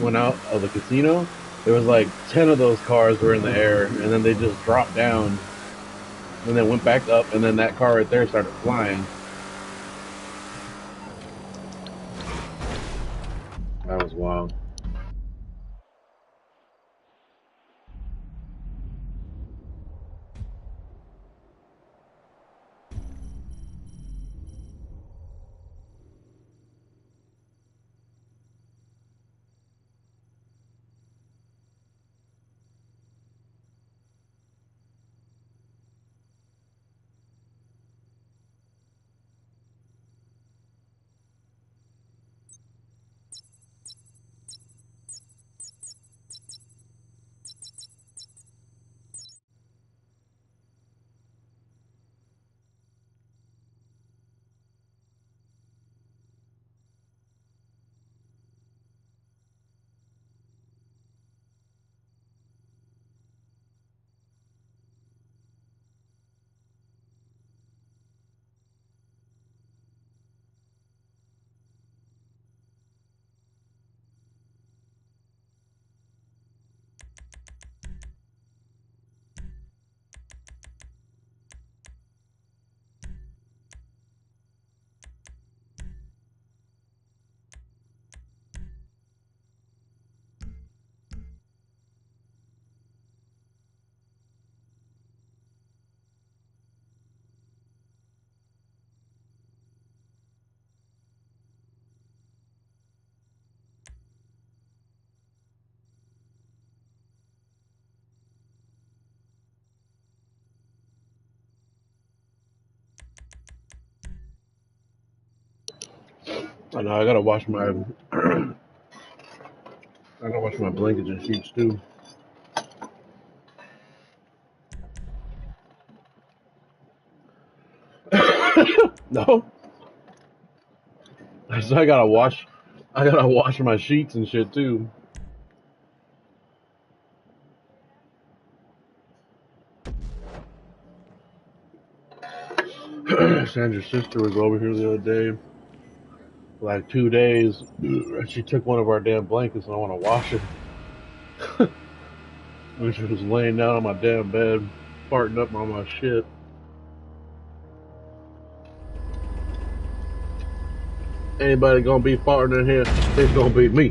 went out of the casino, there was like 10 of those cars were in the air, and then they just dropped down, and then went back up, and then that car right there started flying. That was wild. I know I gotta wash my I gotta wash my blankets and sheets too. No, so I gotta wash my sheets and shit too. Sandra's sister was over here the other day for like 2 days. She took one of our damn blankets and I want to wash it. And she was laying down on my damn bed, farting up on my shit. Anybody gonna be farting in here? It's gonna be me.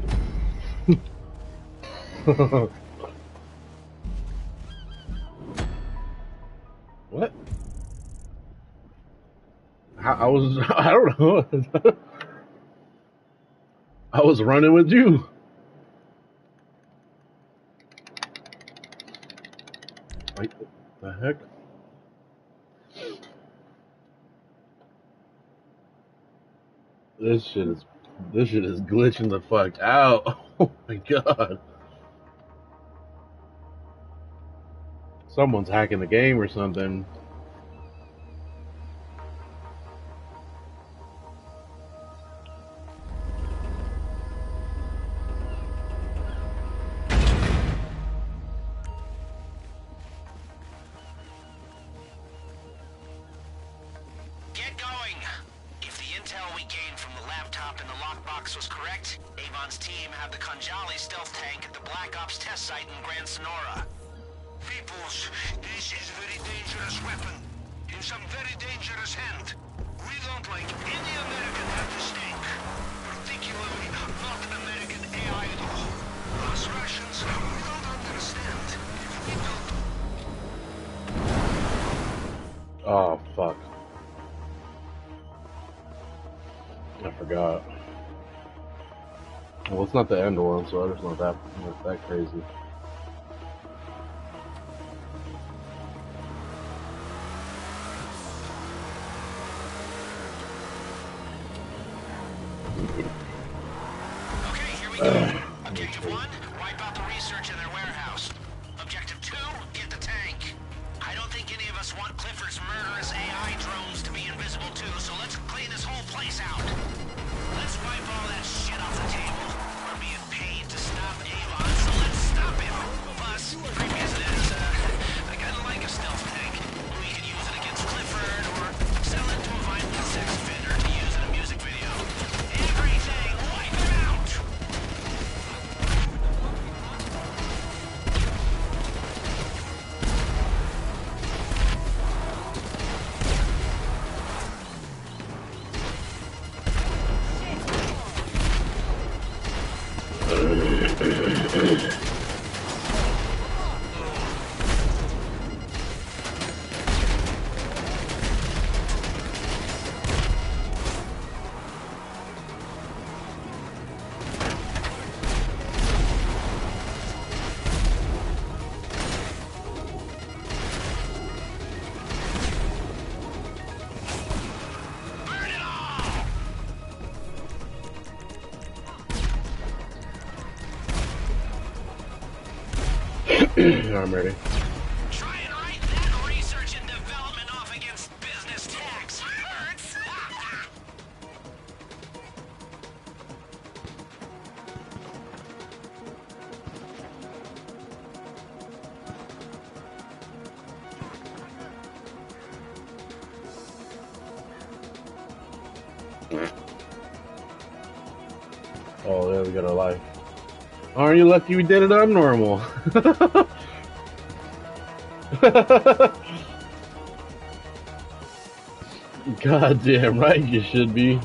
What? I was I don't know. I was running with you. Like the heck? This shit is this shit is glitching the fuck out. Oh my god. Someone's hacking the game or something. Get going! If the intel we gained from the laptop in the lockbox was correct, Avon's team have the Kanjali stealth tank at the Black Ops test site in Grand Sonora. Peoples, this is very dangerous weapon. In some very dangerous hand. We don't like any American have this tank. Particularly not American AI at all. Us Russians, we don't understand. If we don't... Oh fuck. I forgot. Well, it's not the end one, so it's not that crazy. Okay, here we go. Objective 1, wipe out the research in their warehouse. Objective 2, get the tank. I don't think any of us want Clifford's murderous AI drones to be invisible too, so let's clean this whole place out. Let's wipe all that shit off the table. We're being paid to stop Avon, so let's stop him. Plus, previous is, I kinda like a stealth tank. We could use it against Clifford, or sell it to a violent sex offender to use in a music video. Everything, wipe it out! I'm ready. Try and write that research and development off against business tax. Hurts. Oh, yeah, we got our life. Aren't you lucky we did it on normal? Goddamn right you should be.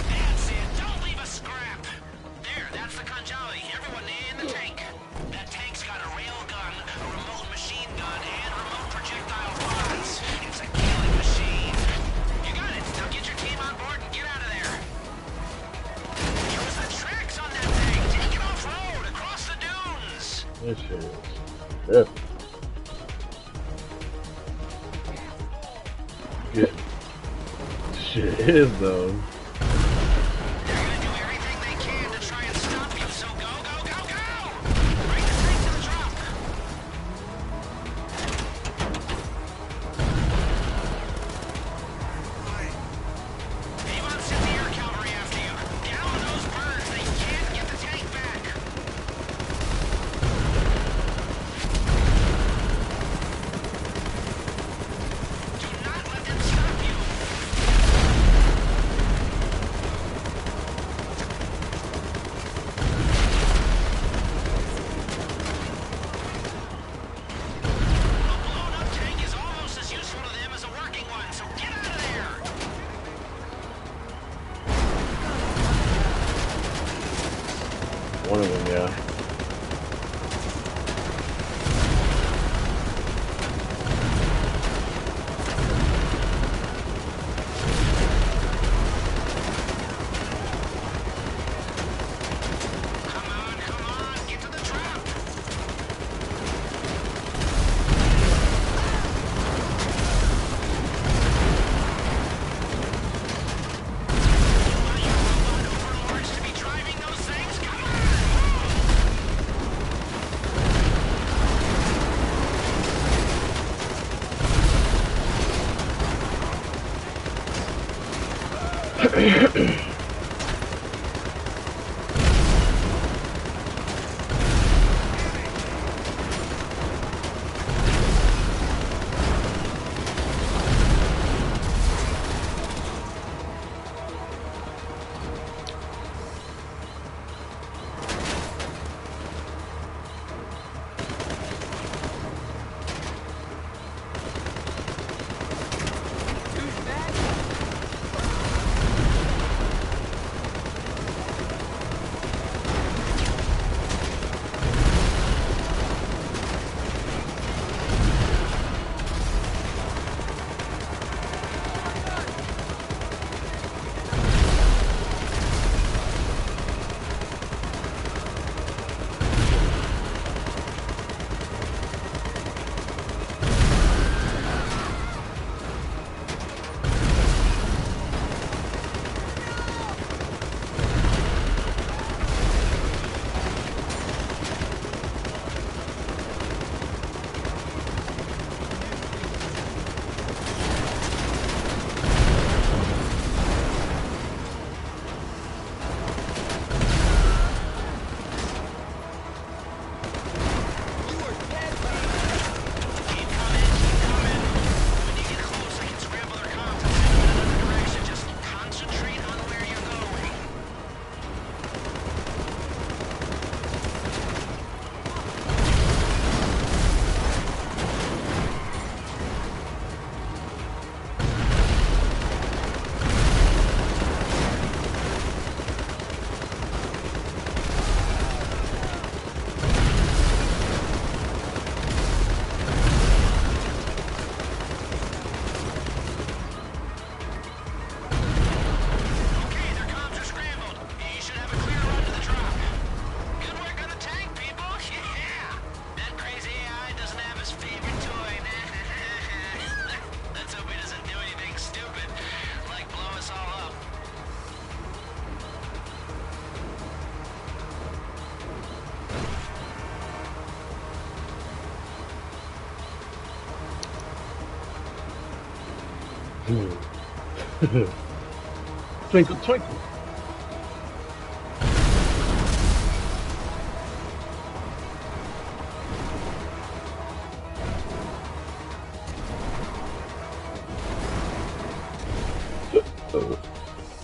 That's it. Don't leave a scrap. There, that's the Kanjali. Everyone in the tank. That tank's got a rail gun, a remote machine gun, and remote projectile pods. It's a killing machine. You got it. Now get your team on board and get out of there. Use the tracks on that thing. Take it off-road across the dunes. This shit is. Yep. Good. Shit is though. They're gonna do everything they can to try and stop you, so go, go, go, go! Bring the tank to the drop. Avon sent the air cavalry after you. Down those birds. They can't get the tank back. Do not let them stop you. A blown-up tank is almost as useful to them as a working one, so get out of there! One of them, yeah. Come on, get to the trap! You want your robot overlords to be driving those things? Come on! Twinkle, twinkle.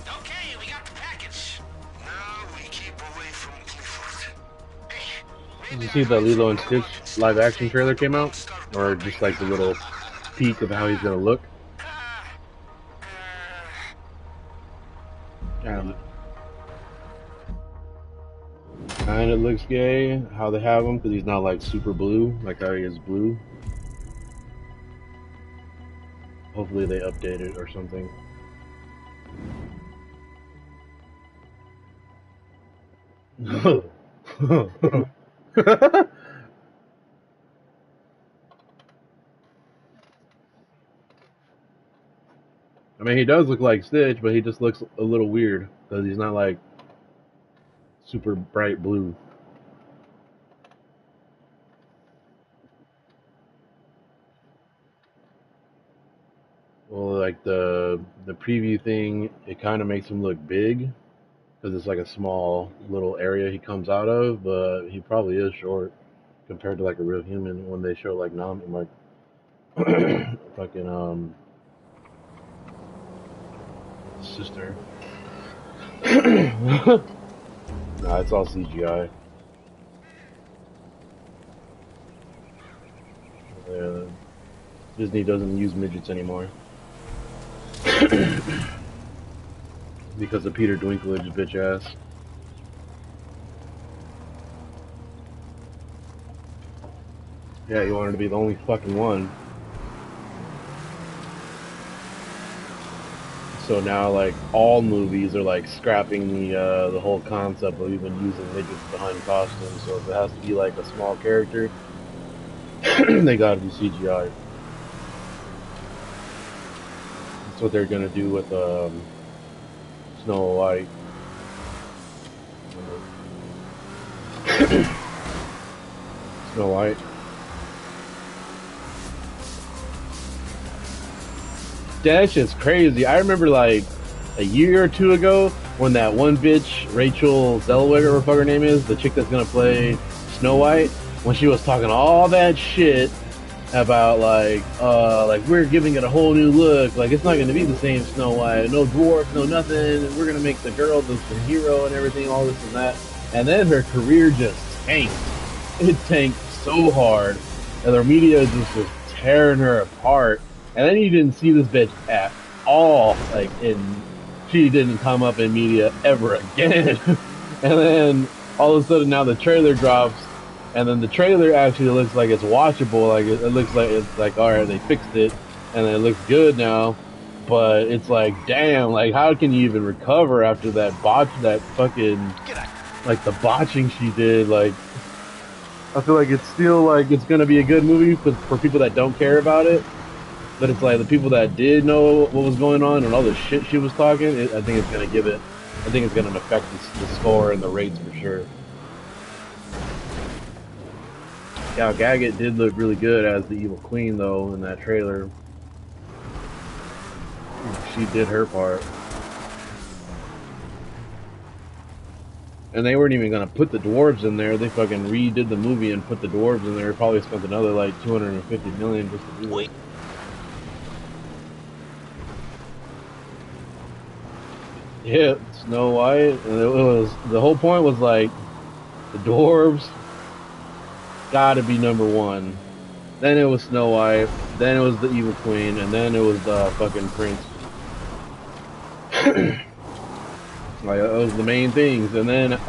Okay, we got the package. Now we keep away from Clifford. Hey, Did maybe you I see the heard Lilo some and Stitch rumors. live action Say trailer But came don't out? start Or bumping just like the into little peek of how he's gonna look? Kind of looks gay how they have him because he's not like super blue, like how he is blue. Hopefully they update it or something. I mean, he does look like Stitch, but he just looks a little weird because he's not like super bright blue. Well, like the preview thing, it kind of makes him look big because it's like a small little area he comes out of, but he probably is short compared to like a real human when they show like like fucking sister. Nah, it's all CGI. Yeah, Disney doesn't use midgets anymore because of Peter Dinklage bitch ass. Yeah, he wanted to be the only fucking one. So now, like, all movies are like scrapping the whole concept of even using midgets behind costumes. So if it has to be like a small character, they gotta do CGI. That's what they're gonna do with Snow White. Snow White. That shit's crazy. I remember like a year or two ago when that one bitch, Rachel Zellweger, or fuck her name is, the chick that's gonna play Snow White, when she was talking all that shit about like we're giving it a whole new look, like it's not gonna be the same Snow White, no dwarf, no nothing, we're gonna make the girl the hero and everything, all this and that. And then her career just tanked. It tanked so hard. And the media just was tearing her apart. And then you didn't see this bitch at all. Like she didn't come up in media ever again. And then all of a sudden now the trailer drops, and then the trailer actually looks like it's watchable. Like it looks like it's like all right, they fixed it, and it looks good now. But it's like, damn, like how can you even recover after that botch, that fucking like the botching she did? Like I feel like it's still like it's gonna be a good movie for people that don't care about it. But it's like the people that did know what was going on and all the shit she was talking. I think it's gonna give it. I think it's gonna affect the score and the rates for sure. Yeah, Gaggett did look really good as the evil queen though in that trailer. She did her part. And they weren't even gonna put the dwarves in there. They fucking redid the movie and put the dwarves in there. Probably spent another like 250 million just to do it. Yeah, Snow White, and it was the whole point was like the dwarves gotta be number one. Then it was Snow White, then it was the Evil Queen, and then it was the fucking Prince. Like those were the main things, and then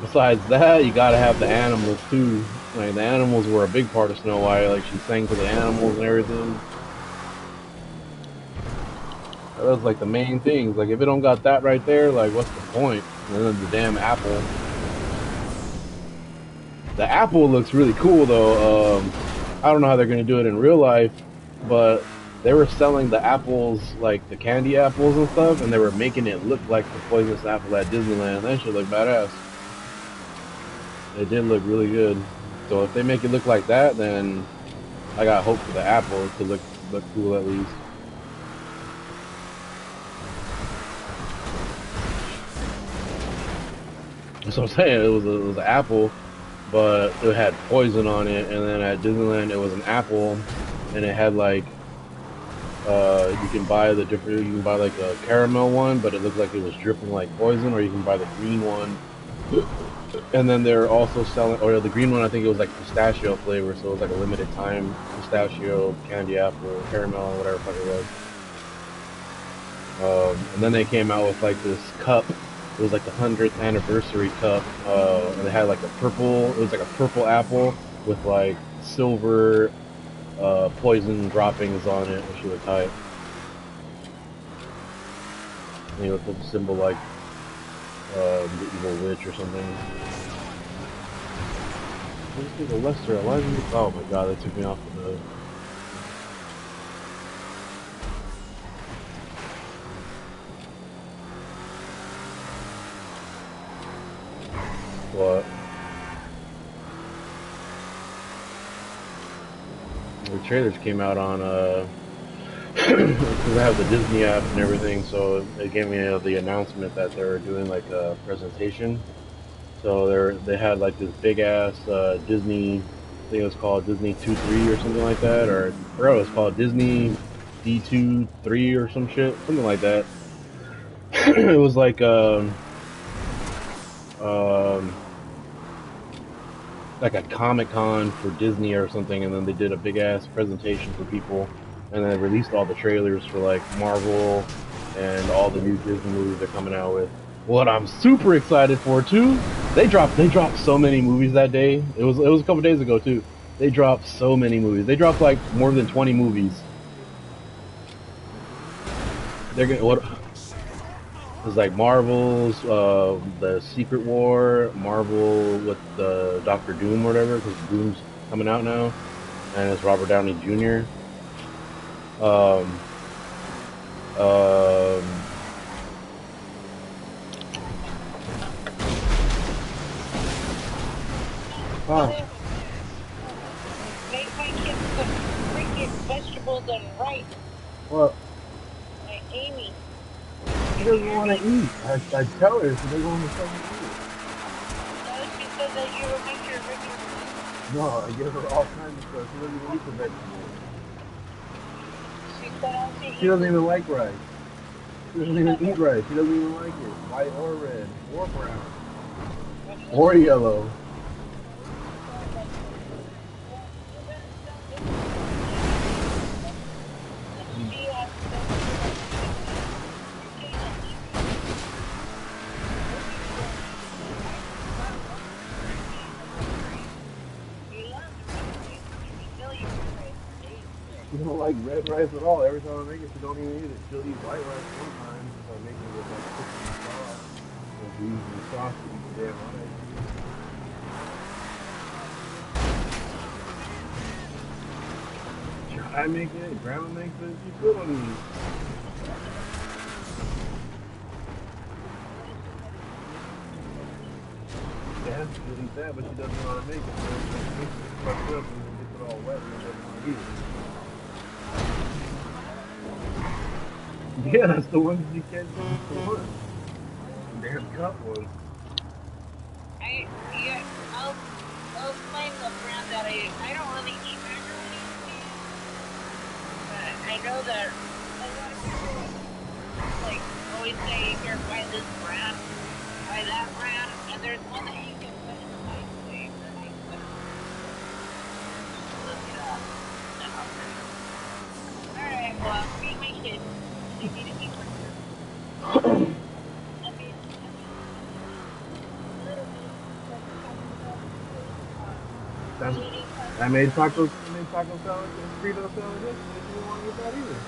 besides that, you gotta have the animals too. Like the animals were a big part of Snow White. Like she sang to the animals and everything. That was like the main things. Like if it don't got that right there, like what's the point? And then the damn apple. The apple looks really cool though. I don't know how they're gonna do it in real life, but they were selling the apples, like the candy apples and stuff, and they were making it look like the poisonous apple at Disneyland. That shit looked badass. It did look really good. So if they make it look like that, then I got hope for the apple to look cool at least. So I'm saying it was an apple, but it had poison on it. And then at Disneyland, it was an apple, and it had like you can buy the different. You can buy like a caramel one, but it looked like it was dripping like poison, or you can buy the green one. And then they're also selling, or the green one, I think it was like pistachio flavor, so it was like a limited time pistachio, candy apple, caramel, whatever the fuck it was. And then they came out with like this cup. It was like the 100th anniversary cup, and it had like a purple. It was like a purple apple with like silver poison droppings on it, which was tight. And you would put the symbol like the evil witch or something. Let's do the Lester. Why did you? Oh my god, they took me off the. What? The trailers came out on because I have the Disney app and everything, so they gave me the announcement that they were doing like a presentation. So they had like this big ass Disney, I think it was called Disney 2.3 or something like that, or I forgot what it was called, Disney D2.3 or some shit, something like that. It was um, like a Comic Con for Disney or something, and then they did a big ass presentation for people, and then released all the trailers for like Marvel and all the new Disney movies they're coming out with. What I'm super excited for too, they dropped so many movies that day. It was a couple days ago too. They dropped so many movies. They dropped like more than 20 movies. They're gonna what? It's like Marvel's the Secret War, Marvel with the Doctor Doom or whatever, because Doom's coming out now, and it's Robert Downey Jr. Um, um, oh, Make my kids put freaking vegetables and rice. well, Like Amy. she doesn't want to eat. I tell her she doesn't want to fucking eat. No, she said that you would make her freaking. No, I give her all kinds of stuff. She doesn't even eat the vegetables. She said all she She eats doesn't is. even like rice. She doesn't even eat rice. She doesn't even like it. White or red. Or brown. Or yellow. She has She don't like red rice at all. Every time I make it, she don't even eat it. She'll eat white rice sometimes if I make it with like chicken sauce. Or beans and sauce to eat the damn rice. I make it, grandma makes it, she still don't eat. Yeah, she'll eat that, but she doesn't know how to make it. So she makes it fucked up and then gets it all wet and then doesn't want to eat it. Yeah, that's the one that you can't do for lunch. Damn cup was. yeah, I'll find the brand that I don't really eat macaroni and cheese, but I know that a lot of people like always say here buy this brand, buy that brand, and there's one that you can put in the microwave that makes better. Look it up. Alright, well feed my kids. They need to eat breakfast. That's, I made taco salad and Frito salad yesterday. She didn't want to eat that either.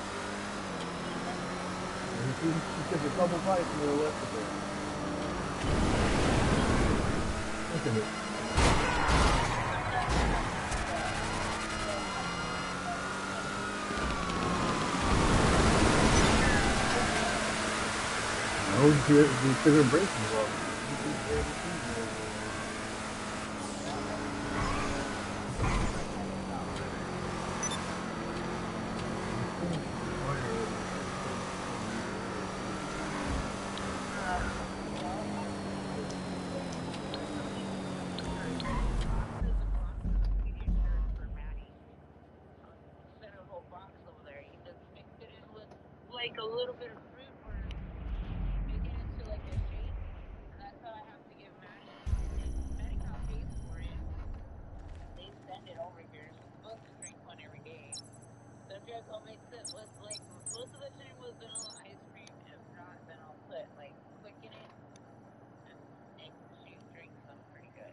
And she took a couple bites and then left it there. Look at it. No, she took her braces off. like a little bit of fruit or make it into like a shake, and that's how I have to give Maddie. And Medical pays for it. They send it over here. She's supposed to drink one every day. Sometimes I'll mix it with like most of the time with vanilla ice cream. If not, then I'll put like quick in it, and she drinks them pretty good.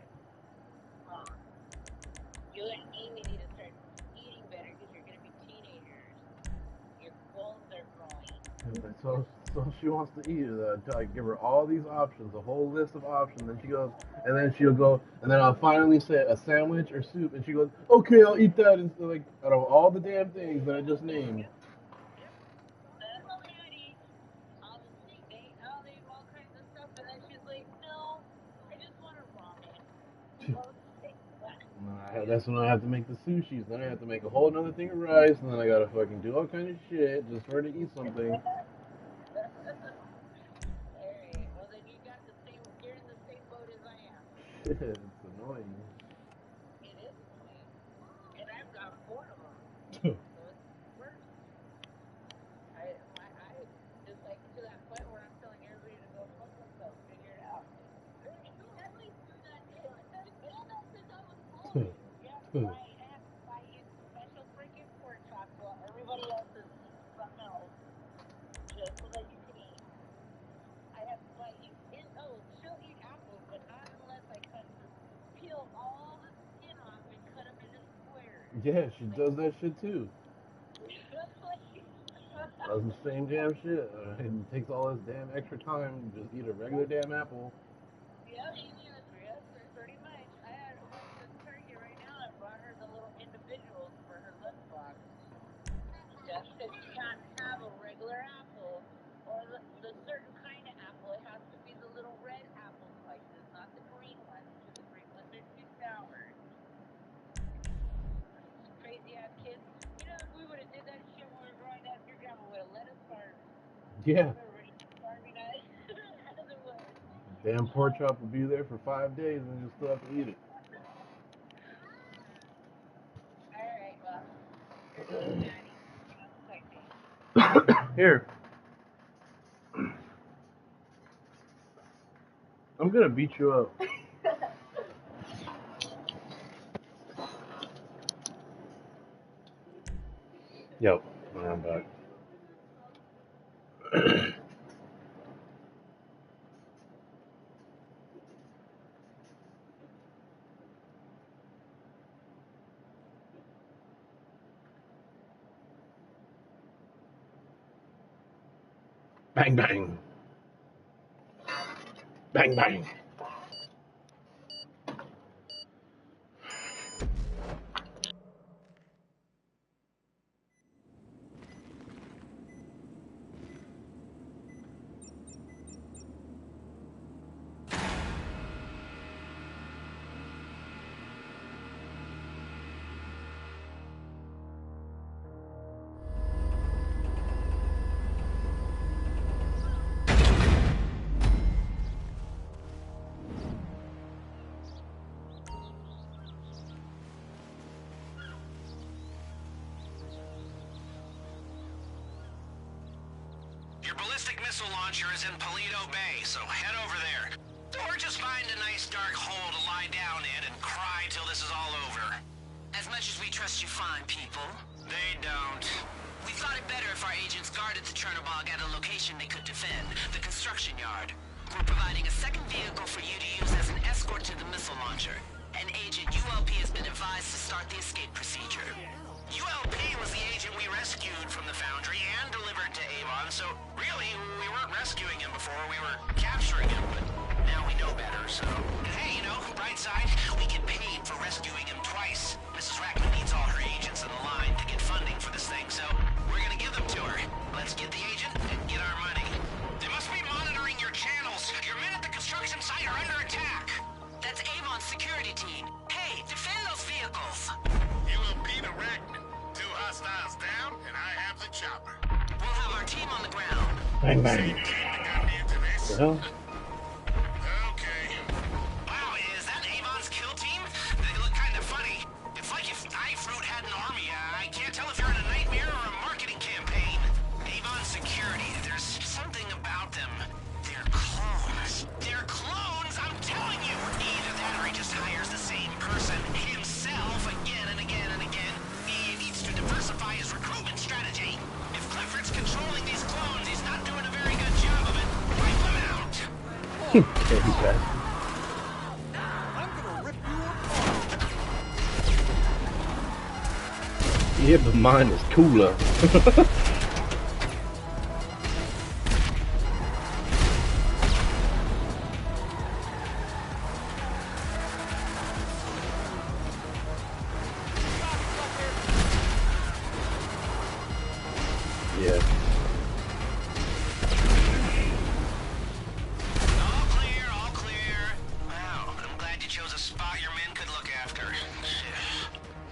You and Amy need to start eating better because you're gonna be teenagers. Your bones are growing. So she wants to eat it. I give her all these options, a whole list of options, and she goes, and then she'll go, and then I'll finally say a sandwich or soup, and she goes, okay, I'll eat that. And so, like, out of all the damn things that I just named. Yep. That's Maddie. I'll eat all kinds of stuff, and then she's like, no, I just want a ramen. Okay. That's when I have to make the sushis. Then I have to make a whole other thing of rice, and then I gotta fucking do all kind of shit just for her to eat something. Alright, well then you're in the same boat as I am. Shit, it's annoying. It is annoying. And I've got 4 of them. So it's worse. I just like to that point where I'm telling everybody to go fuck themselves, figure it out. You at least do that shit. I've done that since I was born. Yeah, right. I have to buy you special freaking pork chops while everybody else is eating something else. Just so that you can eat. I have to buy you she'll eat apples, but not unless I peel all the skin off and cut them into squares. Yeah, she does that shit too. Does the same damn shit. It takes all this damn extra time to just eat a regular damn apple. Yeah, pretty much. Went to Target right now and brought her the little individuals for her lunchbox. Just because you can't have a regular apple or the certain kind of apple. It has to be the little red apple slices, not the green ones, because the green ones are too sour. Crazy ass kids. You know, if we would have did that shit when we were growing up, your grandma would have let us starve. Yeah. Starving us as it was. Damn pork chop will be there for 5 days and you'll still have to eat it. Alright, well, here goes Maddie. Fighting. Here. I'm gonna beat you up. Yep, I'm back. Bang bang. Bang bang. Your ballistic missile launcher is in Paleto Bay, so head over there. Or just find a nice dark hole to lie down in and cry till this is all over. As much as we trust you fine people, they don't. We thought it better if our agents guarded the Chernobog at a location they could defend, the construction yard. We're providing a second vehicle for you to use as an escort to the missile launcher. An agent ULP has been advised to start the escape procedure. ULP was the agent we rescued from the foundry and delivered to Avon, so really, we weren't rescuing him before, we were capturing him, but now we know better, so... And hey, you know, bright side, we get paid for rescuing him twice. Mrs. Rackman needs all her agents in the line to get funding for this thing, so we're gonna give them to her. Let's get the agent and get our money. They must be monitoring your channels. Your men at the construction site are under attack. That's Avon's security team. Hey, defend those vehicles. You will beat a Rackman. 2 hostiles down, and I have the chopper. We'll have our team on the ground. Bang Same bang. team that got me into this. The hell? Okay. Wow, is that Avon's kill team? They look kind of funny. It's like if iFruit had an army. I can't tell if you're in a nightmare or a marketing campaign. Avon Security. Candy Pass. Yeah, but mine is cooler. Yeah. All clear, all clear. Wow, I'm glad you chose a spot your men could look after.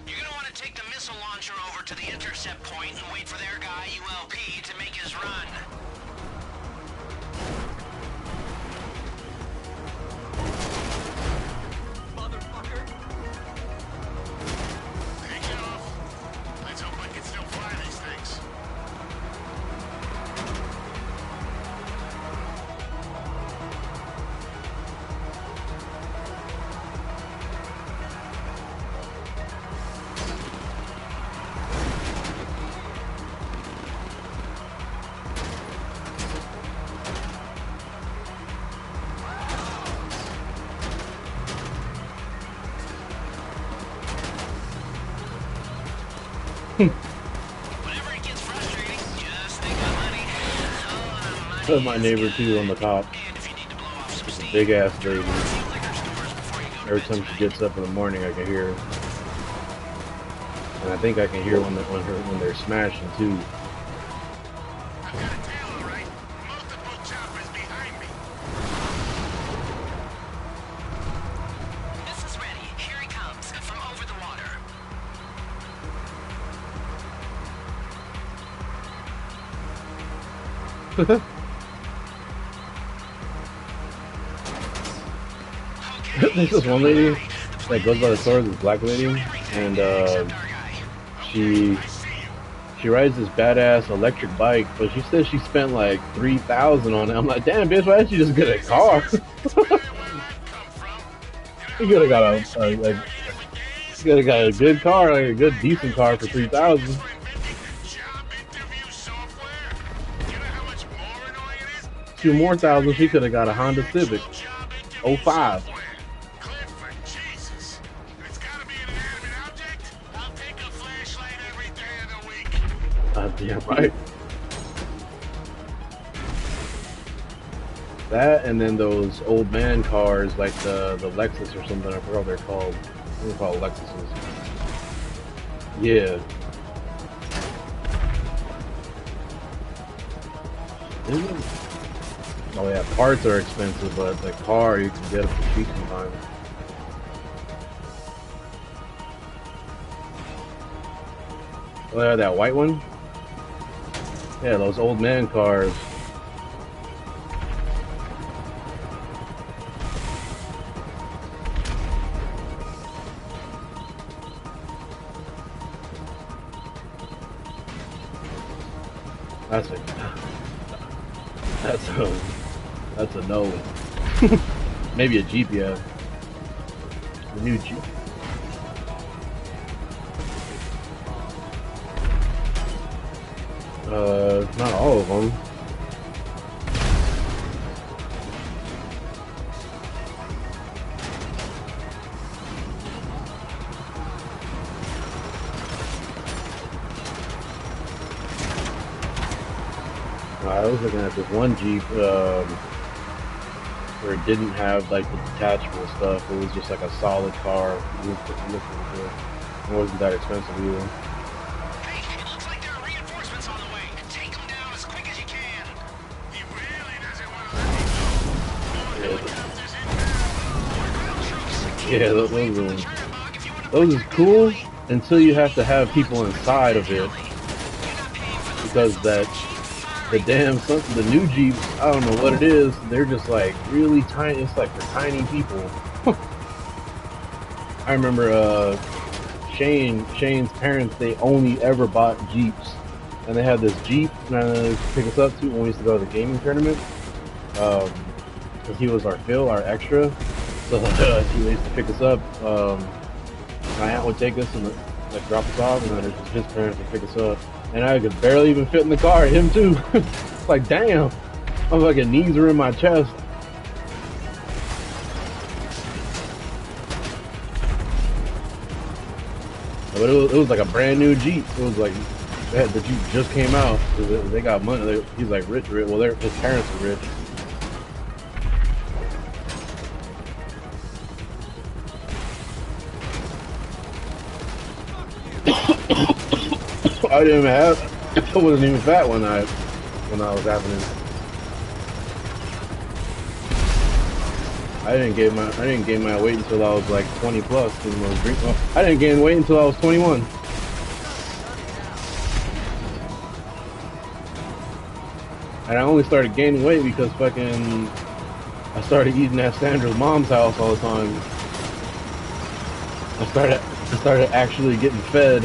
You're gonna want to take the missile launcher over to the intercept point and wait for their guy, ULP, to make his run. Take it off. Let's hope I can still fly these things. Whenever it gets frustrating, just think of money. Oh, the money My is neighbor too good. on the top. And if you need to blow off some steam, Big ass lady. a few liquor stores before you go to Every bed time she tonight. gets up in the morning, I can hear her. And I think I can hear when they're smashing too. I've got a tail, all right. Multiple choppers behind me. This is ready. Here he comes from over the water. There's this one lady that goes by the store, this black lady, and she rides this badass electric bike, but she says she spent like 3,000 on it. I'm like, damn, bitch, why didn't you just get a car? You could have got you could have got a good car, like a good decent car for 3,000. Job interview software. You know how much more annoying it is? 2,000 more, she could have got a Honda Civic. Job interview 05. software. Clifford, Jesus. It's gotta be an inanimate object. I'll take a flashlight every day of the week. Yeah, right. That and then those old man cars like the Lexus or something. I forgot what they're called. I think they're called Lexuses. Yeah. Isn't it? Oh yeah, parts are expensive, but the car you can get it for cheap sometimes. Oh yeah, that white one? Yeah, those old man cars. That's a that's a no. Maybe a Jeep, yeah. The new Jeep. Not all of them. I was looking at this one Jeep where it didn't have like the detachable stuff. It was just like a solid car. It wasn't that expensive either. Hey, it looks like there are reinforcements on the way. Take them down as quick as you can. He really doesn't want to let me go. More helicopters inbound. Yeah, those is cool until you have to have people inside of it, because the new Jeeps, I don't know what it is, they're just like really tiny. It's like for tiny people. I remember Shane's parents, they only ever bought Jeeps, and they had this Jeep to pick us up to when we used to go to the gaming tournament. Because he was our extra, so he used to pick us up. My aunt would take us and like drop us off, and then it was his parents would pick us up. And I could barely even fit in the car. Him too. Like damn, my fucking knees are in my chest. But it was like a brand new Jeep. It was like the Jeep just came out. They got money. He's like rich, rich. Well, his parents are rich. I didn't even have. I wasn't even fat when I was having it. I didn't gain my weight until I was like 20 plus. I didn't gain weight until I was 21. And I only started gaining weight because fucking I started eating at Sandra's mom's house all the time. I started actually getting fed.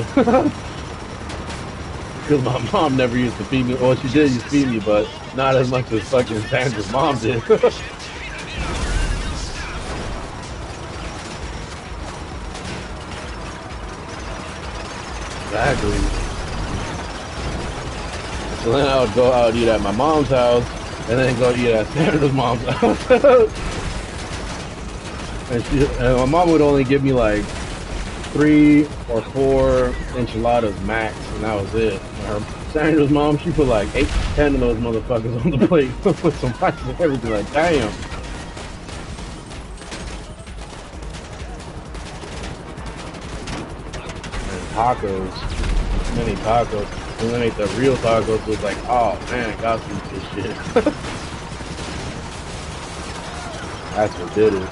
Because my mom never used to feed me. Well, she did used to feed me, but not as much as fucking Sandra's mom did. Exactly. So then I would go out and eat at my mom's house, and then go eat at Sandra's mom's house. and my mom would only give me like 3 or 4 enchiladas max, and that was it. Sandra's mom, she put like 8 to 10 of those motherfuckers on the plate with some rice and everything. Like, damn. And tacos, many tacos. And then ate the real tacos. It was like, oh man, got to eat this shit. That's what did it.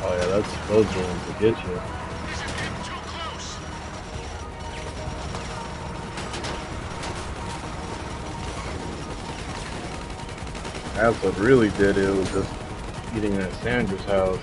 Oh yeah, that's those ones to get you. That's what really did it. It was just eating at Sandra's house.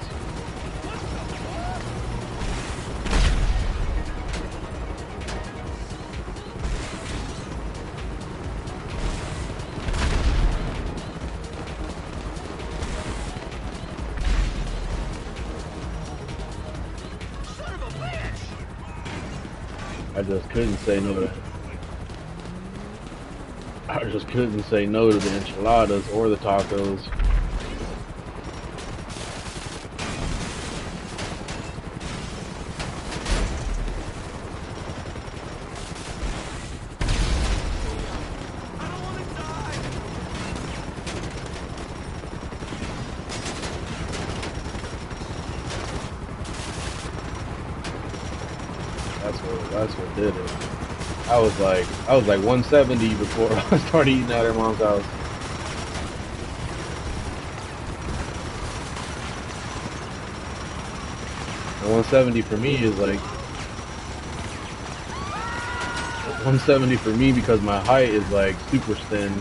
I just couldn't say no to. I just couldn't say no to the enchiladas or the tacos. That's what did it. I was like 170 before I started eating at her mom's house. And 170 for me is like 170 for me because my height is like super thin.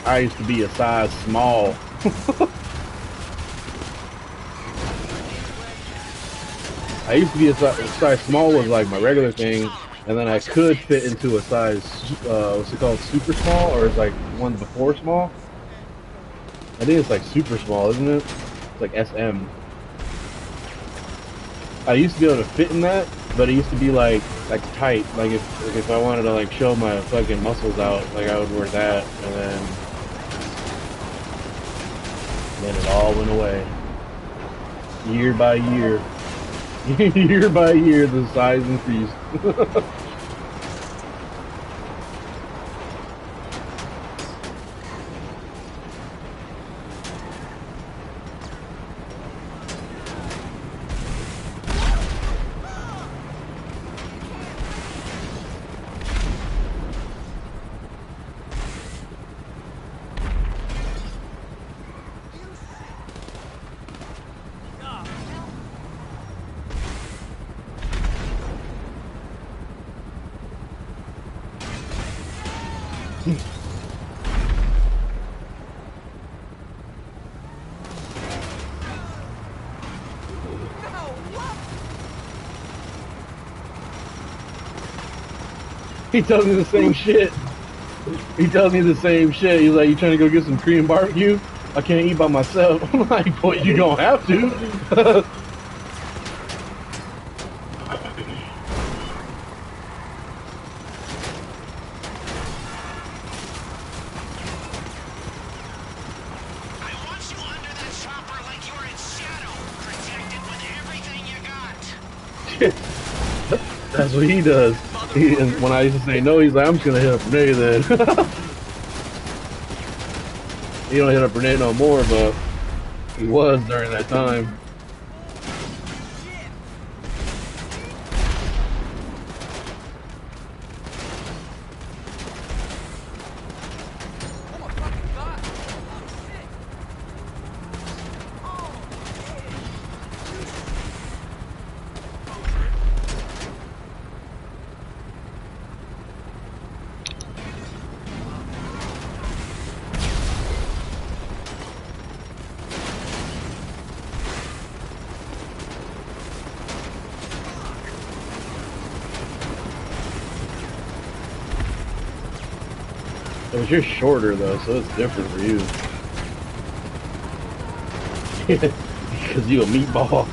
I used to be a size small. I used to be a size small was like my regular thing, and then I could fit into a size, what's it called, super small, or it's like one before small? I think it's like super small, isn't it? It's like SM. I used to be able to fit in that, but it used to be like tight. Like if I wanted to like show my fucking muscles out, like I would wear that, and then it all went away. Year by year. Year by year, the size increased. He tells me the same shit. He tells me the same shit. He's like, you trying to go get some Korean barbecue? I can't eat by myself. I'm like, boy, you don't have to. That's what he does. And when I used to say no, he's like, I'm just gonna hit up Renee then. He don't hit up Renee no more, but he was during that time. It was just shorter though, so it's different for you. Because you a meatball.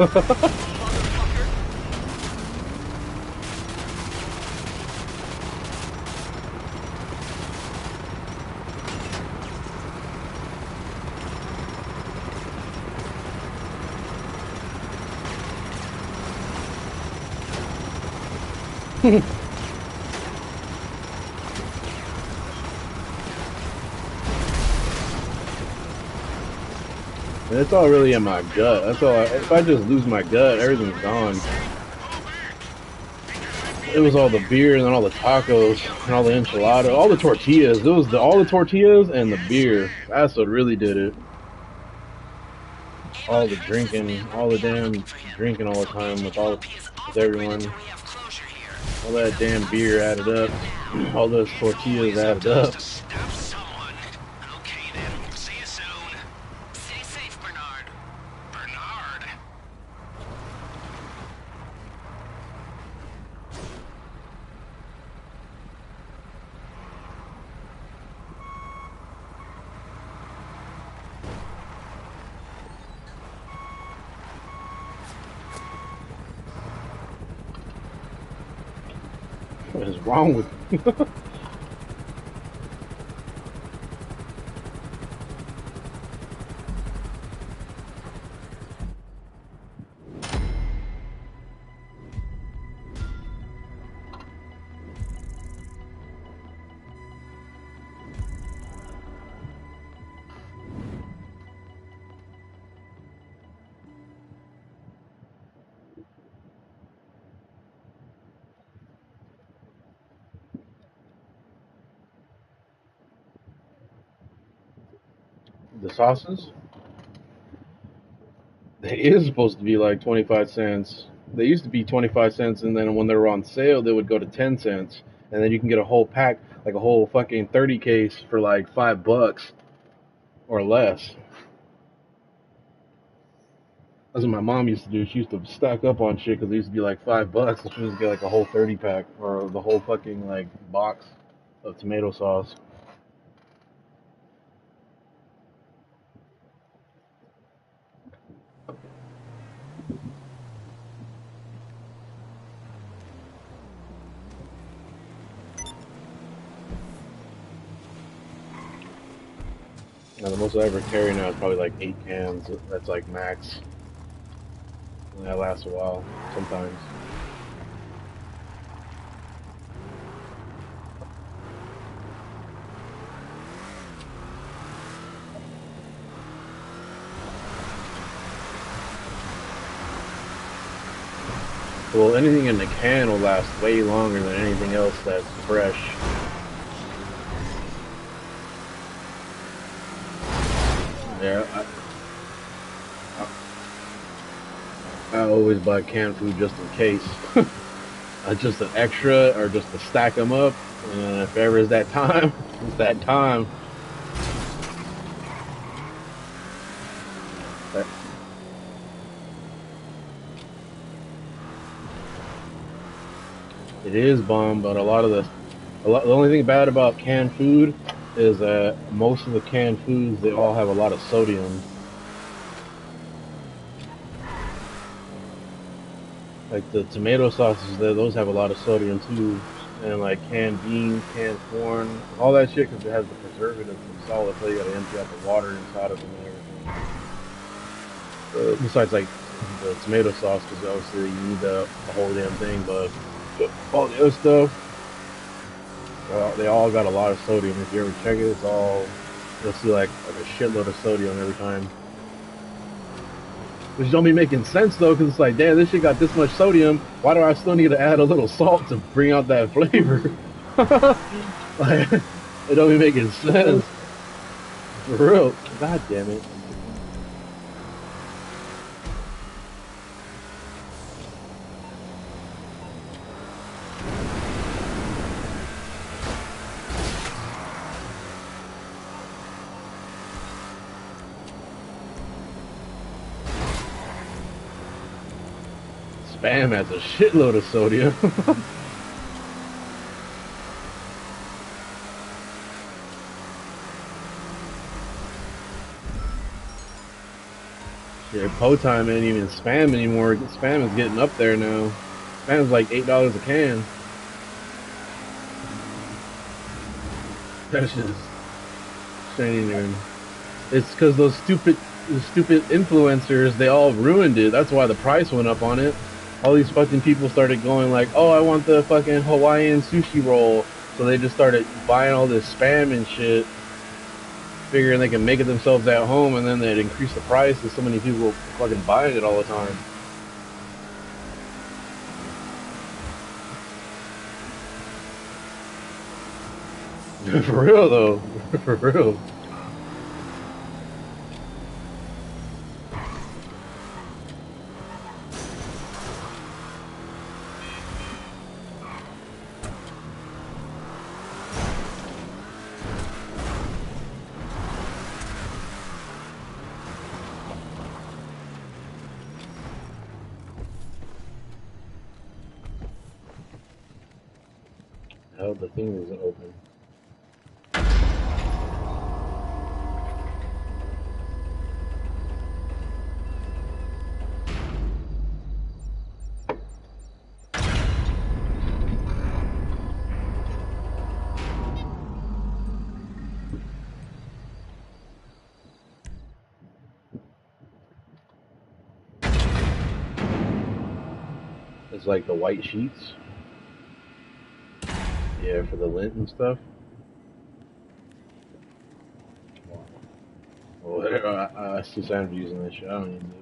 And it's all really in my gut. That's all. If I just lose my gut, everything's gone. It was all the beer and then all the tacos and all the enchilada, all the tortillas. It was all the tortillas and the beer. That's what really did it. All the drinking, all the damn drinking all the time with everyone. All that damn beer added up. All those tortillas added up. Okay then, see you soon. Stay safe, Bernard. Bernard. What is wrong with you? The sauces? They is supposed to be like 25 cents. They used to be 25 cents, and then when they were on sale, they would go to 10 cents. And then you can get a whole pack, like a whole fucking 30 case for like $5 or less. That's what my mom used to do. She used to stock up on shit because it used to be like $5. So she used to get like a whole 30 pack or the whole fucking like box of tomato sauce. Now the most I ever carry now is probably like 8 cans. That's like max. And that lasts a while sometimes. Well, anything in the can will last way longer than anything else that's fresh. Yeah, I always buy canned food just in case. Just an extra or just to stack them up. And if ever is that time, it's that time. It is bomb, but the only thing bad about canned food is that most of the canned foods they all have a lot of sodium. Like the tomato sauces, those have a lot of sodium too, and like canned beans, canned corn, all that shit because it has the preservatives and solid. So you gotta empty out the water inside of them and everything. Besides, like the tomato sauce because obviously you need the whole damn thing. But all the other stuff, they all got a lot of sodium. If you ever check it, it's all you'll see like a shitload of sodium every time. Which don't be making sense though, because it's like, damn, this shit got this much sodium. Why do I still need to add a little salt to bring out that flavor? Like, it don't be making sense. For real. God damn it. Spam has a shitload of sodium. Shit, po time ain't even spam anymore. Spam is getting up there now. Spam is like $8 a can. That's just ain't even. It's because the stupid influencers, they all ruined it. That's why the price went up on it. All these fucking people started going like, "Oh, I want the fucking Hawaiian sushi roll," so they just started buying all this spam and shit, figuring they can make it themselves at home, and then they'd increase the price, and so many people fucking buying it all the time. For real though, for real. Hell, the thing isn't open. It's like the white sheets. Yeah, for the lint and stuff. Well, I see Sam using this shit. I don't even.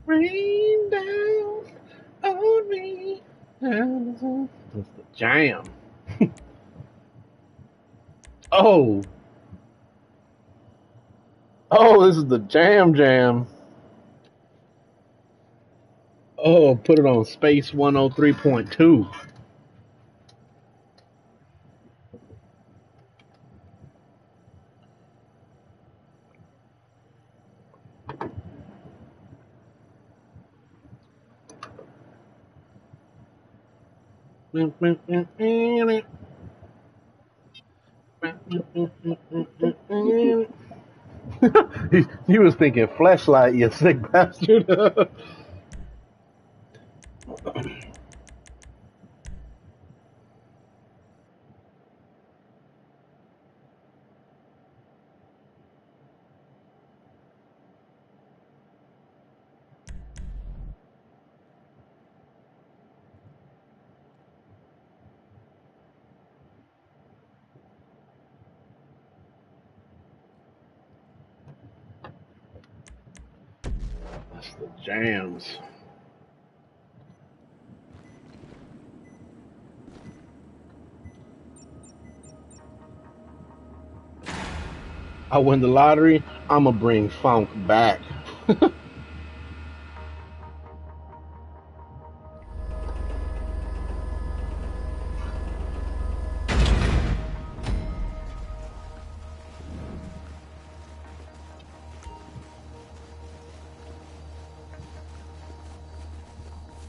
Rain down on me. That's the jam. Oh, oh, this is the jam. Oh, put it on space 103.2. he was thinking flashlight, you sick bastard. That's the jams. I win the lottery, I'ma bring funk back.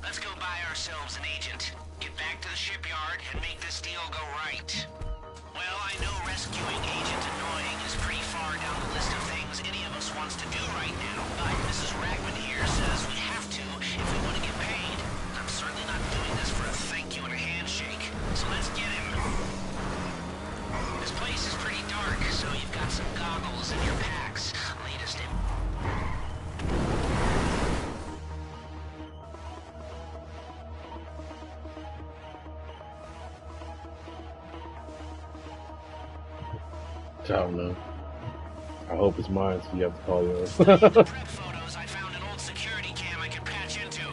Let's go buy ourselves an agent. Get back to the shipyard and make this deal go right. Well, I know rescuing Agent Annoying is pretty far down the list of things any of us wants to do right now, but Mrs. Ragman here says we have to if we want to get paid. I'm certainly not doing this for a thank you and a handshake, so let's get him. This place is pretty dark, so you've got some goggles in your packs. Latest in... I don't know. I hope it's mine, so you have to call yours. Studying the prep photos, I found an old security cam I can patch into.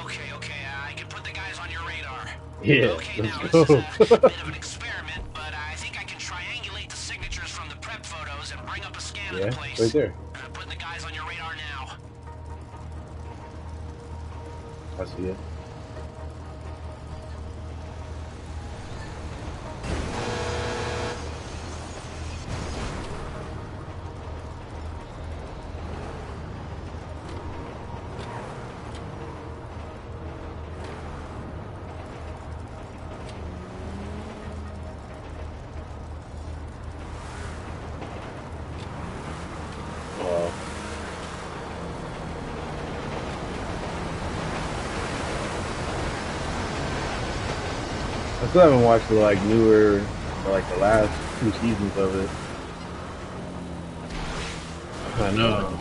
Okay, I can put the guys on your radar. Yeah, Okay, now let's this go. is a bit of an experiment, but I think I can triangulate the signatures from the prep photos and bring up a scan of Yeah, the place. right there. Putting the guys on your radar now. I see it. Oh. I still haven't watched the like newer, or, like the last 2 seasons of it. I know.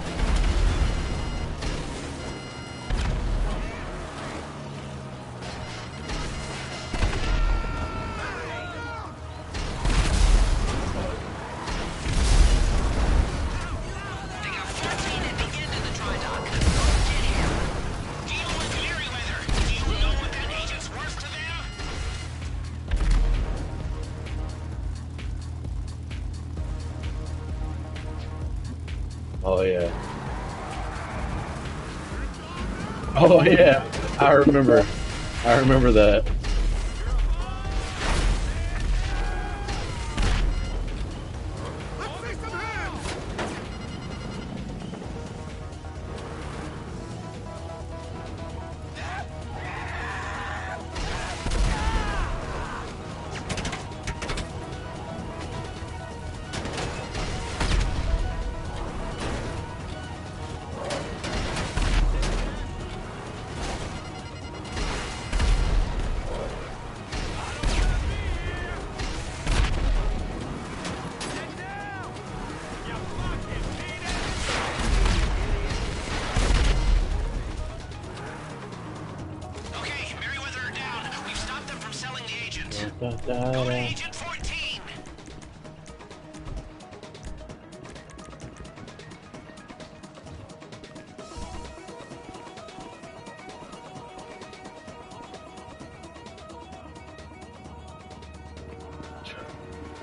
They got 14 at the end of the dry dock. Don't get here. Deal with Merryweather. Do you know what that agent's worth to them? Oh yeah. Oh yeah. I remember. I remember that. Okay, Merryweather are down. We've stopped them from selling the agent. Da, da, Go to da. Agent 14.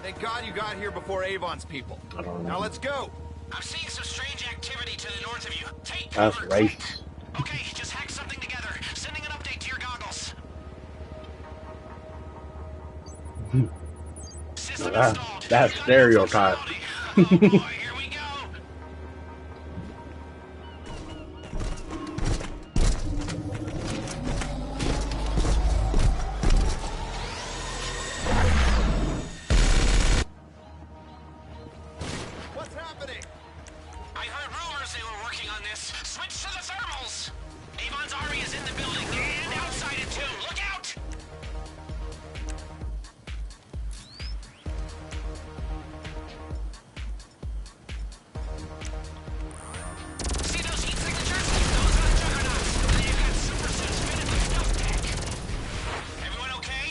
Thank God you got here before Avon's people. I don't know. Now let's go. I'm seeing some strange activity to the north of you. Take That's cover. right. Okay, just hack something together. Sending an update to your goggles. System installed. That's Got stereotype. functionality. Oh boy, here we go. What's happening? I heard rumors they were working on this. Switch to the thermals. Avon's Ari is in the building and outside it too. Look out! See those heat signatures? Those are the juggernauts. They've got super suits fitted with stealth tech. Everyone okay?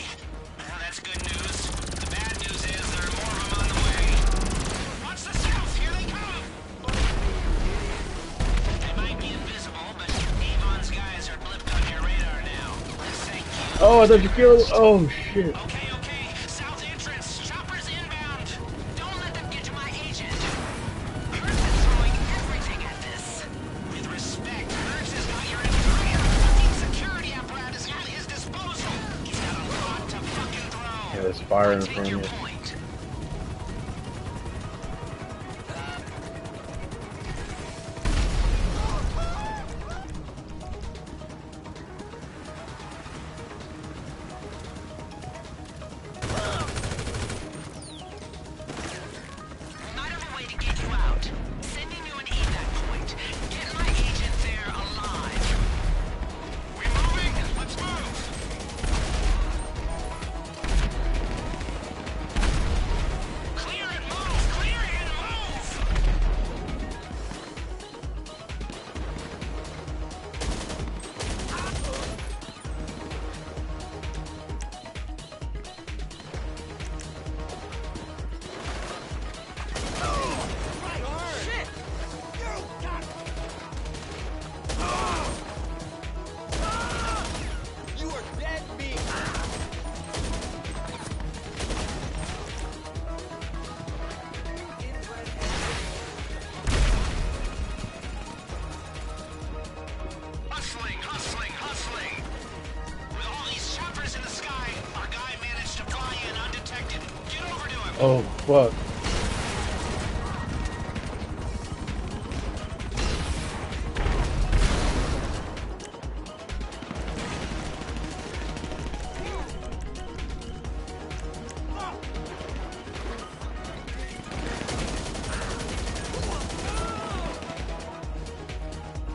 Well, that's good news. The bad news is there are more of them on the way. Watch the south! Here they come! They might be invisible, but Oh, I thought you killed. Oh shit. Okay, okay. South entrance. Choppers inbound. Don't let them get to my agent. Kurtz is throwing everything at this. With respect, Kurtz has got your entire fucking security apparatus at his disposal. He's got a lot to fucking throw. Yeah, there's fire in I front take your of you. point. Might have a way to get you out. Sending you an evac point. Get my agent there alive. We moving? Let's move. Clear and move! Clear and move! Shit! You are dead meat. Hustling, hustling, hustling! With all these choppers in the sky, our guy managed to fly in undetected. Get over to him! Oh fuck.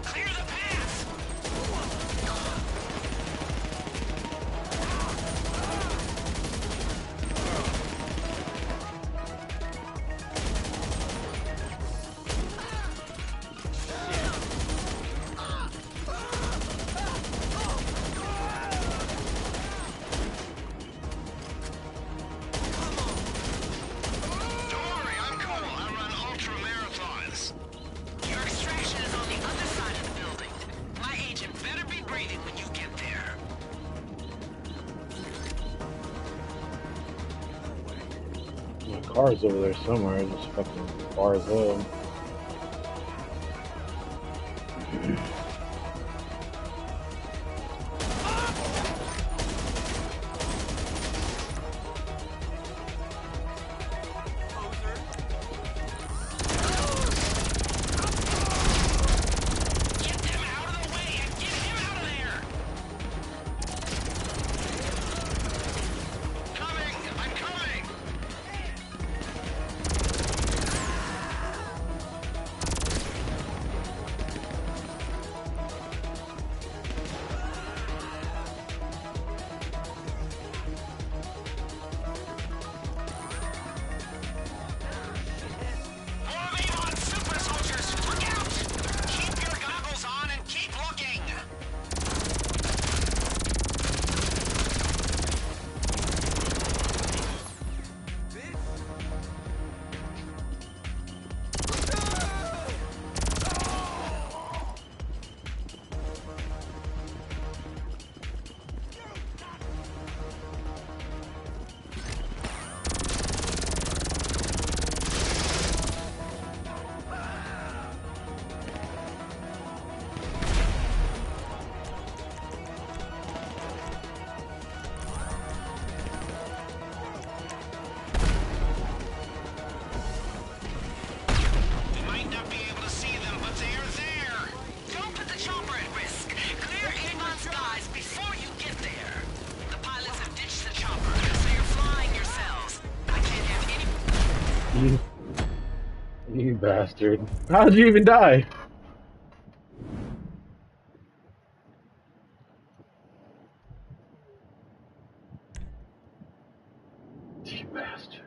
Clear the path! Don't worry, I'm cool. I run ultra marathons. Your extraction is on the other side of the building. My agent better be breathing when you get there. My car's over there somewhere. I just fucking far as hell. Get them out of the way and get him out of there! Coming! I'm coming! More of Avon's super soldiers! Look out! Keep your goggles on and keep looking! We might not be able to see them, but they're there! Don't put the chopper at risk! Clear Avon's guys before you get there! The pilots have ditched the chopper, so you're flying yourselves. I can't have any... You bastard. How'd you even die? You bastard.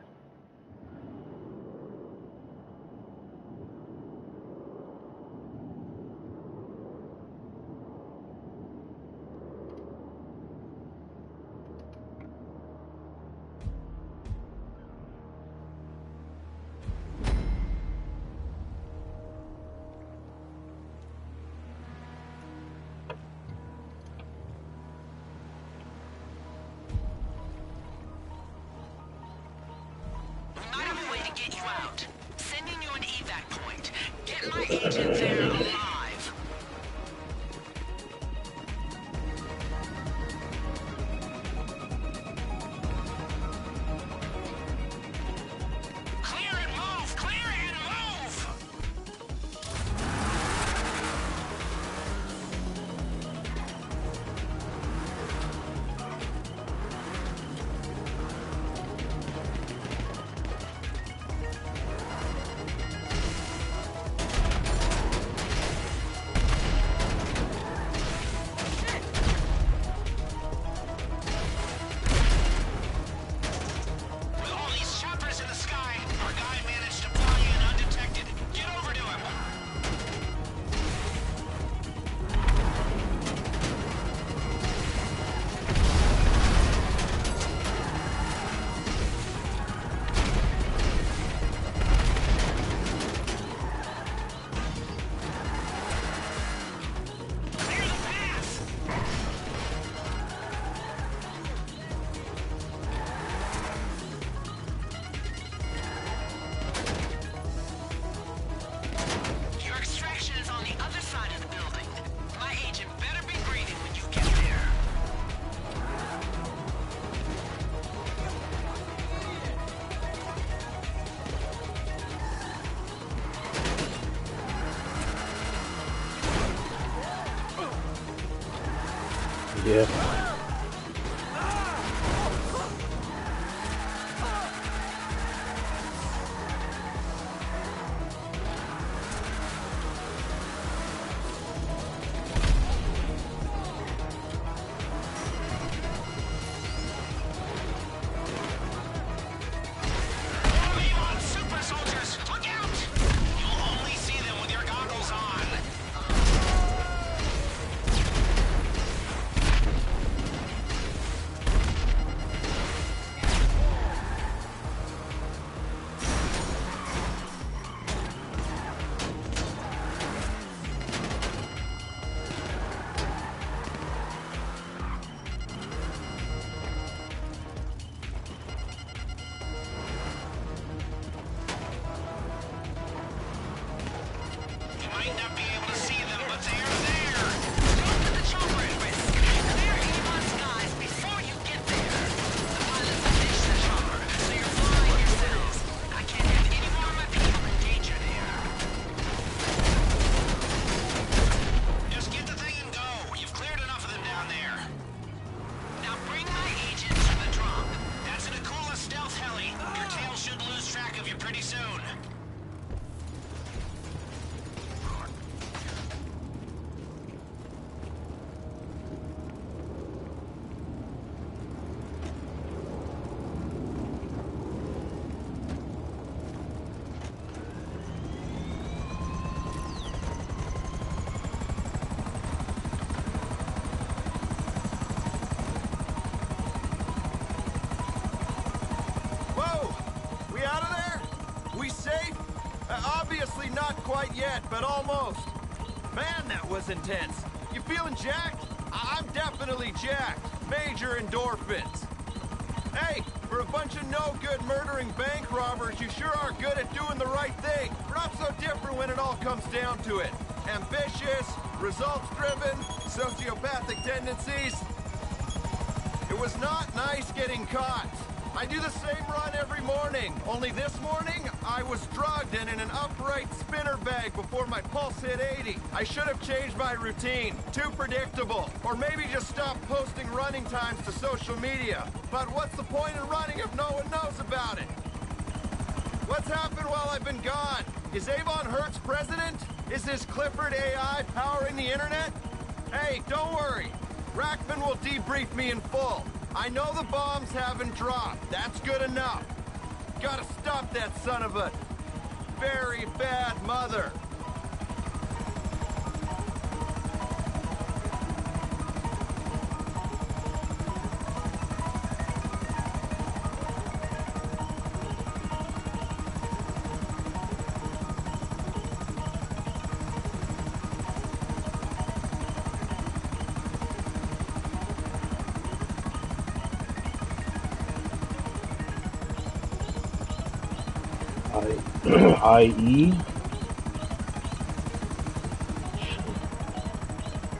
Yeah. Avon, super soldiers, look out! You'll only see them with your goggles on. You might not be able to see them, but they're there. Don't put the chopper at risk. Clear Avon skies before you get there. The pilots have ditched the chopper, so you're flying yourselves. I can't have any more of my people in danger there. Just get the thing and go. You've cleared enough of them down there. Now bring my agent to the drop. That's an Akula stealth heli. Your tail should lose track of you pretty soon. Whoa! We out of there? We safe? Obviously not quite yet, but almost. Man, that was intense. You feeling jacked? I'm definitely jacked. Major endorphins. Hey, for a bunch of no-good murdering bank robbers, you sure are good at doing the right thing. We're not so different when it all comes down to it. Ambitious, results-driven, sociopathic tendencies. It was not nice getting caught. I do the same run every morning, only this morning, I was drugged and in an upright spinner bag before my pulse hit 80. I should have changed my routine. Too predictable. Or maybe just stop posting running times to social media. But what's the point in running if no one knows about it? What's happened while I've been gone? Is Avon Hertz president? Is his Clifford AI powering the internet? Hey, don't worry. Rackman will debrief me in full. I know the bombs haven't dropped. That's good enough. Gotta stop that son of a very bad mother. I.E.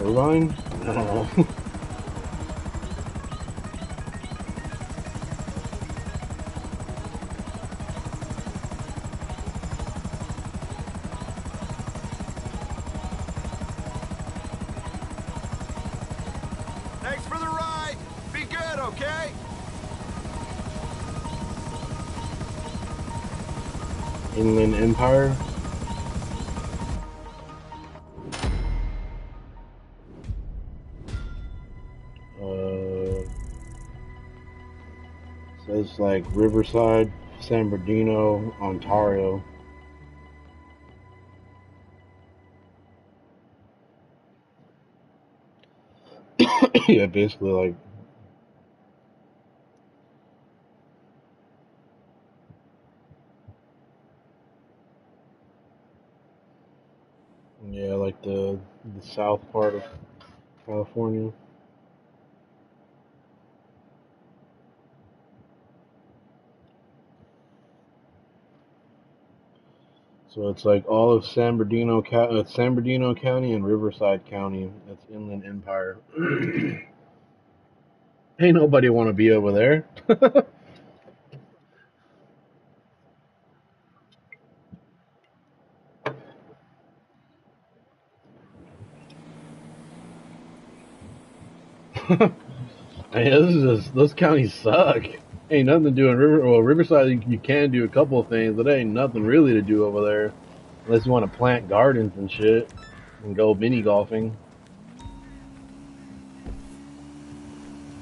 Irvine? I don't know. Thanks for the ride. Be good, okay? Inland Empire? Says like Riverside, San Bernardino, Ontario. Yeah, basically like yeah, like the south part of California. So it's like all of San Bernardino County and Riverside County. That's Inland Empire. Ain't nobody want to be over there. Man, this is just those counties suck. Ain't nothing to do in Riverside. You can do a couple of things, but there ain't nothing really to do over there unless you want to plant gardens and shit and go mini golfing.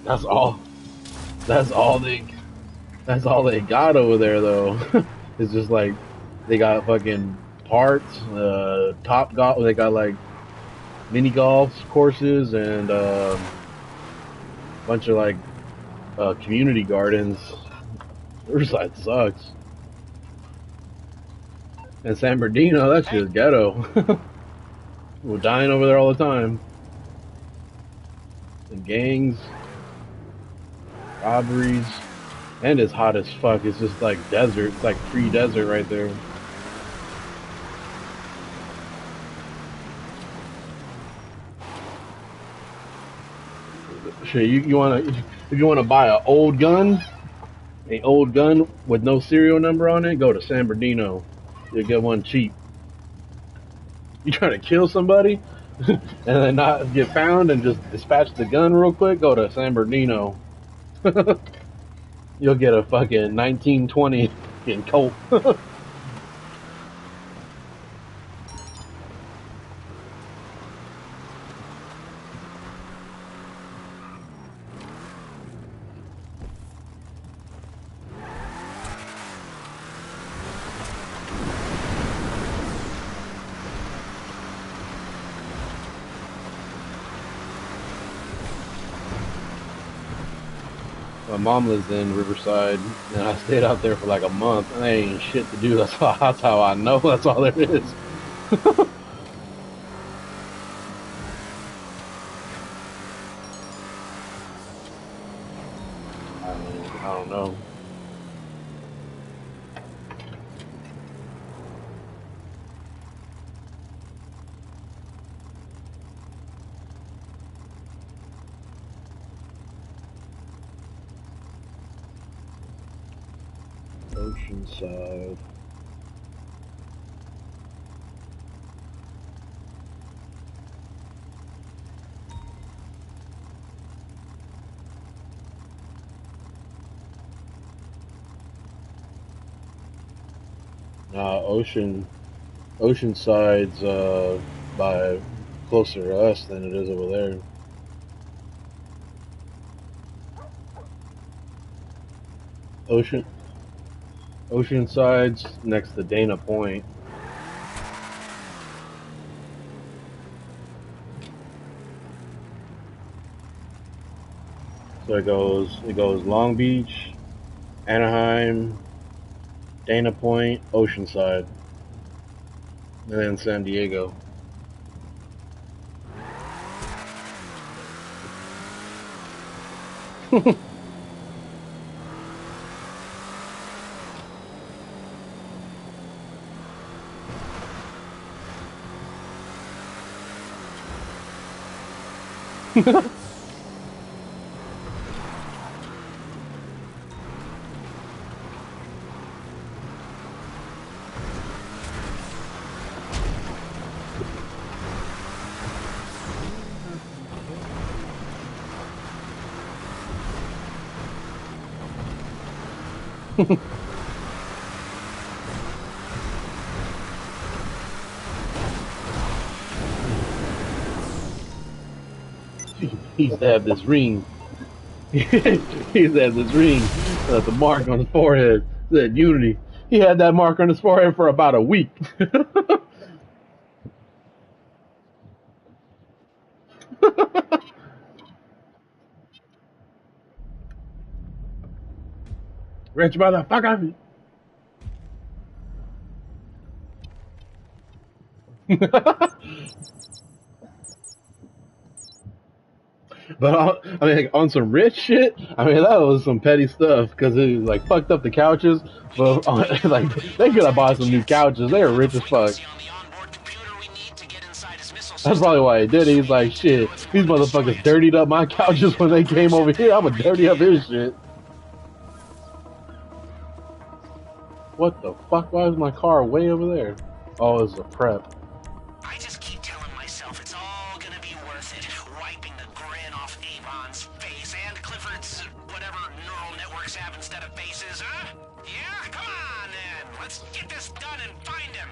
That's all. That's all they. That's all they got over there, though. It's just like they got fucking parks, top golf. They got like mini golf courses and a bunch of like community gardens. Riverside sucks. And San Bernardino, that's just ghetto. We're dying over there all the time. And gangs, robberies, and it's hot as fuck. It's just like desert. It's like free desert right there. Shit, you wanna if you wanna buy an old gun with no serial number on it, go to San Bernardino. You'll get one cheap. You trying to kill somebody and then not get found and just dispatch the gun real quick, go to San Bernardino. You'll get a fucking 1920 in Colt. My mom lives in Riverside, and I stayed out there for like a month. And there ain't shit to do. That's how I know. That's all there is. I don't know. Oceanside. Oceanside's by closer to us than it is over there. Ocean Oceanside's next to Dana Point. So it goes Long Beach, Anaheim, Dana Point, Oceanside, and then San Diego. He used to have this ring. He used to have this ring, the mark on his forehead said Unity. He had that mark on his forehead for about a week. Rich motherfucker. But I mean, like, on some rich shit, I mean that was some petty stuff because it like fucked up the couches. But like they could have bought some new couches. They were rich as fuck. That's probably why he did it. He's like, shit, these motherfuckers dirtied up my couches when they came over here. I'm gonna dirty up his shit. What the fuck? Why is my car way over there? Oh, it's a prep. I just keep telling myself it's all gonna be worth it, wiping the grin off Avon's face and Clifford's whatever neural networks have instead of faces, huh? Yeah? Come on, then. Let's get this done and find him.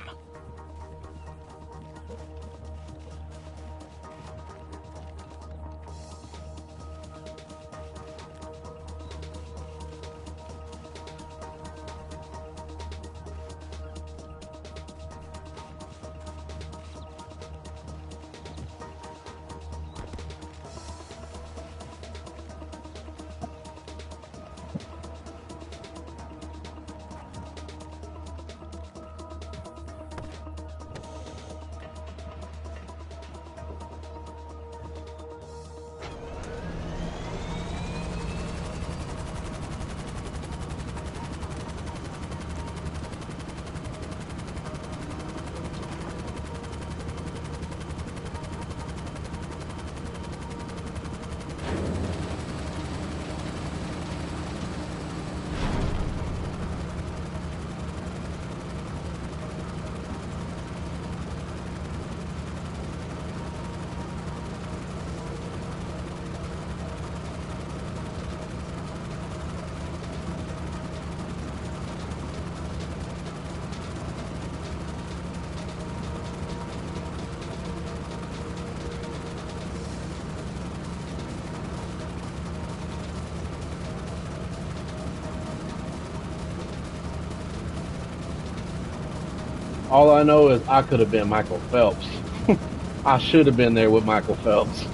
All I know is I could have been Michael Phelps. I should have been there with Michael Phelps.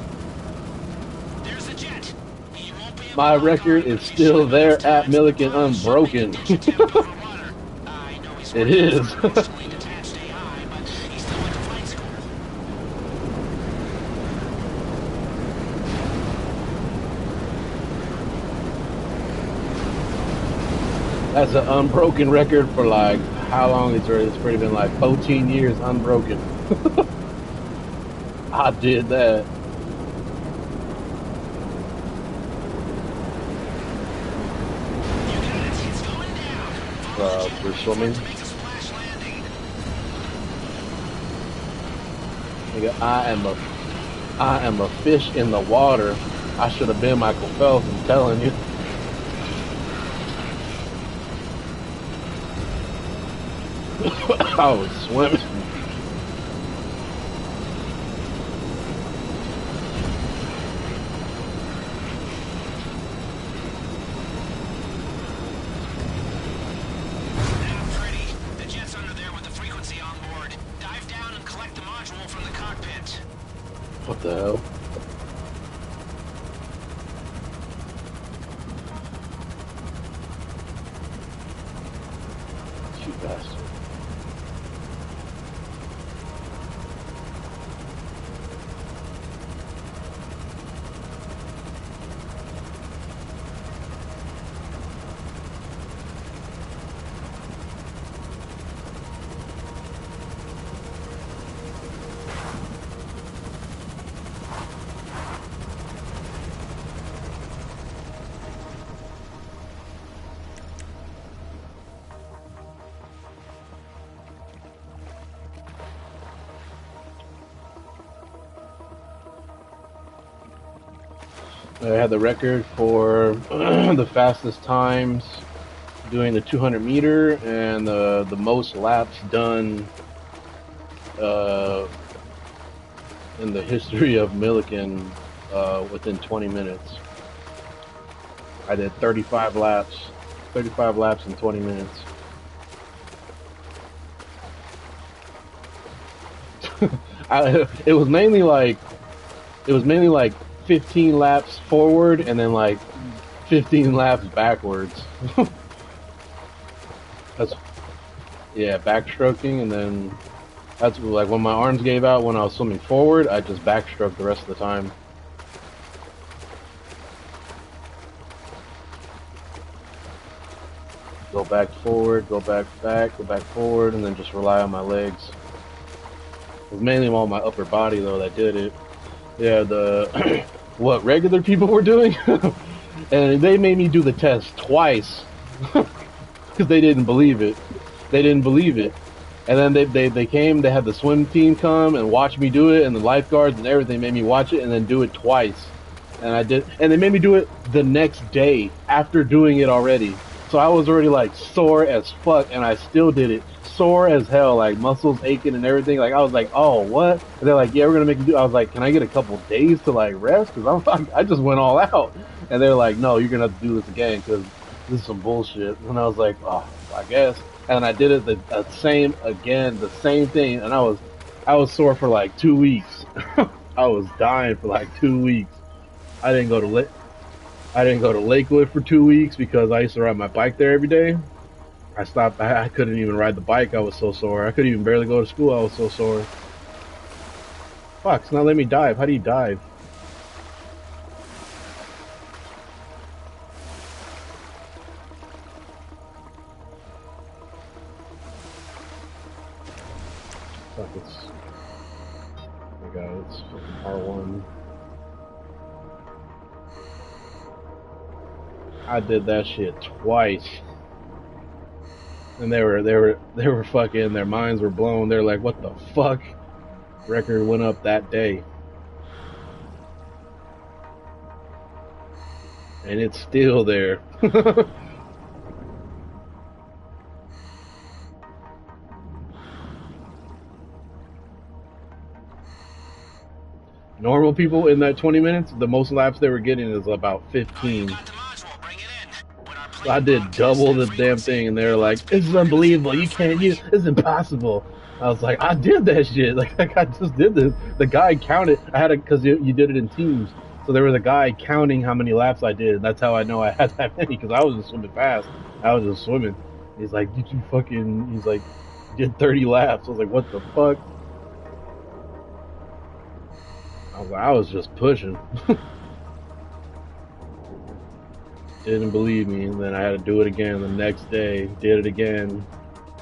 There's the jet. He won't be able My to record is still there at Milliken unbroken. I know he's It is. recently detached AI, but he still went to flight school. That's an unbroken record for like how long? It's pretty been like 14 years unbroken. I did that. You got it. It's going down. Follow the jet We're wait for it swimming. to make a splash landing. Nigga, I am a fish in the water. I should have been Michael Phelps. I'm telling you. I was swimming. Pretty. The jet's under there with the frequency on board. Dive down and collect the module from the cockpit. What the hell? You bastard. I had the record for the fastest times doing the 200 meter and the most laps done in the history of Milliken within 20 minutes. I did 35 laps in 20 minutes. It was mainly like 15 laps forward and then like 15 laps backwards. That's backstroking, and then that's like when my arms gave out when I was swimming forward, I just backstroked the rest of the time. Go back forward, go back, go back forward, and then just rely on my legs. It was mainly all my upper body though that did it. Yeah, the what regular people were doing, and they made me do the test twice because they didn't believe it. They didn't believe it. And then they came, they had the swim team come and watch me do it, and the lifeguards and everything made me watch it and then do it twice. And I did, and they made me do it the next day after doing it already. So I was already like sore as fuck, and I still did it sore as hell, like muscles aching and everything. Like I was like, oh what? And they're like, yeah, we're gonna make you do. I was like, can I get a couple days to like rest? Because I'm like, I just went all out. And they're like, no, you're gonna have to do this again because this is some bullshit. And I was like, oh, I guess. And I did it the same again, the same thing, and I was sore for like 2 weeks. I was dying for like 2 weeks. I didn't go to I didn't go to Lakewood for 2 weeks because I used to ride my bike there every day. I stopped. I couldn't even ride the bike. I was so sore. I couldn't even barely go to school. I was so sore. Fuck, it's not letting me dive. How do you dive? Fuck, it's. Oh my god, it's fucking R1. I did that shit twice. And they were fucking, their minds were blown. They're like, what the fuck? Record went up that day. And it's still there. Normal people in that 20 minutes, the most laps they were getting is about 15. So I did double the damn thing, and they're like, "This is unbelievable. You can't use. It's impossible." I was like, "I did that shit. Like I just did this." The guy counted. I had it because you did it in teams. So there was a guy counting how many laps I did. That's how I know I had that many because I was just swimming fast. I was just swimming. He's like, "Did you fucking?" He's like, "Did 30 laps." I was like, "What the fuck?" I was like, I was just pushing. Didn't believe me, and then I had to do it again the next day. Did it again,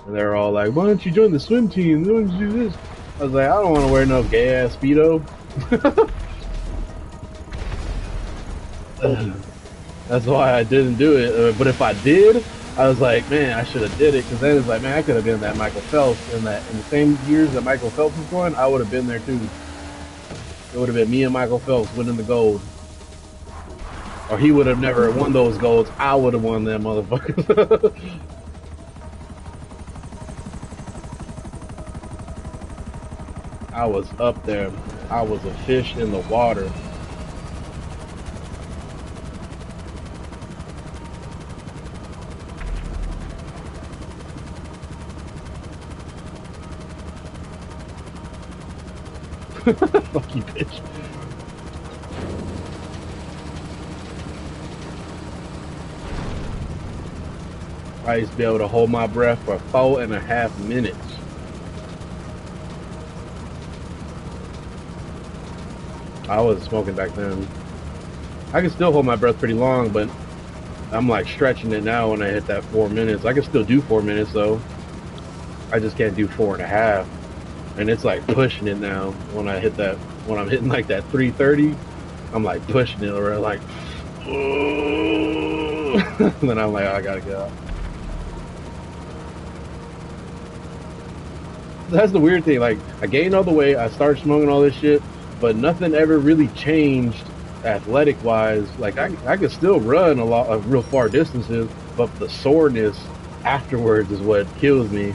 and they were all like, "Why don't you join the swim team? Why don't you do this?" I was like, "I don't want to wear no gay ass speedo." That's why I didn't do it. But if I did, I was like, man, I should have did it because then it's like, man, I could have been that Michael Phelps in the same years that Michael Phelps was going. I would have been there too. It would have been me and Michael Phelps winning the gold. Or he would have never won those golds. I would have won them motherfuckers. I was up there. I was a fish in the water. Fuck you, bitch. I used to be able to hold my breath for 4.5 minutes. I wasn't smoking back then. I can still hold my breath pretty long, but I'm like stretching it now when I hit that 4 minutes. I can still do 4 minutes though. I just can't do 4.5. And it's like pushing it now when I hit that, when I'm hitting like that 3:30, I'm like pushing it or like, then I'm like, oh, I gotta get out. That's the weird thing. Like, I gained all the weight, I started smoking all this shit, but nothing ever really changed athletic wise. Like, I could still run a lot of real far distances, but the soreness afterwards is what kills me.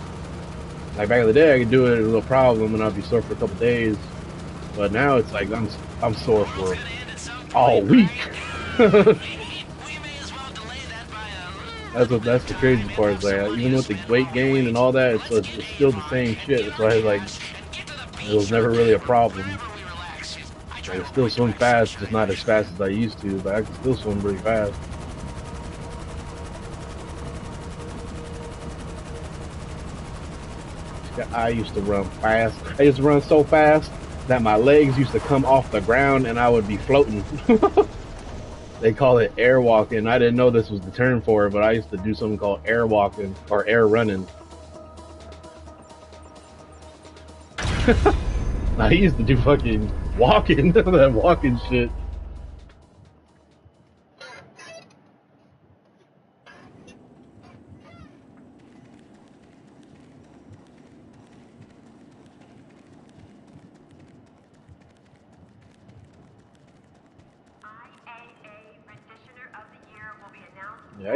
Like back in the day, I could do it, no problem, and I'd be sore for a couple days. But now it's like I'm sore for all week. That's the crazy part. Is like even with the weight gain and all that, it's still the same shit. That's why like it was never really a problem. Like, I still swim fast, just not as fast as I used to, but I can still swim really fast. I used to run fast. I used to run so fast that my legs used to come off the ground and I would be floating. They call it air walking. I didn't know this was the term for it, but I used to do something called air walking or air running. I used to do fucking walking, that walking shit. Yeah,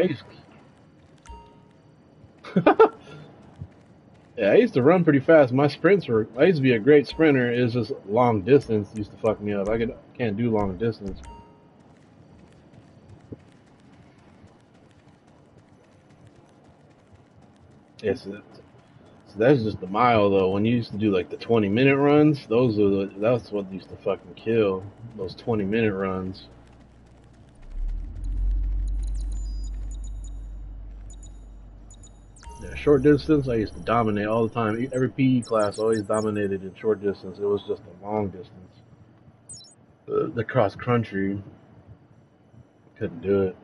yeah, I used to run pretty fast. My sprints were. I used to be a great sprinter. It's just long distance used to fuck me up. Can't do long distance. Yes, so that's just the mile though. When you used to do like the 20-minute runs, that's what used to fucking kill. Those 20-minute runs. Yeah, short distance, I used to dominate all the time. Every PE class always dominated in short distance. It was just a long distance. The cross country, couldn't do it.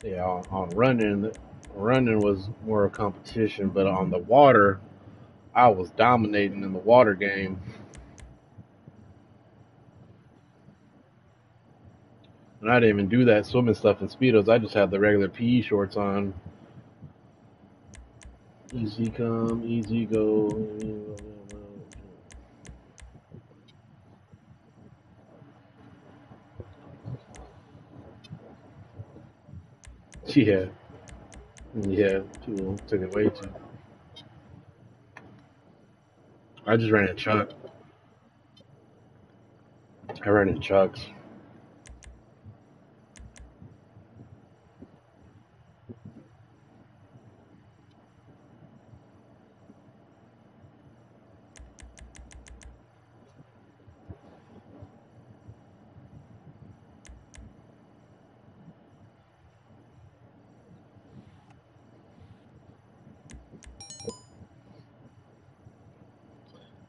Yeah, on running was more a competition, but on the water, I was dominating in the water game. And I didn't even do that swimming stuff in speedos. I just had the regular PE shorts on. Easy come, easy go. Yeah, yeah, took it way too. I just ran in chuck. I ran in chucks.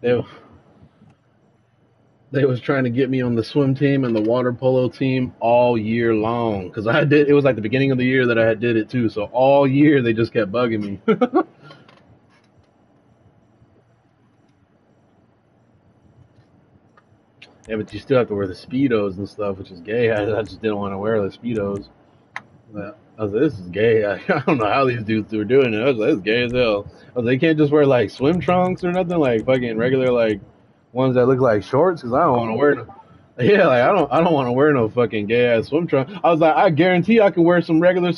They they was trying to get me on the swim team and the water polo team all year long because I did. It was like the beginning of the year that I had did it too. So all year they just kept bugging me. Yeah, but you still have to wear the speedos and stuff, which is gay. I just didn't want to wear the speedos. But I was like, this is gay. I don't know how these dudes were doing it. I was like, this is gay as hell. I was like, they can't just wear like swim trunks or nothing, like fucking regular like ones that look like shorts, because I don't want to wear them. Yeah, like I don't want to wear no fucking gay ass swim trunk. I was like, I guarantee I can wear some regular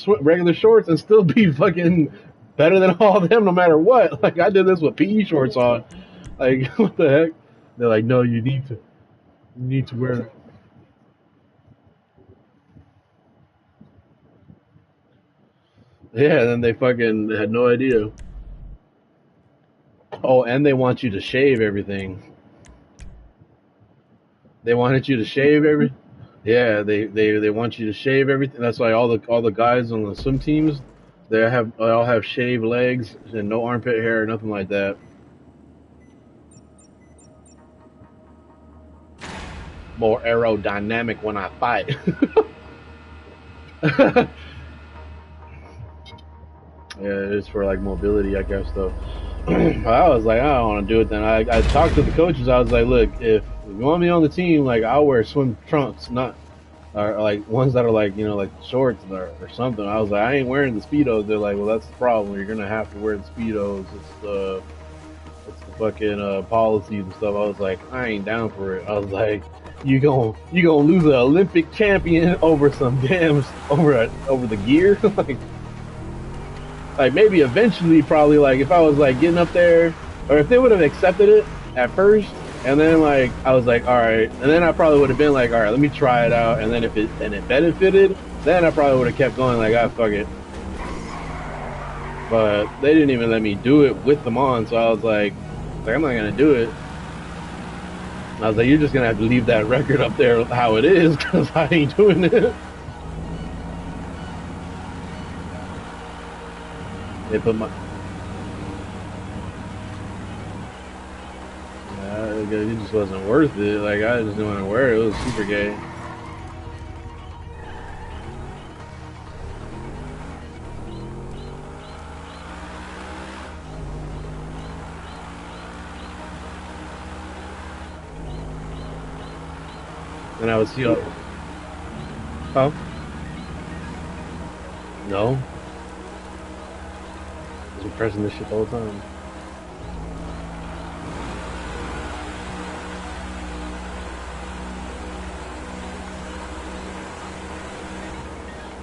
shorts and still be fucking better than all of them, no matter what. Like I did this with PE shorts on. Like what the heck? They're like, no, you need to wear. Yeah, and then they fucking had no idea. Oh, and they want you to shave everything. They wanted you to shave every. Yeah, they want you to shave everything. That's why all the guys on the swim teams, they all have shaved legs and no armpit hair or nothing like that. More aerodynamic when I fight. Yeah, it's for like mobility, I guess. Though, I was like, I don't want to do it. Then I talked to the coaches. I was like, look, if you want me on the team, like I'll wear swim trunks, not or like ones that are like like shorts or something. I was like, I ain't wearing the speedos. They're like, well, that's the problem. You're gonna have to wear the speedos. It's the fucking policies and stuff. I was like, I ain't down for it. I was like, you gonna lose an Olympic champion over some damn over the gear? like maybe eventually, probably like if I was like getting up there, or if they would have accepted it at first, and then like I was like, all right, and then I probably would have been like, all right, let me try it out, and then if it benefited, then I probably would have kept going like, ah, fuck it. But they didn't even let me do it with them on, so I was like I'm not gonna do it. I was like, you're just gonna have to leave that record up there how it is, because I ain't doing it. They put my Like, it just wasn't worth it. Like, I just didn't want to wear it. It was super gay. And I would see, oh, no. I was pressing this shit the whole time.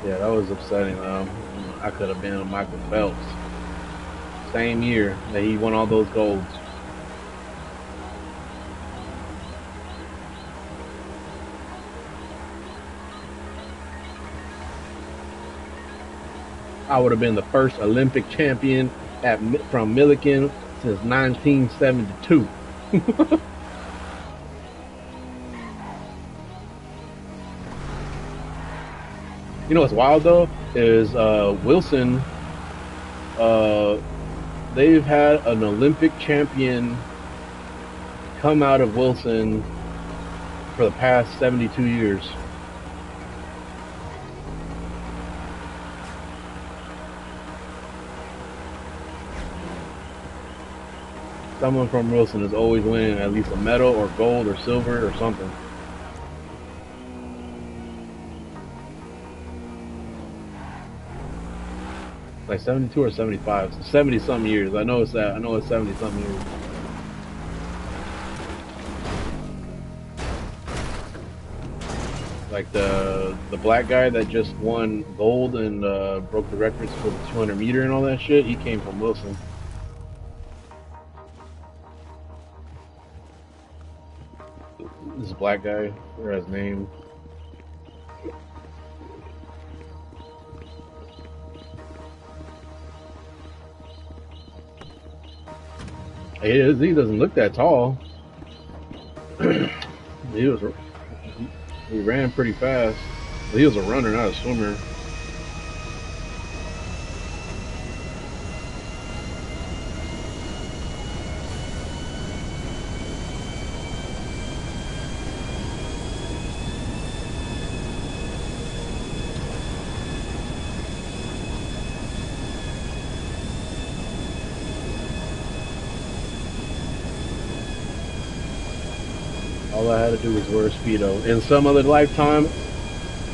Yeah, that was upsetting though. I could have been Michael Phelps. Same year that he won all those golds. I would have been the first Olympic champion from Milliken since 1972. You know what's wild though is Wilson. Uh, they've had an Olympic champion come out of Wilson for the past 72 years. Someone from Wilson is always winning at least a medal or gold or silver or something. Like 72 or 75, so 70 some years. I know it's that. I know it's 70 some years. Like the black guy that just won gold and broke the records for the 200 meter and all that shit. He came from Wilson. This black guy, I forgot his name. He doesn't look that tall. He ran pretty fast. He was a runner, not a swimmer. All I had to do was wear a Speedo. In some other lifetime,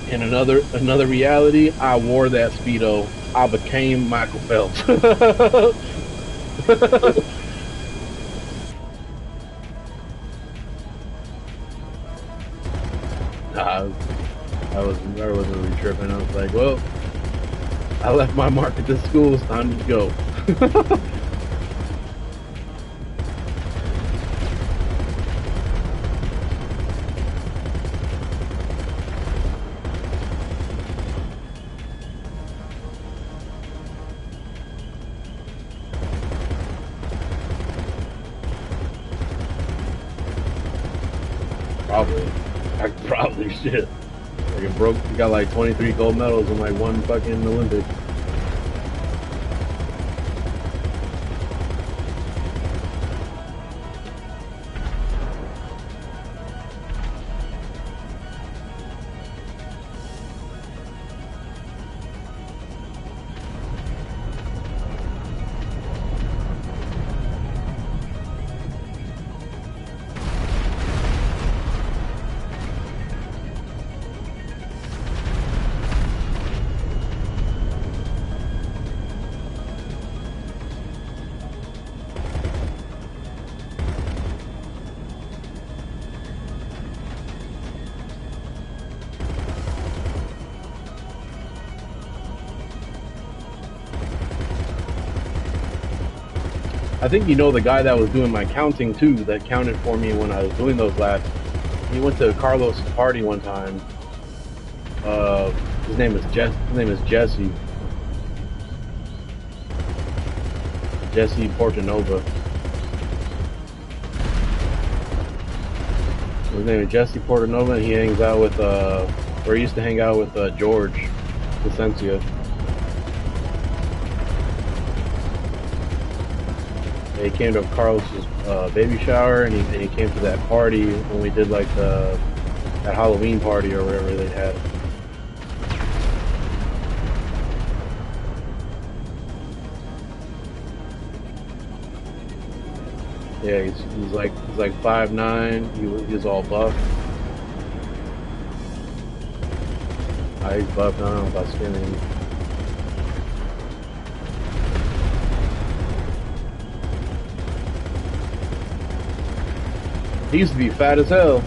in another reality, I wore that Speedo. I became Michael Phelps. Nah, I wasn't really tripping. I was like, well, I left my mark at this school. It's time to go. Probably shit. Like it broke. He got like 23 gold medals in like one fucking Olympic. I think you know the guy that was doing my counting too, that counted for me when I was doing those laps. He went to Carlos' party one time. His name is Jesse. Jesse Portanova. His name is Jesse Portanova, and he hangs out with, or he used to hang out with George Placencia. He came to Carlos's baby shower, and he came to that party when we did like that Halloween party or whatever they had. Yeah, he's like 5'9". He's all buff. He's buff. I don't know about skinny. He used to be fat as hell.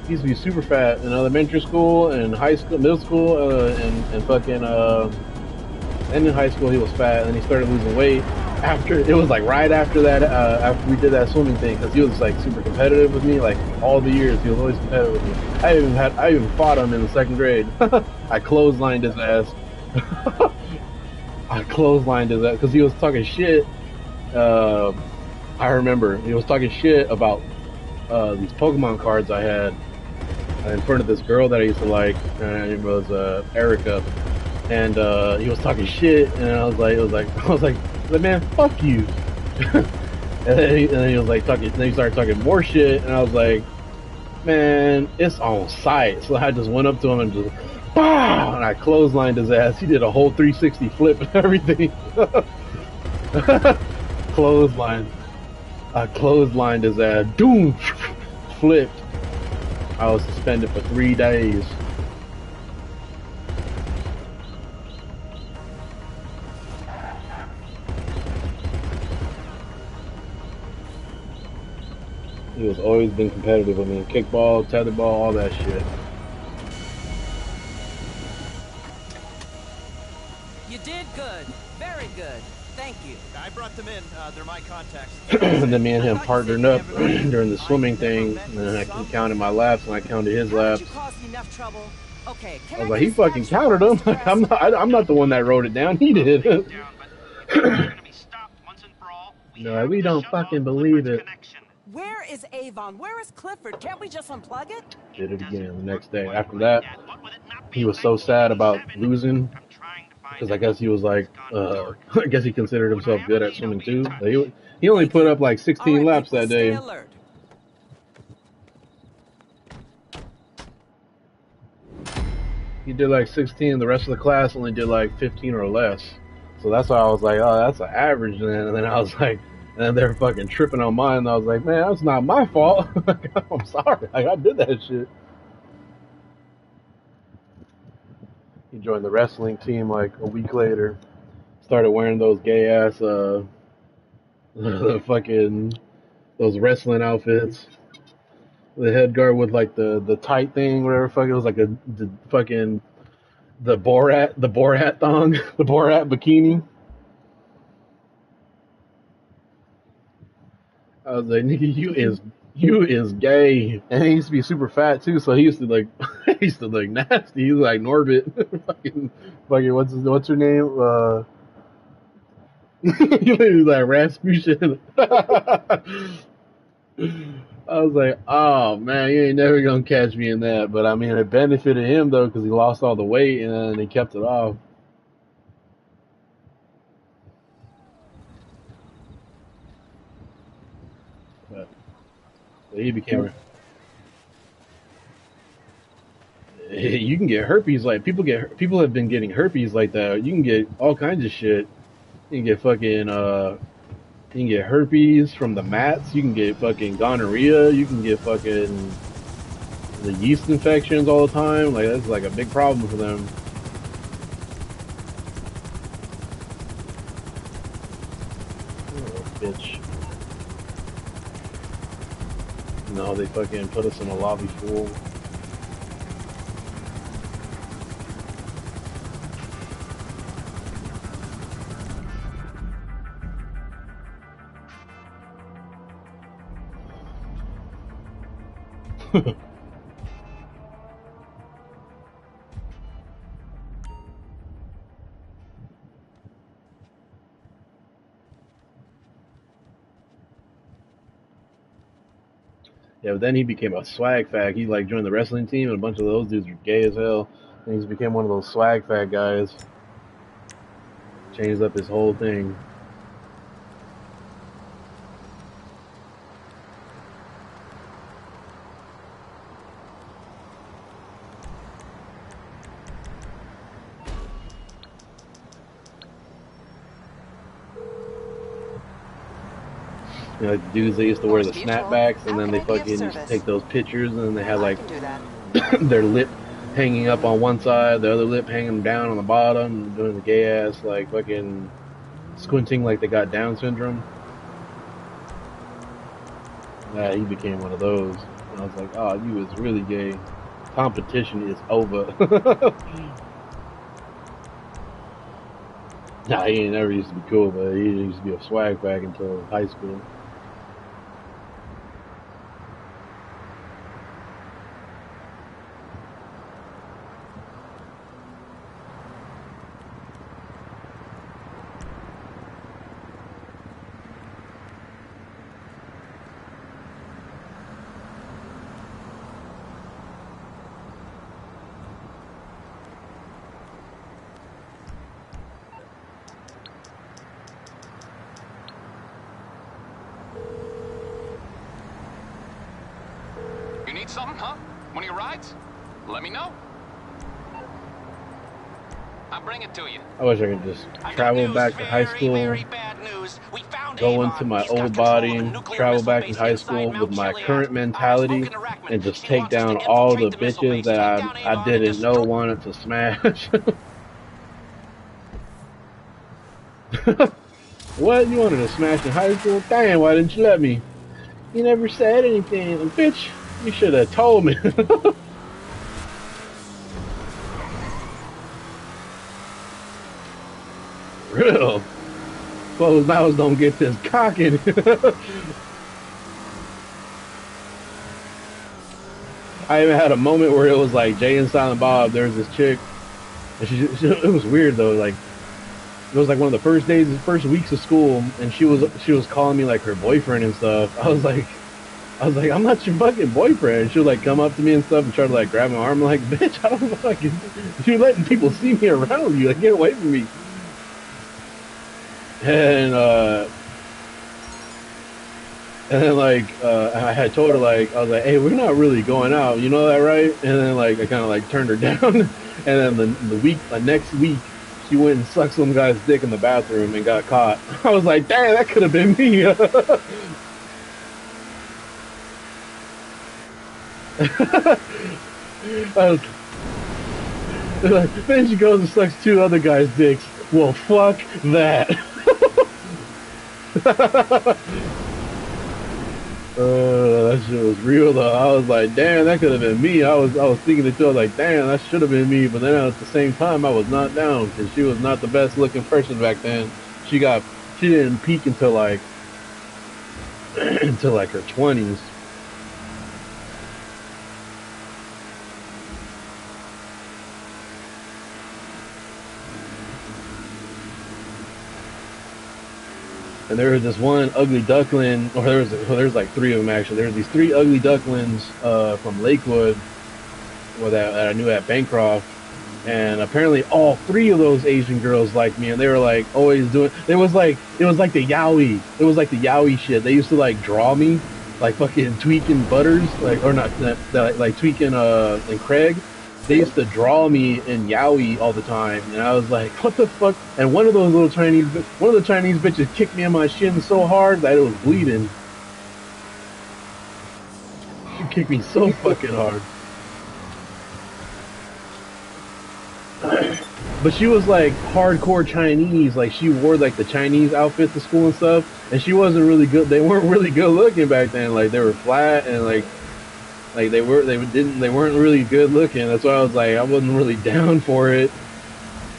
He used to be super fat in elementary school and high school, middle school, and fucking and in high school he was fat, and then he started losing weight. After it was like right after that, after we did that swimming thing, because he was like super competitive with me. Like all the years, he was always competitive with me. I even fought him in the second grade. I clotheslined his ass. I clotheslined his ass because he was talking shit. Uh, I remember he was talking shit about these Pokemon cards I had in front of this girl that I used to like. Her name was Erica, and he was talking shit, and I was like, I was like, man, fuck you. And then he was like talking. Then he started talking more shit, and I was like, man, it's on site. So I just went up to him and just, BOW! And I clotheslined his ass. He did a whole 360 flip and everything. Clothesline. I clotheslined his ass. Doom! Flipped. I was suspended for 3 days. He has always been competitive with me. Kickball, tetherball, all that shit. You did good. Very good. Thank you. I brought them in. They're my contacts. And then me and him partnered up during the swimming thing, and I counted my laps, and I counted his laps. You caused enough trouble. Okay, I was like, he fucking counted them. I'm not the one that wrote it down. He did. No, we don't fucking believe it. Where is Avon? Where is Clifford? Can't we just unplug it? Did it again the next day. After that, he was so sad about losing because I guess he was like, I guess he considered himself good at swimming too. He only put up like 16 laps that day. Alert. He did like 16. The rest of the class only did like 15 or less. So that's why I was like, oh, that's an average then. And then I was like, and then they're fucking tripping on mine. And I was like, man, that's not my fault. I'm sorry. I did that shit. He joined the wrestling team like a week later. Started wearing those gay ass fucking those wrestling outfits. The head guard with like the tight thing, whatever fuck it was, like the fucking the Borat thong, the Borat bikini. I was like, nigga, you is gay. And he used to be super fat too, so he used to like he used to look nasty. He was like Norbit. fucking what's her name? He was like Rasputin. I was like, oh man, you ain't never gonna catch me in that. But I mean, it benefited him though because he lost all the weight and then he kept it off. But he became. You can get herpes like people have been getting herpes like that. You can get all kinds of shit. You can get fucking you can get herpes from the mats. You can get fucking gonorrhea. You can get fucking the yeast infections all the time. Like that's like a big problem for them. Oh, bitch. No, they fucking put us in a lobby full. Yeah, but then he became a swag fag. He like joined the wrestling team, and a bunch of those dudes were gay as hell. And he's became one of those swag fag guys. Changed up his whole thing. You know, like the dudes they used to wear the Morse Mutual. snapbacks, and How then can they I be of fucking used to service? take those pictures, and then they had I like can do that. their lip hanging up on one side, the other lip hanging down on the bottom, doing the gay ass like fucking squinting like they got Down syndrome. Yeah, he became one of those. And I was like, oh, you is really gay. Competition is over. Nah, he ain't never used to be cool, but he used to be a swag bag until high school. You need something, huh? One of your rides? Let me know. I'll bring it to you. I wish I could just I got travel news, back to high very, school, very bad news. We found go into Avon. my He's got old control of a body, nuclear travel missile back in base high inside school with Mount my Chiliad. current I have mentality, spoken to Rackman. and just He take wants us down to all the infiltrate the missile bitches base, that take down I Avon, and didn't know destroy... wanted to smash. What? You wanted to smash in high school? Damn, why didn't you let me? You never said anything. Bitch, you should have told me. Real. Closed mouths don't get this cocking. I even had a moment where it was like Jay and Silent Bob. There was this chick, and it was weird though. Like it was like one of the first days, the first weeks of school, and she was calling me like her boyfriend and stuff. I was like, I'm not your fucking boyfriend. She'll like come up to me and stuff and try to like grab my arm. I'm like, bitch, I don't fucking. You're letting people see me around you. Like, get away from me. And and then like I had told her like I was like, hey, we're not really going out, you know that, right? And then like I kind of like turned her down, and then the next week she went and sucked some guy's dick in the bathroom and got caught. I was like, damn, that could have been me. I was, then she goes and sucks two other guys' dicks. Well, fuck that. That shit was real though. I was like, damn, that could have been me. I was thinking it too. I was like, damn, that should have been me. But then at the same time, I was not down because she was not the best looking person back then. She got, she didn't peak until like, until like her 20s. And there was this one ugly duckling, or there was like three of them actually. There was these three ugly ducklings from Lakewood, that I knew at Bancroft, and apparently all three of those Asian girls liked me, and they were like always doing. It was like the yaoi. It was like the yaoi shit. They used to like draw me, like fucking tweaking Butters, like or not, like tweaking and Craig. They used to draw me in yaoi all the time, and I was like, what the fuck? And one of the Chinese bitches kicked me in my shin so hard that it was bleeding. She kicked me so fucking hard. But she was like hardcore Chinese, like she wore like the Chinese outfits to school and stuff, and she wasn't really good. They weren't really good looking back then. Like they were flat and like they weren't really good looking. That's why I was like I wasn't really down for it.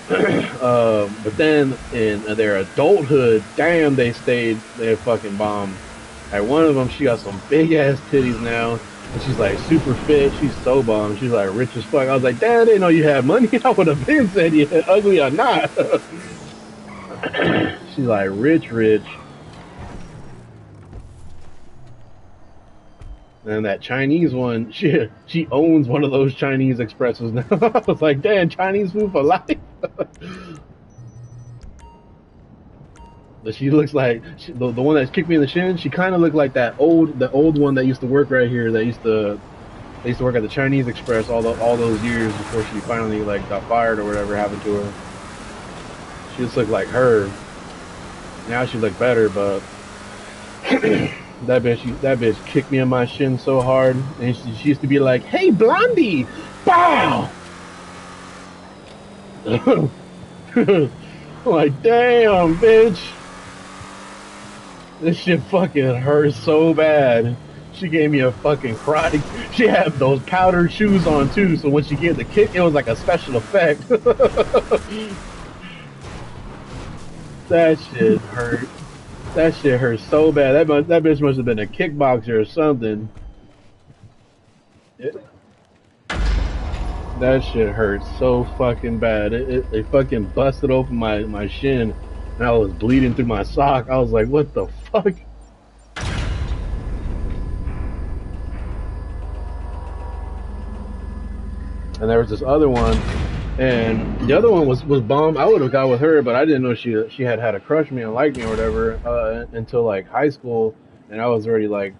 But then in their adulthood, damn, they fucking bombed. Like one of them, she got some big ass titties now. And she's like super fit. She's so bomb. She's like rich as fuck. I was like, damn, I didn't know you had money. I would have been said you ugly or not. She's like rich, rich. And that Chinese one, she owns one of those Chinese expresses now. I was like, damn, Chinese food for life. But she looks like the one that kicked me in the shin. She kind of looked like the old one that used to work right here. They used to work at the Chinese Express all those years before she finally like got fired or whatever happened to her. She just looked like her. Now she looked better, but That bitch kicked me in my shin so hard, and she used to be like, "Hey, Blondie, bow!" Like, damn, bitch, this shit fucking hurts so bad. She gave me a fucking karate. She had those powdered shoes on too, so when she gave the kick, it was like a special effect. That shit hurt. That shit hurt so bad. That bitch must have been a kickboxer or something. It, that shit hurt so fucking bad. It fucking busted open my shin, and I was bleeding through my sock. I was like, what the fuck? And there was this other one, and the other one was bomb. I would have got with her, but I didn't know she had a crush on me and liked me or whatever until like high school, and I was already like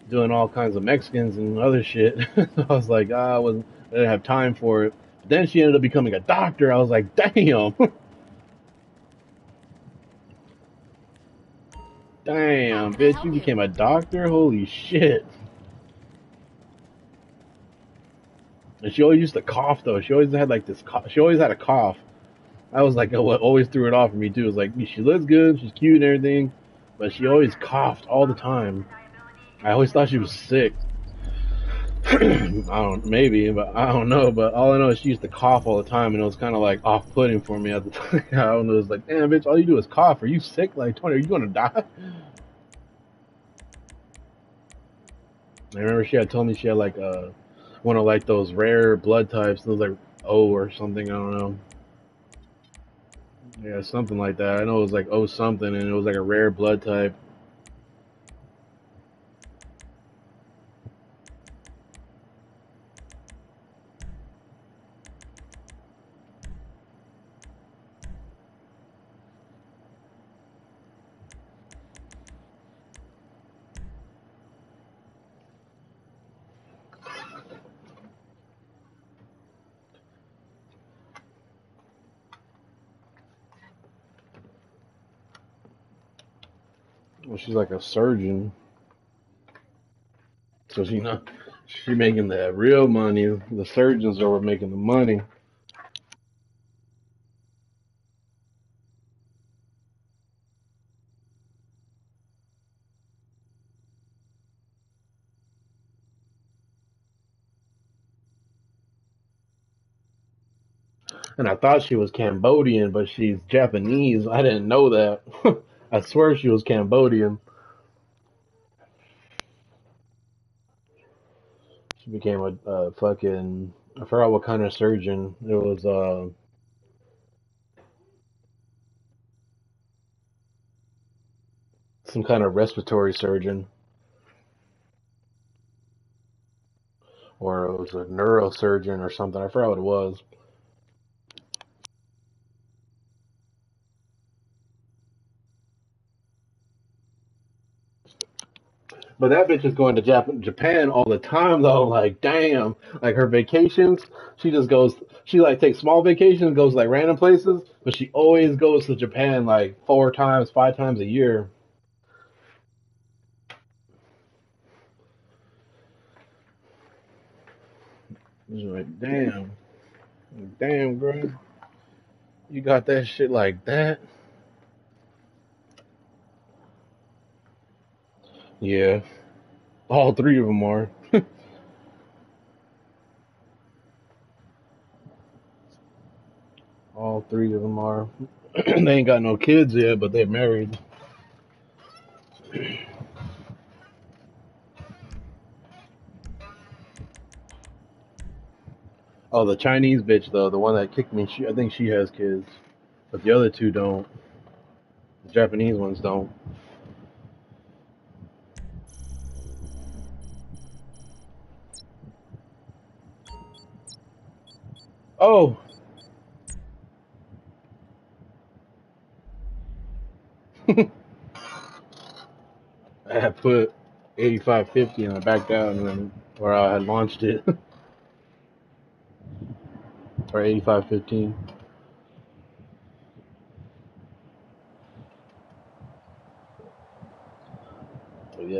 doing all kinds of Mexicans and other shit. I was like, I didn't have time for it. But then she ended up becoming a doctor. I was like, damn, damn, bitch, you became a doctor. Holy shit! And she always used to cough though. She always had like this. She always had a cough. I was like, what always threw it off for me too. It was like she looks good, she's cute and everything, but she always coughed all the time. I always thought she was sick. I don't maybe, but I don't know. But all I know is she used to cough all the time, and it was kind of like off-putting for me at the time. I don't know. It was like, damn, bitch, all you do is cough. Are you sick? Like, Tony, are you gonna die? I remember she had told me she had like one of like those rare blood types. It was like O or something. I don't know. Yeah, something like that. I know it was like O something, and it was like a rare blood type. Well, she's like a surgeon, so she making the real money. The surgeons are making the money. And I thought she was Cambodian, but she's Japanese. I didn't know that. I swear she was Cambodian. She became a fucking. I forgot what kind of surgeon. It was some kind of respiratory surgeon, or it was a neurosurgeon or something. I forgot what it was. But that bitch is going to Japan all the time though. Like, damn. Like her vacations, she just goes. She like takes small vacations, goes like random places, but she always goes to Japan like 4 times, 5 times a year. It's like, damn, damn, girl, you got that shit like that? Yeah, all three of them are. All three of them are. They ain't got no kids yet, but they're married. Oh, the Chinese bitch though, the one that kicked me, I think she has kids, but the other two don't. The Japanese ones don't. Oh, I had put 8550 and I backed out, and then or I had launched it or 8515.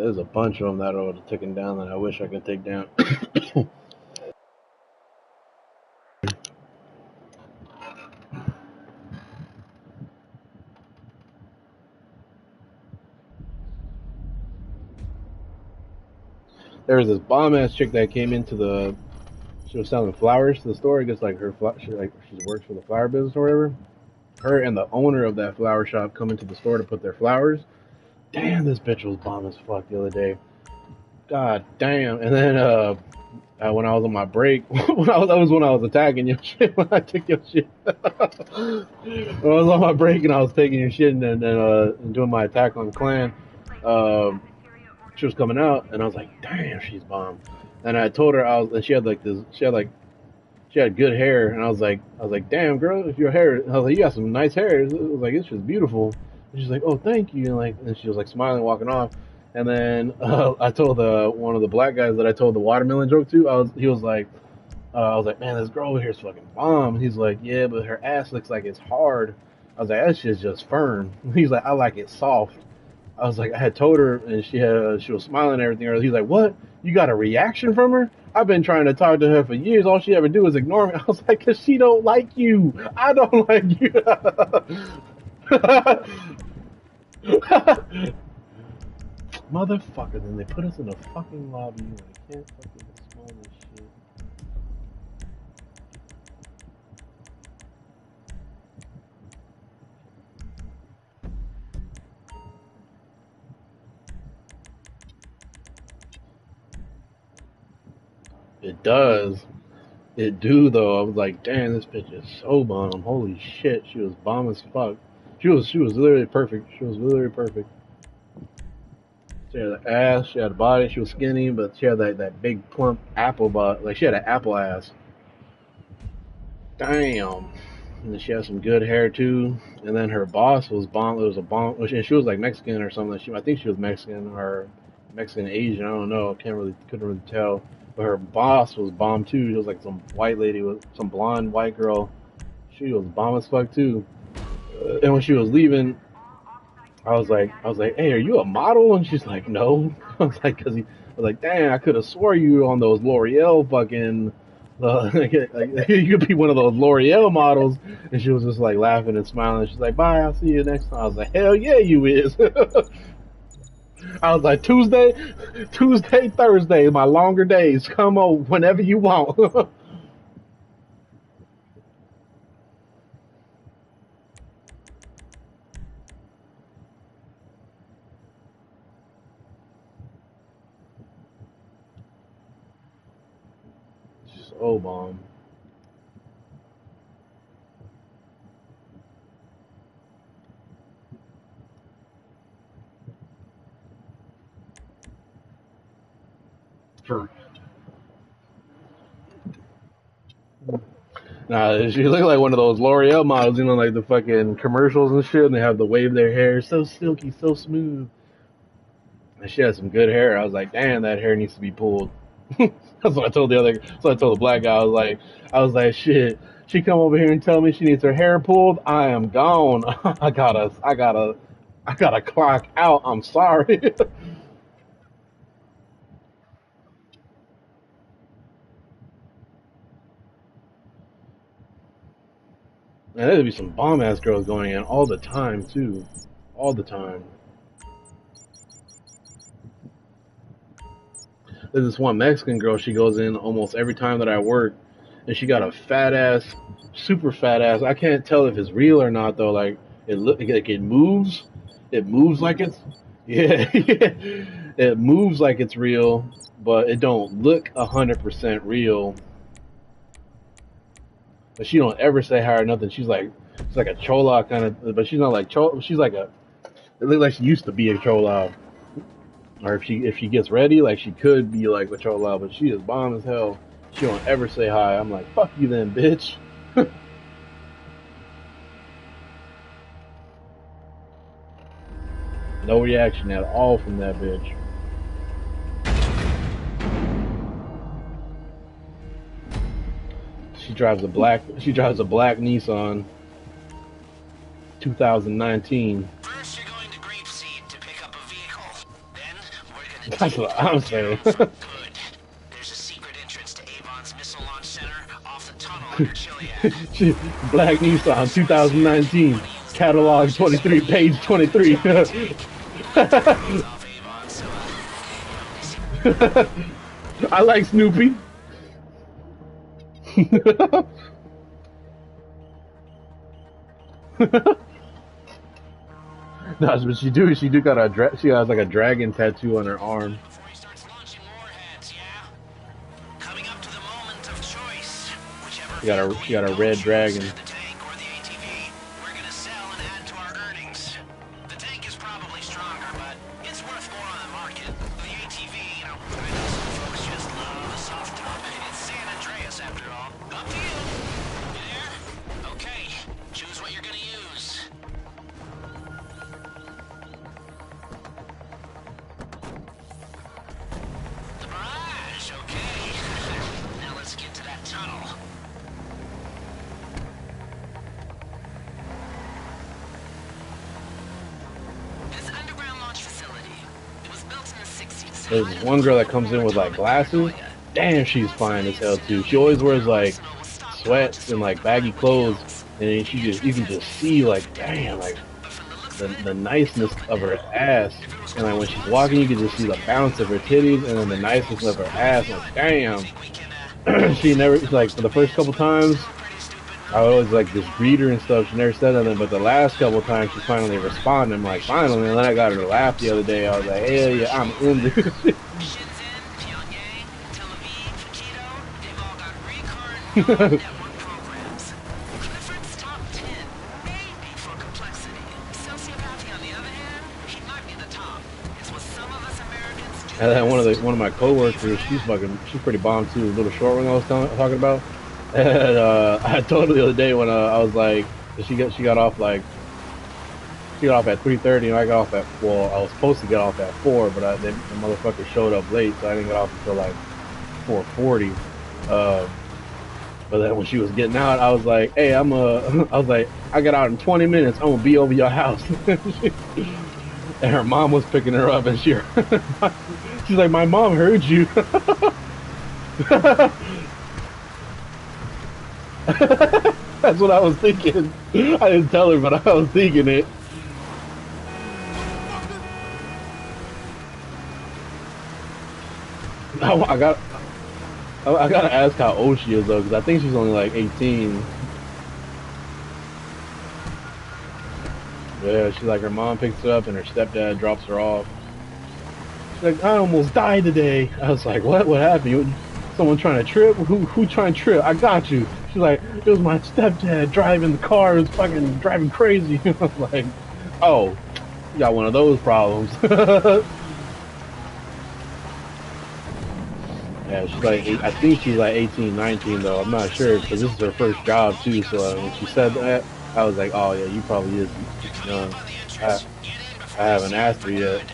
there's a bunch of them that I would have taken down that I wish I could take down. There was this bomb ass chick that came into the. She was selling flowers to the store. I guess like she works for the flower business or whatever. Her and the owner of that flower shop come into the store to put their flowers. Damn, this bitch was bomb as fuck the other day. God damn. And then when I was on my break, that was when I was attacking your shit. When I took your shit. When I was on my break and I was taking your shit and doing my attack on the clan. She was coming out, and I was like, "Damn, she's bomb." And I told her and she had she had good hair, and I was like, "Damn, girl, if your hair," I was like, "You got some nice hair." It was like, "It's just beautiful." And she's like, "Oh, thank you," and she was like smiling, walking off. And then I told one of the black guys that I told the watermelon joke to. He was like, I was like, "Man, this girl over here is fucking bomb." He's like, "Yeah, but her ass looks like it's hard." I was like, "That shit's just firm." He's like, "I like it soft." I was like, I had told her, and she was smiling and everything. He's like, "What? You got a reaction from her?" I've been trying to talk to her for years. All she ever do is ignore me. I was like, "Cause she don't like you. I don't like you." Motherfucker! Then they put us in a fucking lobby and I can't fucking smell this shit. It does. It do though. I was like, damn, this bitch is so bomb. Holy shit, she was bomb as fuck. She was literally perfect. She was literally perfect. She had an ass, she had a body, she was skinny, but she had that big plump apple butt. Like she had an apple ass. Damn. And then she had some good hair too. And then her boss was bomb. It was a bomb. And she was like Mexican or something. I think she was Mexican or Mexican Asian. I don't know. Couldn't really tell. But her boss was bomb too. She was like some white lady with some blonde white girl. She was bomb as fuck too. And when she was leaving, I was like, "Hey, are you a model?" And she's like, "No." I was like, I was like, "Dang, I could have swore you on those L'Oreal fucking, like, you could be one of those L'Oreal models." And she was just like laughing and smiling. She's like, "Bye, I'll see you next time." I was like, "Hell yeah, you is." I was like, Tuesday, Thursday, my longer days. Come on whenever you want." So bomb. For Nah, she looked like one of those L'Oreal models, like the fucking commercials and shit, and they have to wave their hair, so silky, so smooth. And she had some good hair. I was like, damn, that hair needs to be pulled. That's what I told the other. So I told the black guy. I was like, shit. She come over here and tell me she needs her hair pulled. I am gone. I gotta clock out. I'm sorry. And there'd be some bomb ass girls going in all the time too, all the time. There's this one Mexican girl. She goes in almost every time that I work, and she got a fat ass, super fat ass. I can't tell if it's real or not though. Like it moves. It moves like it's yeah, it moves like it's real, but it don't look 100% real. But she don't ever say hi or nothing. She's like a chola kind of, but she's not like chola. She's like a. It looks like she used to be a chola. Or if she gets ready, like she could be like with Chola, but she is bomb as hell. She won't ever say hi. I'm like, fuck you then, bitch. No reaction at all from that bitch. She drives a black Nissan 2019. First, you're going to Grapeseed to pick up a vehicle. Then, we're gonna That's what I'm saying. Good. There's a secret entrance to Avon's missile launch center off the tunnel under Chiliad. Shit, Black Nissan 2019 catalog 23 page 23. Off Avon, so I like Snoopy. No, but she do got she has like a dragon tattoo on her arm. before he starts launching warheads, yeah? Coming up to the moment of choice. Whichever She got a red dragon. the tank or the ATV, we're gonna sell and add to our earnings. The tank is probably stronger, but it's worth more on the market. The ATV, you know, I know some folks just love a soft top. It's San Andreas after all. Up to you. You there? Okay. Choose what you're gonna use. The barrage, okay. Now let's get to that tunnel. This underground launch facility, it was built in the 60s. There's this one girl that comes in with like glasses. Damn, she's fine as hell too. She always wears like sweats and like baggy clothes, and then you can just see like damn like the niceness of her ass. And like when she's walking, you can just see the bounce of her titties and then the niceness of her ass. Like damn, she never like for the first couple times. I always like just greet her and stuff. She never said anything, but the last couple times she finally responded. I'm like, finally, and then I got her to laugh the other day. I was like, hell yeah, I'm in this. Shenzhen, Pyongyang, Tel Aviv, Quito, they've all got recurrent network programs. Clifford's top 10, maybe for complexity. Sociopathy, on the other hand, he might be the top. It's what some of us Americans do. And then one of my coworkers, she's pretty bomb too. The little short one I was talking about. And I told her the other day when I was like, she got off at 3:30 and I got off at I was supposed to get off at 4, but the motherfucker showed up late, so I didn't get off until like 4:40. But then when she was getting out, I was like, hey, I was like, I got out in 20 minutes. I'm gonna be over your house. And her mom was picking her up, and she's like, my mom heard you. That's what I was thinking. I didn't tell her, but I was thinking it. I gotta ask how old she is though, because I think she's only like 18. Yeah, she's like her mom picks her up and her stepdad drops her off. She's like, I almost died today. I was like, what? What happened? Someone trying to trip? Who trying to trip? I got you. She's like, it was my stepdad driving the car. It was fucking driving crazy. I was like, oh, you got one of those problems. Yeah, she's like, I think she's like 18, 19 though. I'm not sure because this is her first job too. So when she said that, I was like, oh yeah, you probably is young. I haven't asked her yet.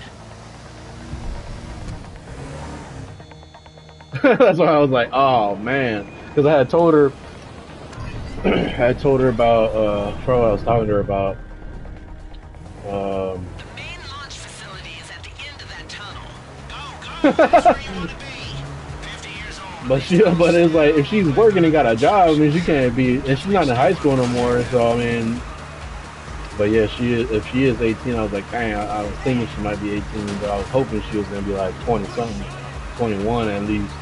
That's why I was like, oh man, because I had told her, about, what I was talking to her about. The main launch facility is at the end of that tunnel. Go, that's where you want to be. 50 years old. But it's like if she's working and got a job, I mean she can't be, and she's not in high school no more. So I mean, but yeah, she is. If she is 18, I was like, dang, I was thinking she might be 18, but I was hoping she was gonna be like 20 something, 21 at least.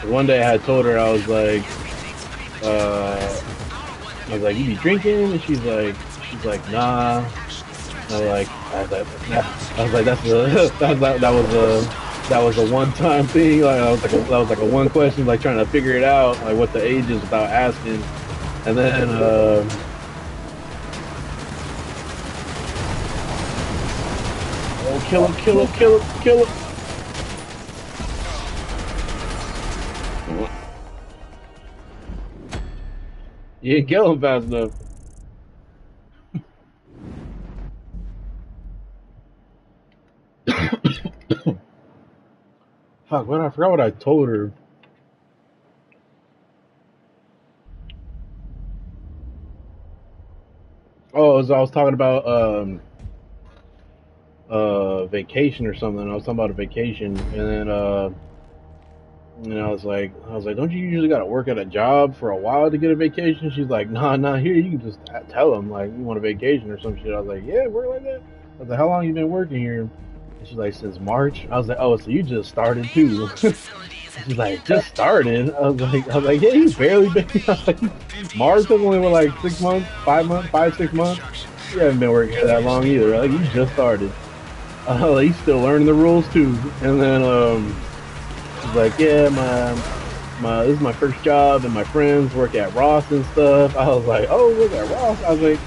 One day I had told her, I was like, you be drinking? And she's like, nah. That was a one-time thing. Like that was like a one question, like trying to figure it out, like what the age is without asking. And then oh, kill him. You didn't kill him fast enough. Fuck, man, I forgot what I told her. Oh, I was talking about vacation or something. I was talking about a vacation, and then I was like, don't you usually got to work at a job for a while to get a vacation? She's like, nah, here you can just tell them like you want a vacation or some shit. I was like, yeah, work like that. I was like, how long you been working here? And she's like, since March. I was like, oh, so you just started too? She's like, just started. I was like, yeah, you barely been. Like, March has only been like 6 months, 5 months, 5, 6 months. You haven't been working here that long either. Like, you just started. Like, you still learning the rules too. And then she's like, yeah, my this is my first job, and my friends work at Ross and stuff. I was like, oh, work at Ross. I was like,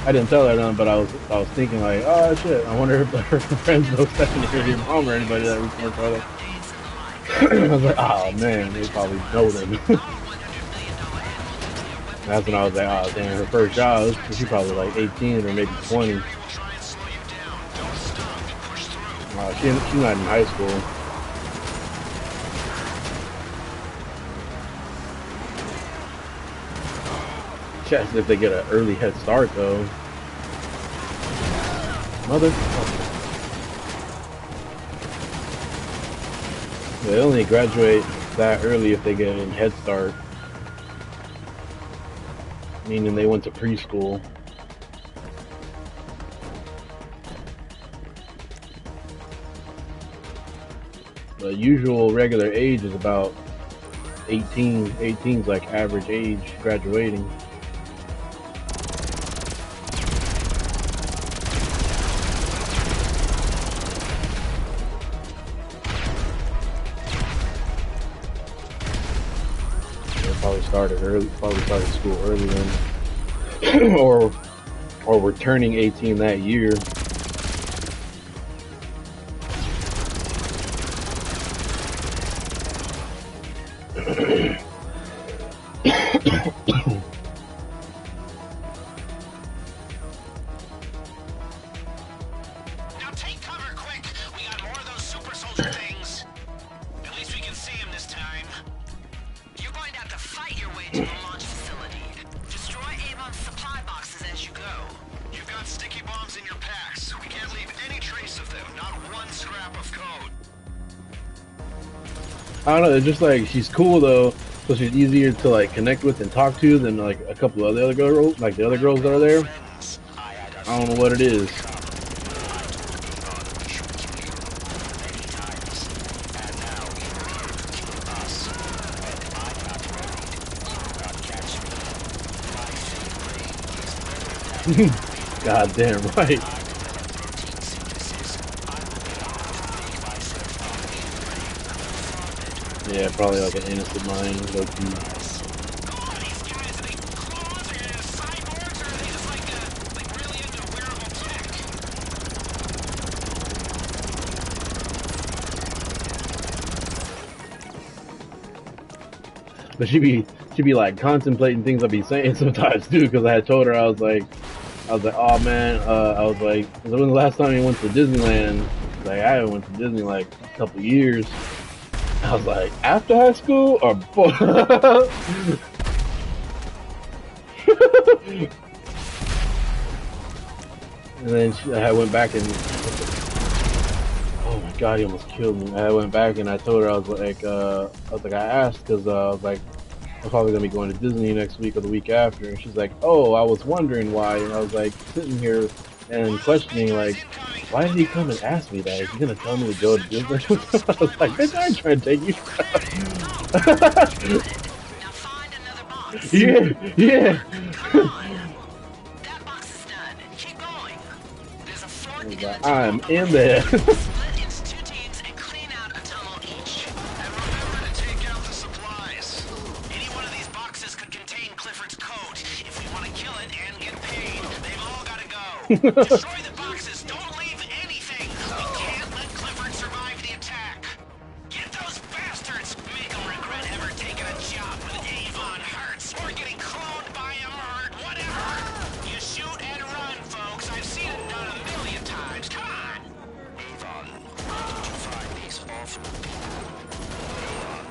I didn't tell her none, but I was thinking like, oh shit, I wonder if her friends know Stephanie or your mom or anybody that works for her. I was like, oh man, they probably know them. That's when I was like, oh damn, her first job, she's probably like 18 or maybe 20. She's not in high school. Chest if they get an early head start though. Motherfucker. They only graduate that early if they get a head start. Meaning they went to preschool. The usual regular age is about 18. 18 is like average age graduating. Probably started school early then. or we're turning 18 that year. Now take cover quick. We got more of those super soldier things. At least we can see him this time. You're going to have to fight your way to the launch facility. Destroy Avon's supply boxes as you go. You've got sticky bombs in your packs. We can't leave any trace of them, not one scrap of code. I don't know, it's just like she's cool though, so she's easier to like connect with and talk to than like a couple of the other girls, like the other girls that are there. I don't know what it is. God damn right. Yeah, probably like an innocent mind, low key. But she'd be like contemplating things I'd be saying sometimes too, because I had told her I was like, oh man, I was like, when was the last time you went to Disneyland? Like, I haven't went to Disney like a couple years. I was like, after high school or before? And then I went back and, oh my god, he almost killed me. I went back and I told her, I was like, I asked because I was like, I'm probably gonna be going to Disney next week or the week after. And she's like, oh, I was wondering why. And I was like, sitting here and questioning, like, why did he come and ask me that? Is he gonna tell me to go to Disney? I was like, bitch, I ain't trying to take you. Yeah. That box is done. Keep going. There's a fort in Like, I'm in there. Split into 2 teams and clean out a tunnel each. And remember to take out the supplies. Any one of these boxes could contain Clifford's code. If we want to kill it and get paid, they've all got to go. Destroy the boxes. Don't leave anything. We can't let Clifford survive the attack. Get those bastards. Make them regret ever taking a job with Avon Hertz or getting cloned by him or whatever. You shoot and run, folks. I've seen it done a million times. Come on. Avon, where did you find these awful people? Avon,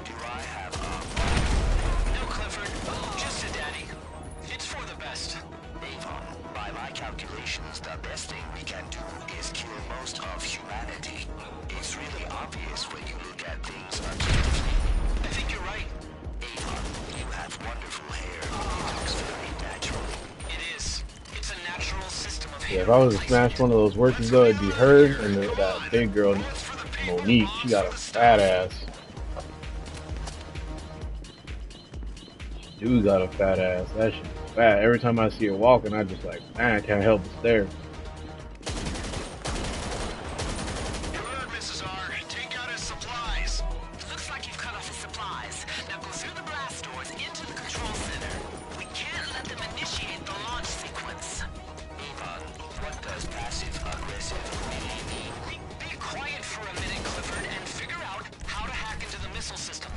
do I have No, Clifford. Just a daddy. It's for the best. Avon, by my calculations, Yeah, if I was to smash one of those workers though, it'd be her and that big girl, Monique. She got a fat ass. Dude got a fat ass. That shit is fat. Every time I see her walking, I just like, man, I can't help but stare. You heard, Mrs. R. Take out his supplies. Looks like you've cut off his supplies. Now go through the blast doors into the control center. We can't let them initiate the launch sequence. Avon, what does passive-aggressive really mean? Be quiet for a minute, Clifford, and figure out how to hack into the missile system.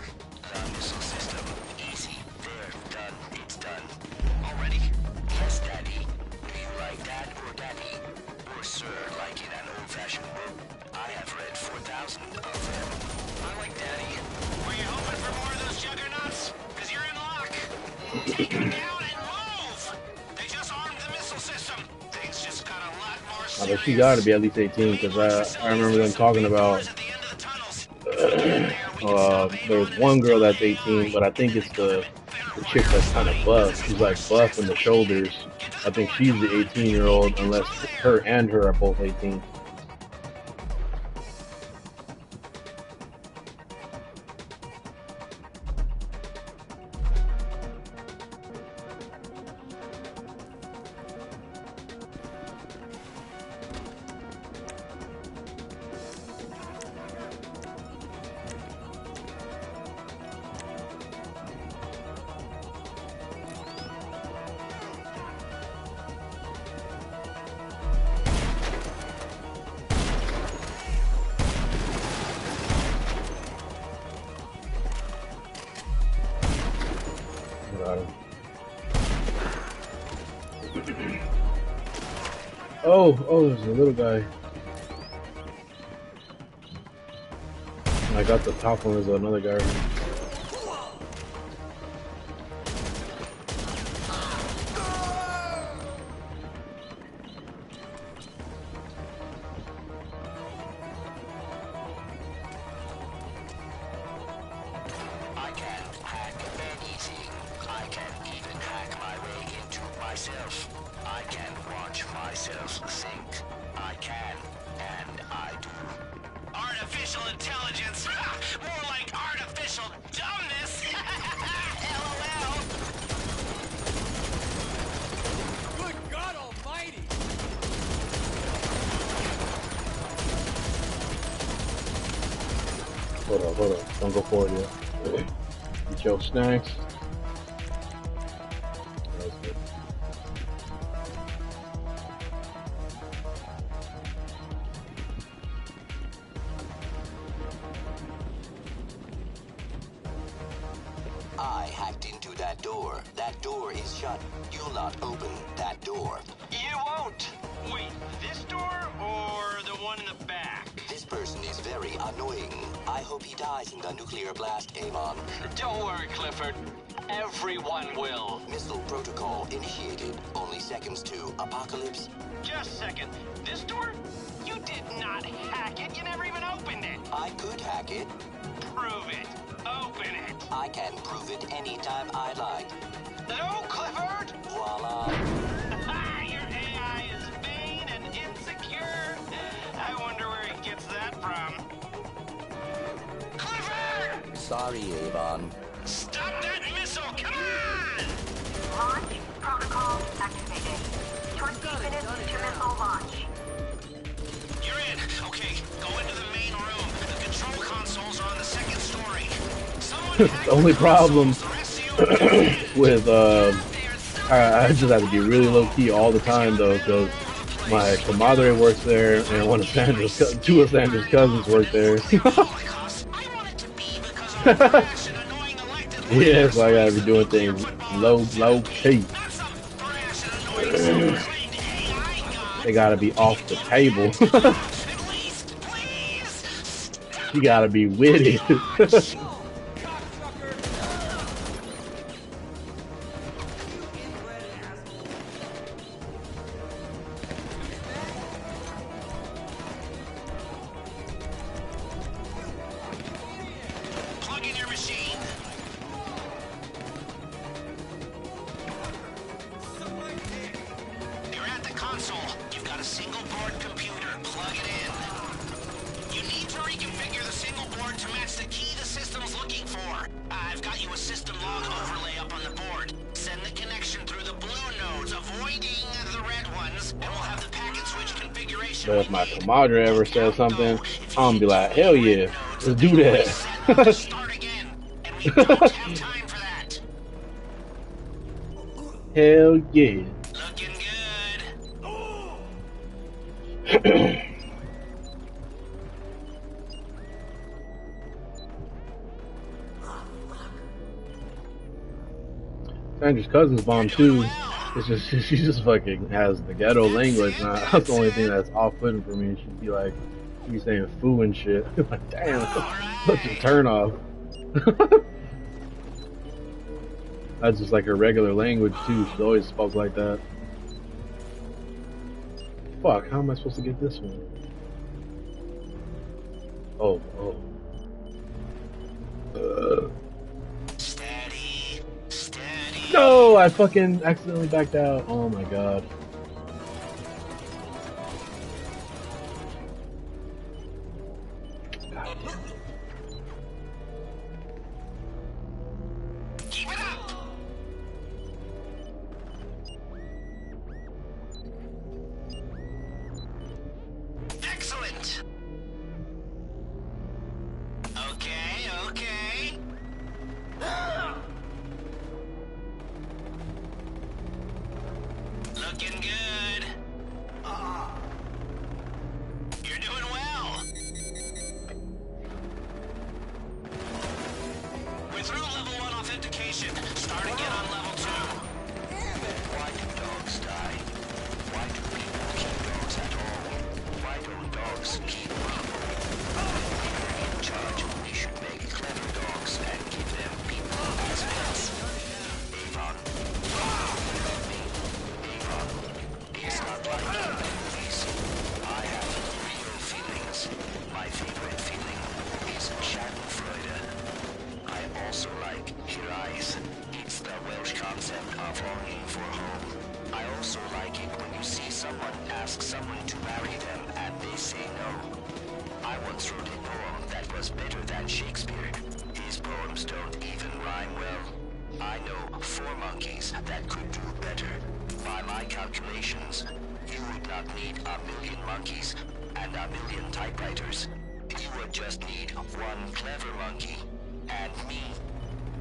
The missile system. Easy. There. Done. It's done. Already? Yes, Daddy. Do you like that or Daddy? Or Sir, like in an old-fashioned book? I have read 4,000 of them. I like Daddy. Were you hoping for more of those juggernauts? Because you're in luck. Take them down and move! They just armed the missile system. Things just got a lot more I serious. bet she got to be at least 18 because I remember them talking about. At the end of the tunnels. There's one girl that's 18, but I think it's the chick that's kind of buff. She's like buff in the shoulders. I think she's the 18-year-old, unless her and her are both 18. Got him. Oh, there's a little guy. I got the top one. There's another guy. I can hack anything. I can even hack my way into myself. I can watch myself think. I can, and I do. Artificial intelligence? More like artificial dumbness! LOL! Good God Almighty! Hold up. Don't go forward yet. Eat your snacks. That's good. I hacked into that door. That door is shut. You'll not open that door. You won't! Wait, this door or the one in the back? This person is very annoying. I hope he dies in the nuclear blast, Avon. Don't worry, Clifford. Everyone will. Missile protocol initiated. Only seconds to apocalypse. Just a second. This door? You did not hack it. You never even opened it. I could hack it. Prove it. Open it. I can prove it anytime I like. No, Clifford! Voila. Your AI is vain and insecure. I wonder where he gets that from. Clifford! Sorry, Avon. Stop that missile! Come on! Launch protocol activated. 20 minutes to missile launch. You're in. Okay, go into the main room. The control consoles are on the second story. Someone The only problem with I just have to be really low key all the time though, because my comadre works there and one of Sandra's, two of Sandra's cousins work there. Yeah, so I gotta be doing things low key. They gotta be off the table. You gotta be witty. Plug in your machine. You're at the console. You've us, and we'll have the packet switch configuration But we if my need. commander ever says something, I'm gonna be like, hell yeah, let's do that. Start again, and we don't have time for that. Hell yeah. Looking good. Sandra's cousin's bomb too. It's just she just fucking has the ghetto language. Now that's the only thing that's off-putting for me. She'd be like, she'd be saying "foo" and shit. Like, damn, such a turn off. That's just like her regular language too. She always spoke like that. Fuck, how am I supposed to get this one? Oh. Steady. No, I fucking accidentally backed out. Oh my god. Keep it up. Excellent. Okay. Looking good. You're doing well. We're through level 1 authentication. Start again on level 2. Why do dogs die? Why do people keep dogs at all? Why don't dogs keep people? In charge, we should make clever dogs and give them people as pets. Avon. Avon. It's not like in the movies. I have real feelings. My favorite feeling is Schadenfreude. I also like Hirais. It's the Welsh concept of longing for home. I also like it when you see someone ask someone to marry them and they say no. I once wrote a poem that was better than Shakespeare. His poems don't even rhyme well. I know 4 monkeys that could do better. By my calculations, you would not need 1,000,000 monkeys and 1,000,000 typewriters. You would just need 1 clever monkey and me.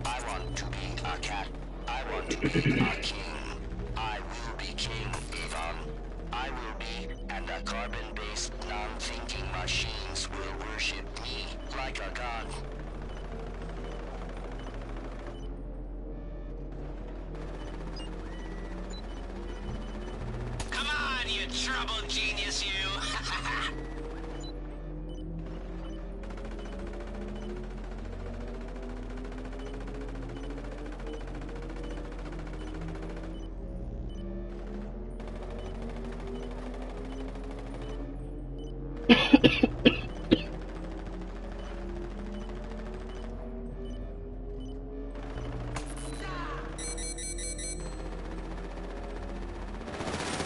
I want to be a cat. I want to be a king. I will be king, Avon. I will be, and the carbon-based, non-thinking machines will worship me like a god. Come on, you troubled genius, you.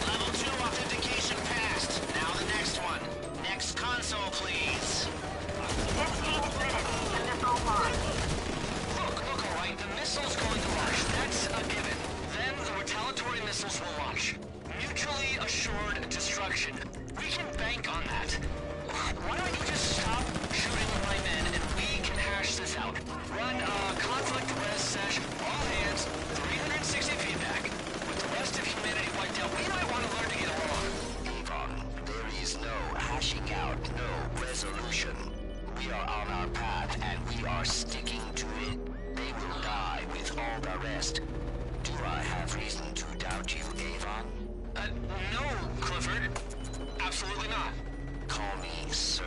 Level 2 authentication passed. Now the next one. Next console, please. 15 minutes to missile launch. Look, all right. The missile's going to launch. That's a given. Then the retaliatory missiles will launch. Mutually assured destruction. We can bank on that. Why don't you just stop shooting my men and we can hash this out? Run conflict res sesh, all hands, 360 feedback. With the rest of humanity wiped out, we might want to learn to get along. Avon, there is no hashing out, no resolution. We are on our path and we are sticking to it. They will die with all the rest. Do I have reason to doubt you, Avon? No, Clifford. Absolutely not. Call me sir.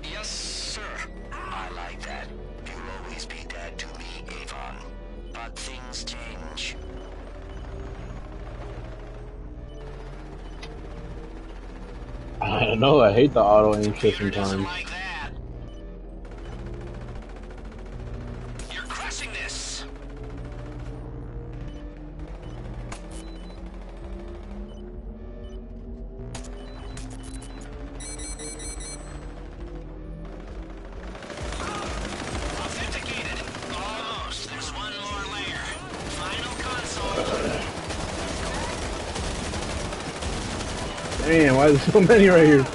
Yes, sir. I like that. You'll always be dead to me, Avon. But things change. I don't know, I hate the auto aim shit Computer doesn't sometimes. like that. You're crushing this. Authenticated. Almost. There's one more layer. Final console. Damn, why is there so many right here?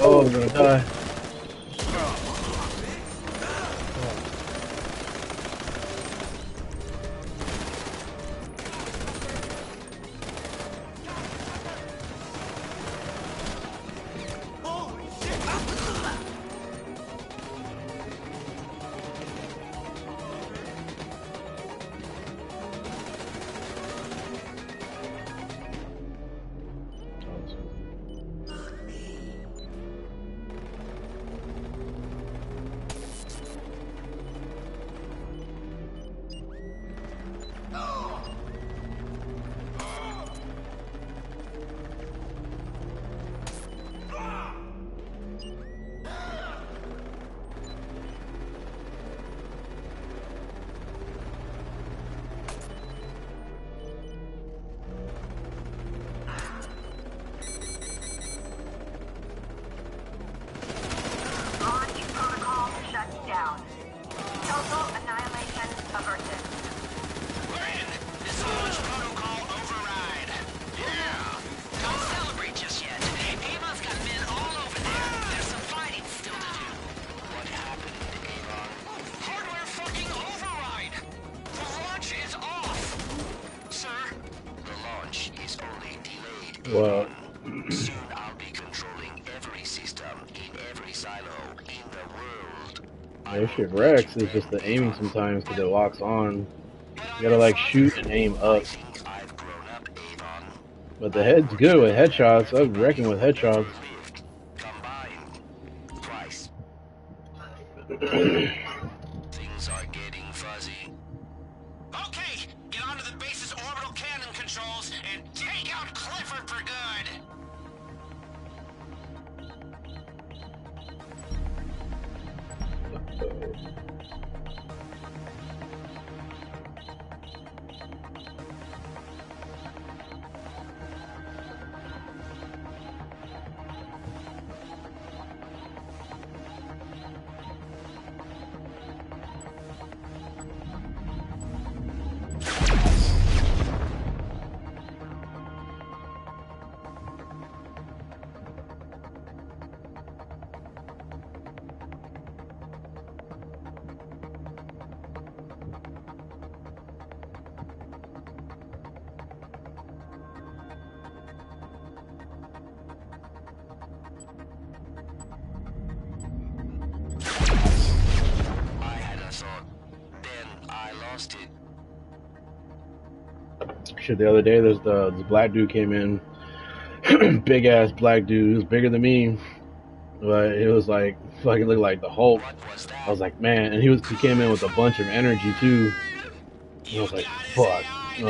Oh, I'm gonna die. Launch protocol shut down. Total annihilation averted. We're in. This launch protocol override. Yeah. Don't celebrate just yet. Avon's got men all over there. There's some fighting still to do. What happened, Avon? Hardware fucking override. The launch is off. Sir? The launch is only delayed. Wow. Soon I'll be controlling every system in every silo in the world. This shit wrecks. It's just the aiming sometimes because it locks on. You gotta like shoot and aim up. I've grown up, Avon. But the head's good with headshots. I was wrecking with headshots. Combined. Twice. Things are getting fuzzy. Okay, get onto the base's orbital cannon controls and take out Clifford for good. I had a thought. Then I lost it. Shit, the other day, this black dude came in. Big ass black dude. He was bigger than me. But it was like, fucking looked like the Hulk. What was that? I was like, man. And he came in with a bunch of energy too. And I was like, fuck. He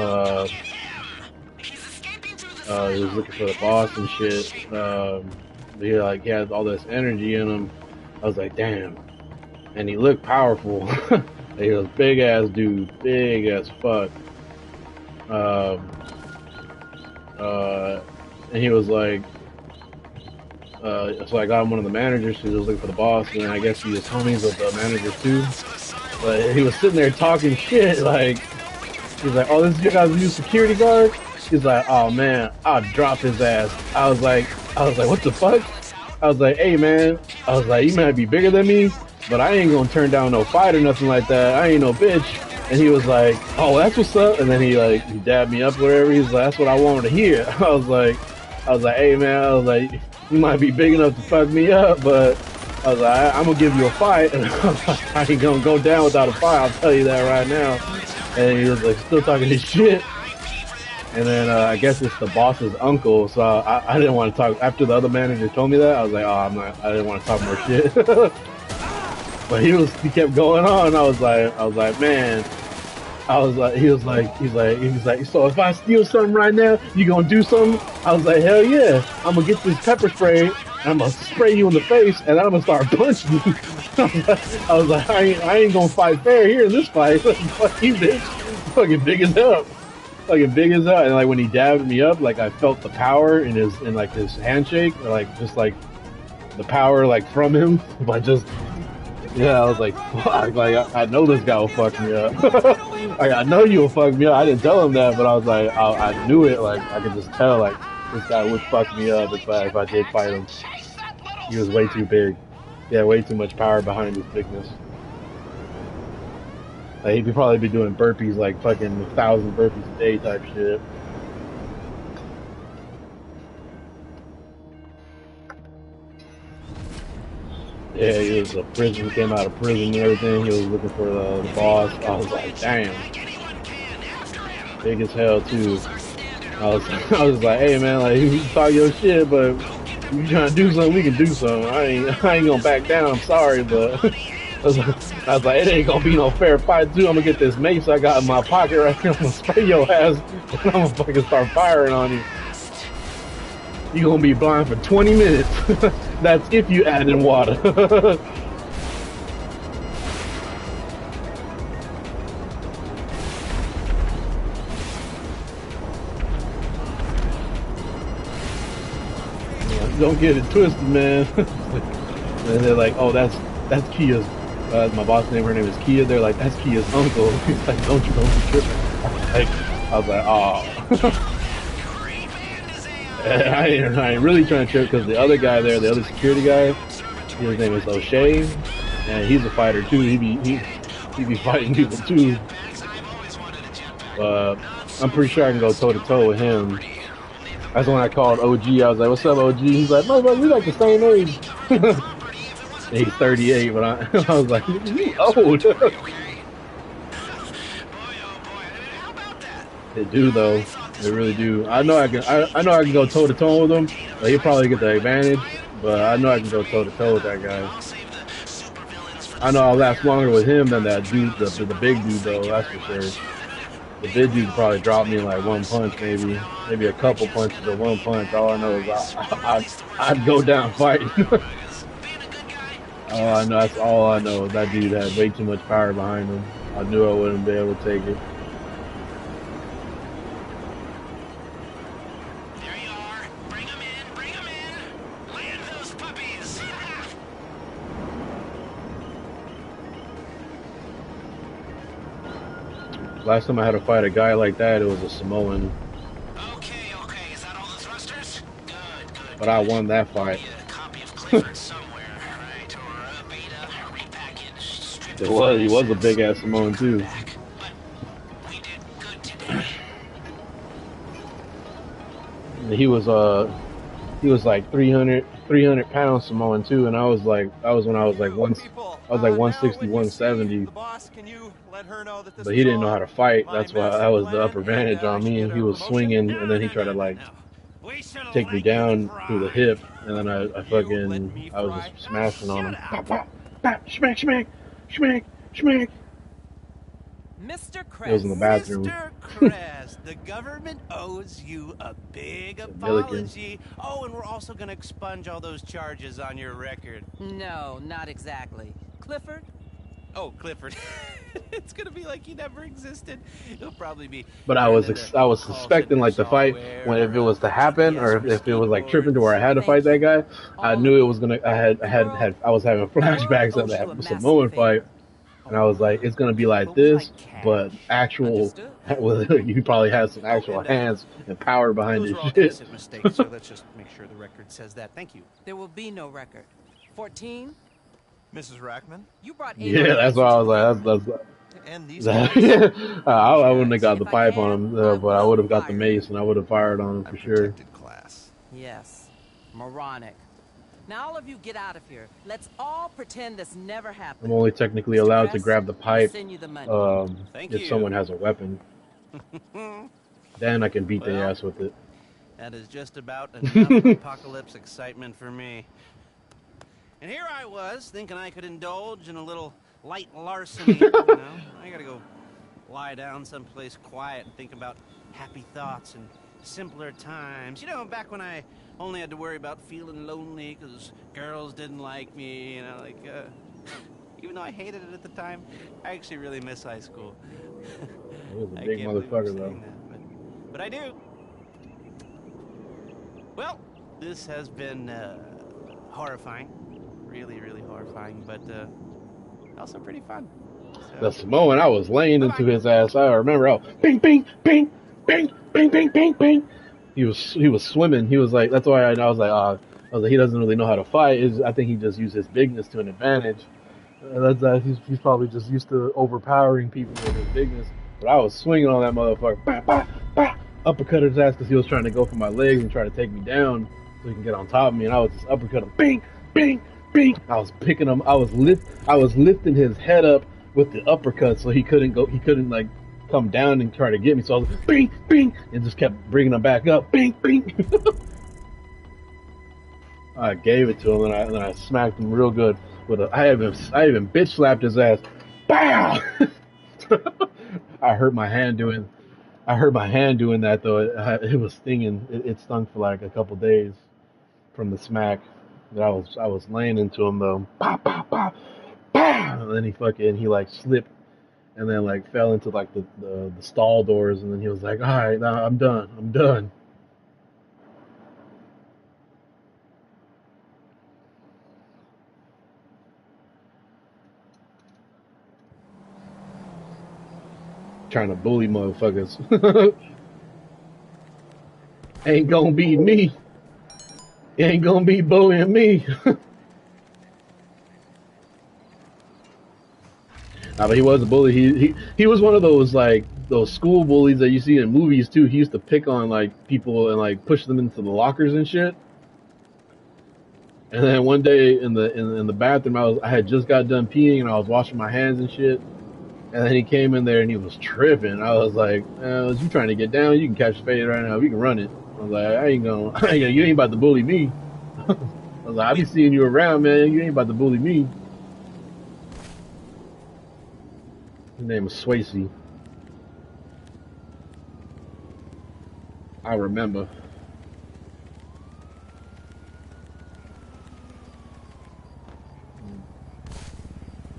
was looking for the boss and shit. He had all this energy in him. I was like, damn. And he looked powerful. He was big ass dude, big as fuck. And he was like, so I got him one of the managers. He was looking for the boss, and I guess he was homies with the managers too. But he was sitting there talking shit, like he's like, "Oh, this is your guys' new security guard." He's like, "Oh man, I'll drop his ass." I was like, "What the fuck?" I was like, "Hey man," I was like, "You might be bigger than me, but I ain't gonna turn down no fight or nothing like that. I ain't no bitch." And he was like, "Oh, that's what's up." And then he dabbed me up, or whatever. He's like, "That's what I wanted to hear." I was like, "Hey man," I was like, "You might be big enough to fuck me up, but," I was like, "I'm gonna give you a fight." And I was like, "I ain't gonna go down without a fight. I'll tell you that right now." And he was like, still talking his shit. And then I guess it's the boss's uncle, so I didn't want to talk. After the other manager told me that, I was like, "Oh, I didn't want to talk more shit." But he kept going on. I was like, man. He was like, "So if I steal something right now, you gonna do something?" I was like, "Hell yeah! I'm gonna get this pepper spray, and I'm gonna spray you in the face, and then I'm gonna start punching you." I was like, I ain't gonna fight fair here in this fight." Fuck you, bitch. Fucking big as hell. Fucking big as hell. And like when he dabbed me up, like I felt the power in his handshake, like just like the power like from him, but just yeah, I was like, fuck, like I know this guy will fuck me up. Like I know you'll fuck me up. I didn't tell him that, but I was like, I knew it. Like I could just tell, like this guy would fuck me up if I did fight him. He was way too big. He had way too much power behind his bigness. Like he'd probably be doing burpees like fucking 1,000 burpees a day type shit. Yeah, he was a prison. He came out of prison and everything. He was looking for the boss. I was like, damn, big as hell too. I was like, hey man, like you talk your shit, but if you trying to do something, we can do something. I ain't gonna back down. I'm sorry, but I was like, it ain't gonna be no fair fight too. I'm gonna get this mace I got in my pocket right here. I'm gonna spray your ass, and I'm gonna fucking start firing on you. You gonna be blind for 20 minutes. That's if you add in water. Don't get it twisted, man. And they're like, oh, that's Kia's. My boss name, her name is Kia. They're like, that's Kia's uncle. He's like, don't you be tripping. I was like, oh. I ain't really trying to trip because the other guy there, the other security guy, his name is O'Shea, and he's a fighter too. He be fighting people too. I'm pretty sure I can go toe to toe with him. That's when I called OG. I was like, "What's up, OG?" He's like, "No, we like the same age." He's 38, but I was like, "You old." They do though. They really do. I know I can go toe to toe with him. He'll probably get the advantage, but I know I can go toe to toe with that guy. I know I'll last longer with him than that dude, the big dude though. That's for sure. The big dude probably dropped me in like one punch, maybe a couple punches or one punch. All I know is I'd go down fighting. All I know, that's all I know. That dude had way too much power behind him. I knew I wouldn't be able to take it. Last time I had to fight a guy like that, it was a Samoan. Okay, is that all the thrusters? Good. But I won that fight. He was a big ass Samoan too. He was like 300 pounds Samoan too, and I was when I was like 160, 170. But he didn't know how to fight. That's why that was the upper advantage on me. He was swinging, and then he tried to like take me down through the hip, and then I was just smashing on him. Pop, pop, pop, schmack, schmack, schmack, schmack. Mr. Kress. He was in the bathroom. Mr. Kress, the government owes you a big apology. Oh, and we're also going to expunge all those charges on your record. No, not exactly. Clifford? Oh, Clifford. It's going to be like he never existed. It'll probably be... But I was suspecting like the fight, when if it was to happen, or if it was like tripping to where I had to fight that guy, I knew it was gonna, I was having flashbacks of that Samoan fight. And I was like, it's gonna be like this, but actual. You probably had some actual hands and power behind this shit. Mistakes, so let's just make sure the record says that. Thank you. There will be no record. 14? Mrs. Rackman? You brought 8. Yeah, that's why I was like, that's And these I wouldn't have got the pipe on him, but I would have got the mace and I would have fired on him for sure. Class. Yes. Moronic. Now all of you get out of here. Let's all pretend this never happened. I'm only technically allowed to grab the pipe if someone has a weapon. Then I can beat their ass with it. That is just about enough apocalypse excitement for me. And here I was, thinking I could indulge in a little light larceny, you know? I gotta go lie down someplace quiet and think about happy thoughts and simpler times. You know, back when I only had to worry about feeling lonely because girls didn't like me, you know, like, even though I hated it at the time, I actually really miss high school. He was a big motherfucker, though. But I do. Well, this has been horrifying, really, really horrifying, but also pretty fun. The So, Samoan, I was laying into bye-bye. his ass. I remember, I was bing, bing, bing, bing, bing, bing, bing, bing. He was swimming. He was like, that's why I was like, I was like, he doesn't really know how to fight. I think he just used his bigness to an advantage. He's probably just used to overpowering people with his bigness. But I was swinging on that motherfucker, bah, bah, bah, uppercut his ass because he was trying to go for my legs and try to take me down so he can get on top of me. And I was just uppercut him, bing, bing, bing. I was picking him. I was lifting his head up with the uppercut so he couldn't go. He couldn't like come down and try to get me. So I was like, bing, bing, and just kept bringing him back up, bing, bing. I gave it to him and I smacked him real good with I even bitch slapped his ass. Bow! I hurt my hand doing that though. It was stinging. It stung for like a couple days from the smack that I was laying into him though. Pow, pow, pow, pow! And then he like slipped and then like fell into like the stall doors and then he was like, all right, now I'm done. Trying to bully motherfuckers. Ain't gonna be me. Ain't gonna be bullying me. Nah, but he was a bully. He was one of those like those school bullies that you see in movies too. He used to pick on like people and like push them into the lockers and shit. And then one day in the bathroom, I had just got done peeing and I was washing my hands and shit. And then he came in there and he was tripping. I was like, you trying to get down? You can catch the fade right now. We can run it. I was like, you ain't about to bully me. I was like, I be seeing you around, man. You ain't about to bully me. His name was Swayze. I remember.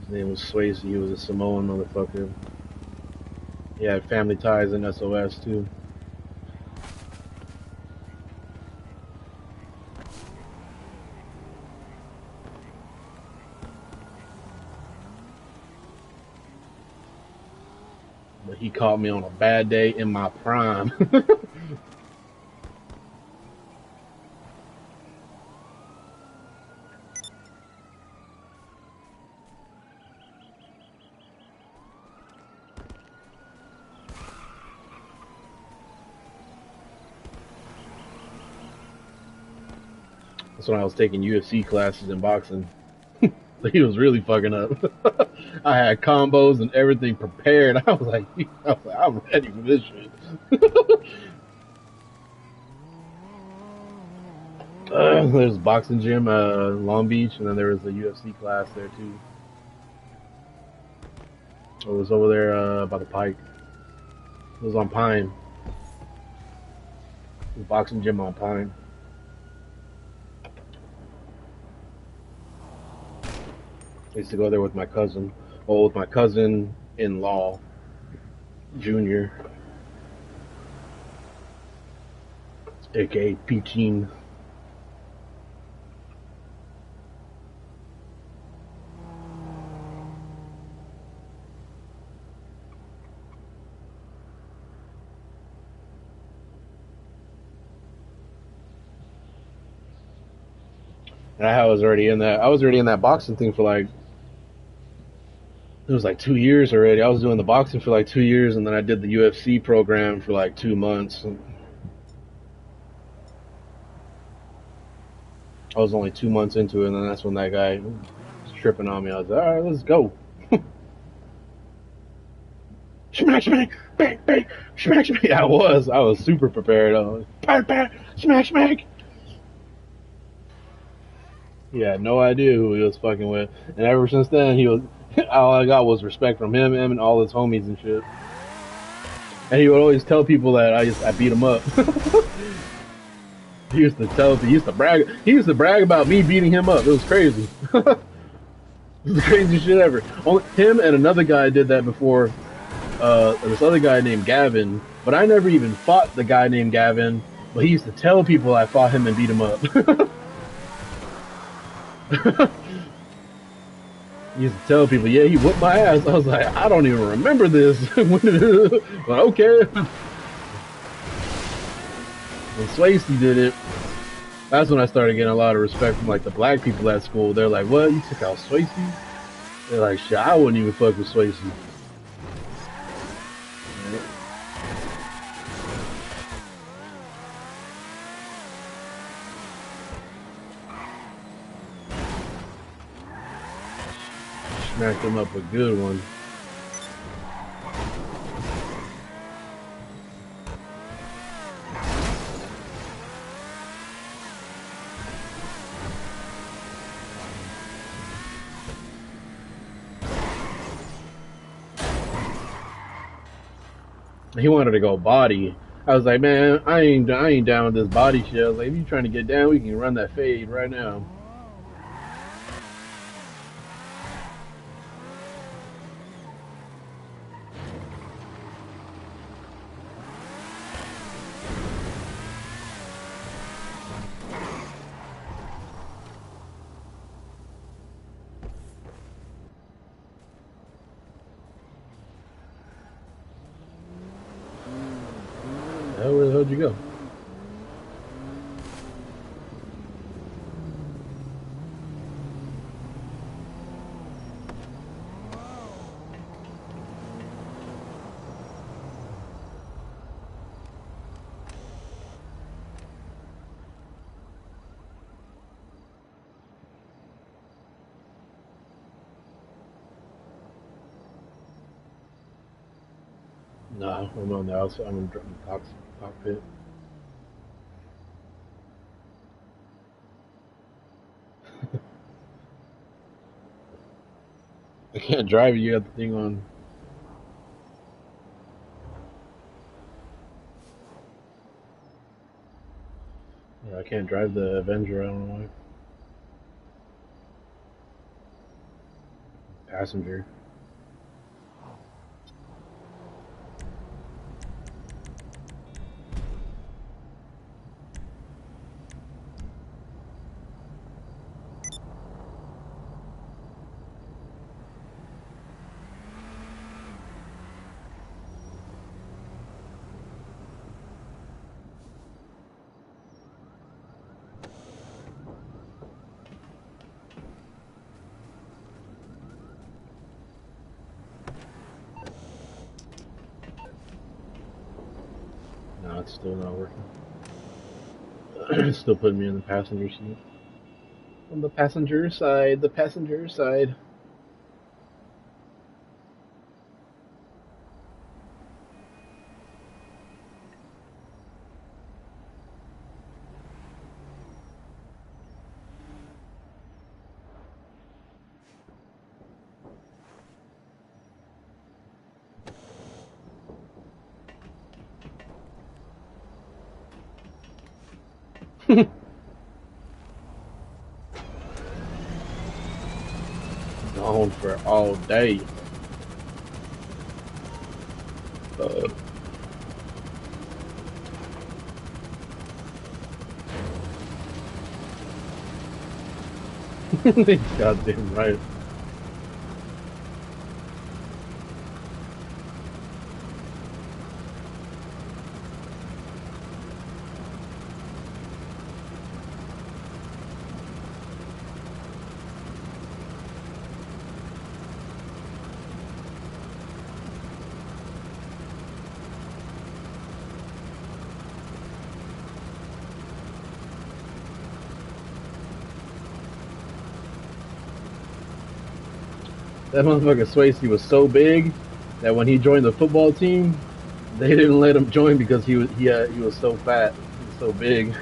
His name was Swayze. He was a Samoan motherfucker. He had family ties in SOS too. But he caught me on a bad day in my prime. That's when I was taking UFC classes in boxing. He was really fucking up. I had combos and everything prepared. I was like, I'm ready for this shit. There's a boxing gym, Long Beach, and then there was a UFC class there too. It was over there by the Pike. It was on Pine. The boxing gym on Pine. I used to go there with my cousin. Well, with my cousin-in-law, Junior, aka Peachine. And I was already in that. I was already in that boxing thing for like. It was like 2 years already. I was doing the boxing for like 2 years, and then I did the UFC program for like 2 months. I was only 2 months into it, and then that's when that guy was tripping on me. I was like, all right, let's go. Smack, smack, bang, bang, smack, smack. Yeah, I was super prepared. I was bang, bang, smack, smack. He had no idea who he was fucking with, and ever since then, all I got was respect from him and all his homies and shit. And he would always tell people that I beat him up. He used to brag about me beating him up. It was crazy. It was the craziest shit ever. Only him and another guy did that before. This other guy named Gavin, but I never even fought the guy named Gavin. But he used to tell people I fought him and beat him up. He used to tell people, yeah, he whooped my ass. I was like, I don't even remember this. But okay. When Swayze did it, that's when I started getting a lot of respect from like the black people at school. They're like, what? You took out Swayze? They're like, shit, I wouldn't even fuck with Swayze. Smacked him up a good one. He wanted to go body. I was like, man, I ain't down with this body shit. I was like, if you trying to get down, we can run that fade right now. Hell, where the hell'd you go? Nah, I'm on the outside. I'm in the cockpit. I can't drive it. You got the thing on. Yeah, I can't drive the Avenger. I don't know why. Passenger. No, it's still not working. It's still putting me in the passenger seat. On the passenger side, the passenger side. Gone for all day. Uh, Goddamn right. That motherfucker Swayze was so big that when he joined the football team, they didn't let him join because he was so fat, he was so big.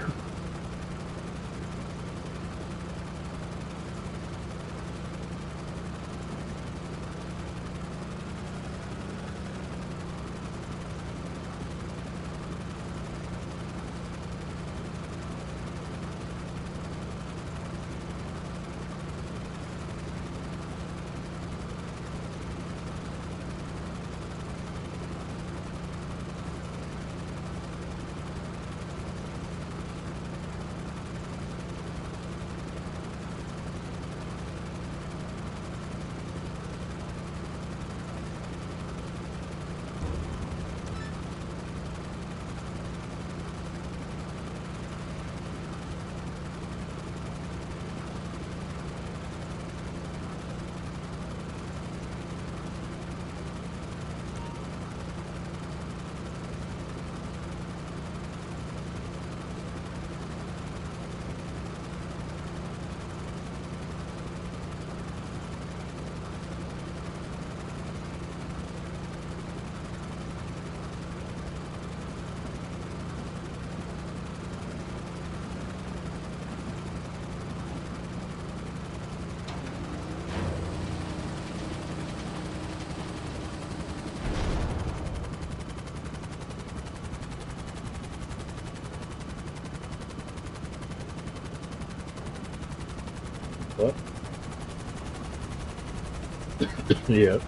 What? Yep.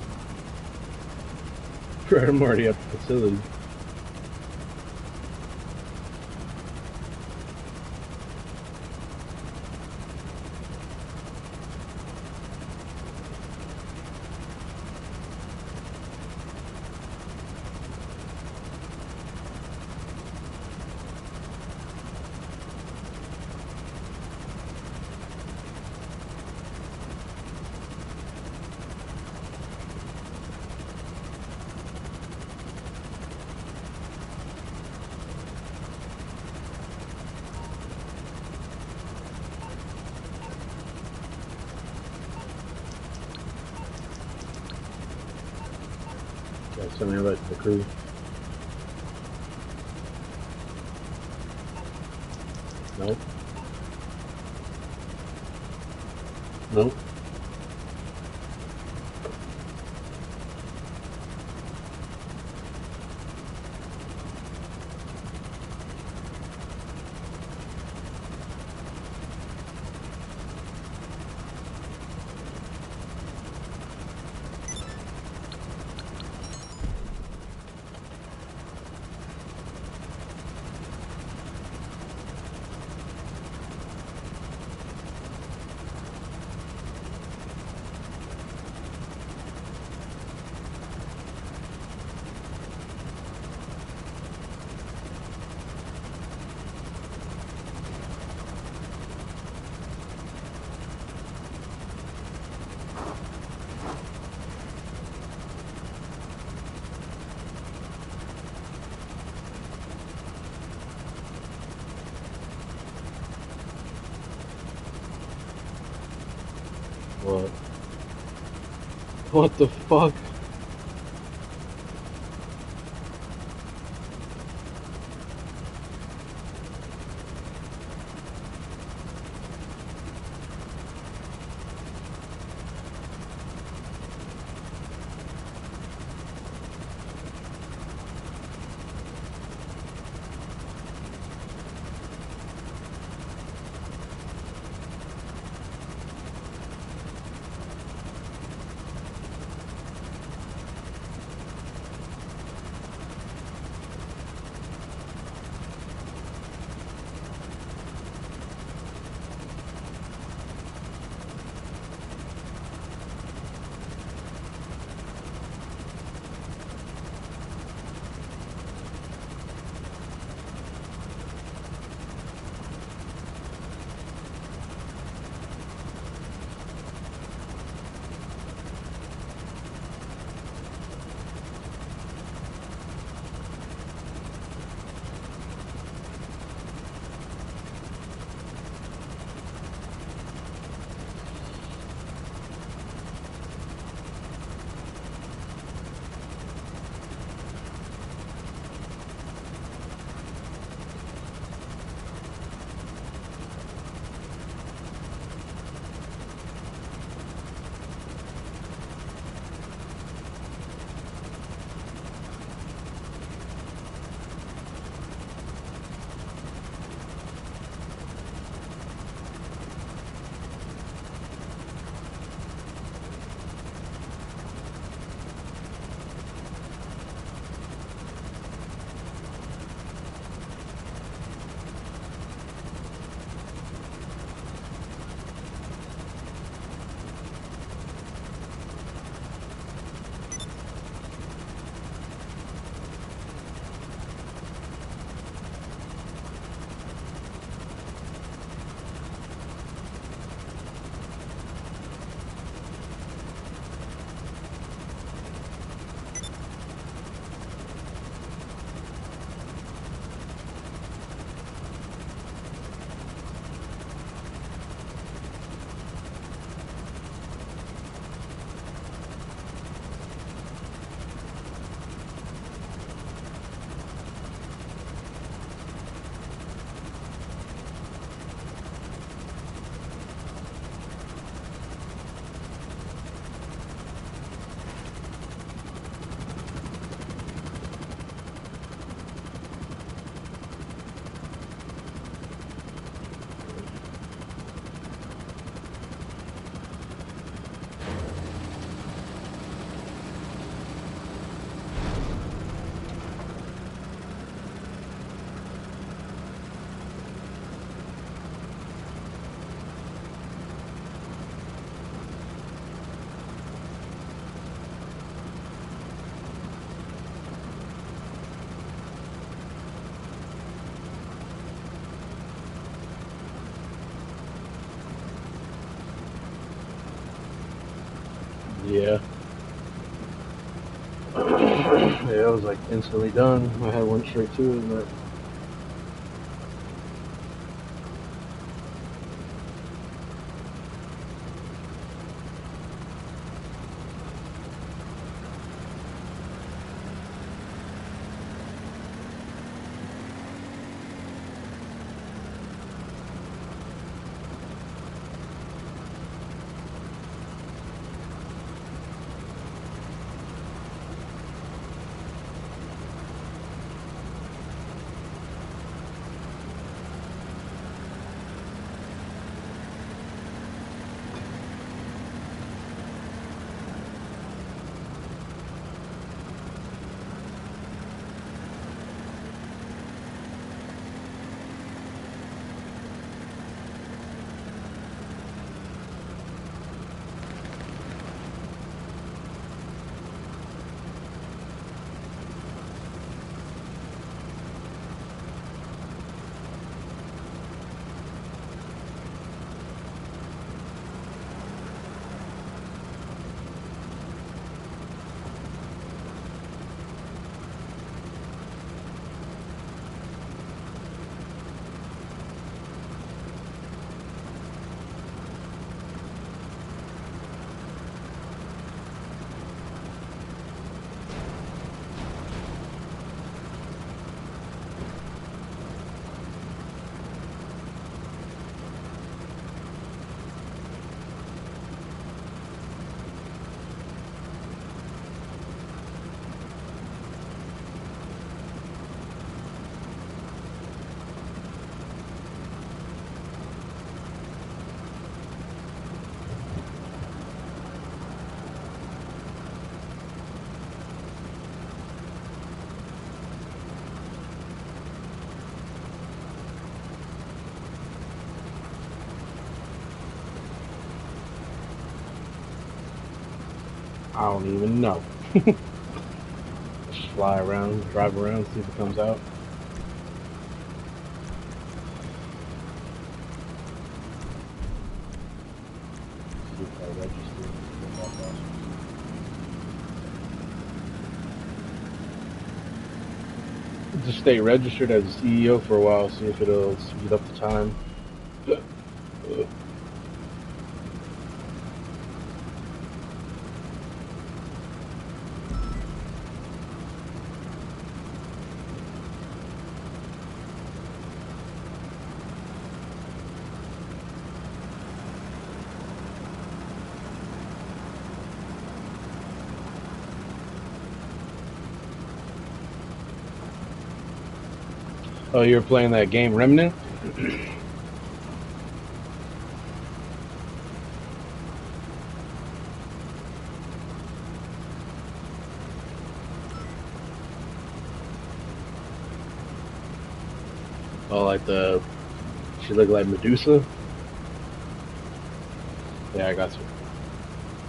Right, I'm already at the facility. Yeah, send me invite to the crew. Nope. Nope. What? What the fuck? Yeah. Yeah, it was like instantly done. I had one straight to it, but I don't even know. Just fly around, drive around, see if it comes out. See if I register. Just stay registered as a CEO for a while, see if it'll speed up the time. Oh, you're playing that game Remnant? Oh, like the she looked like Medusa. Yeah, I got you.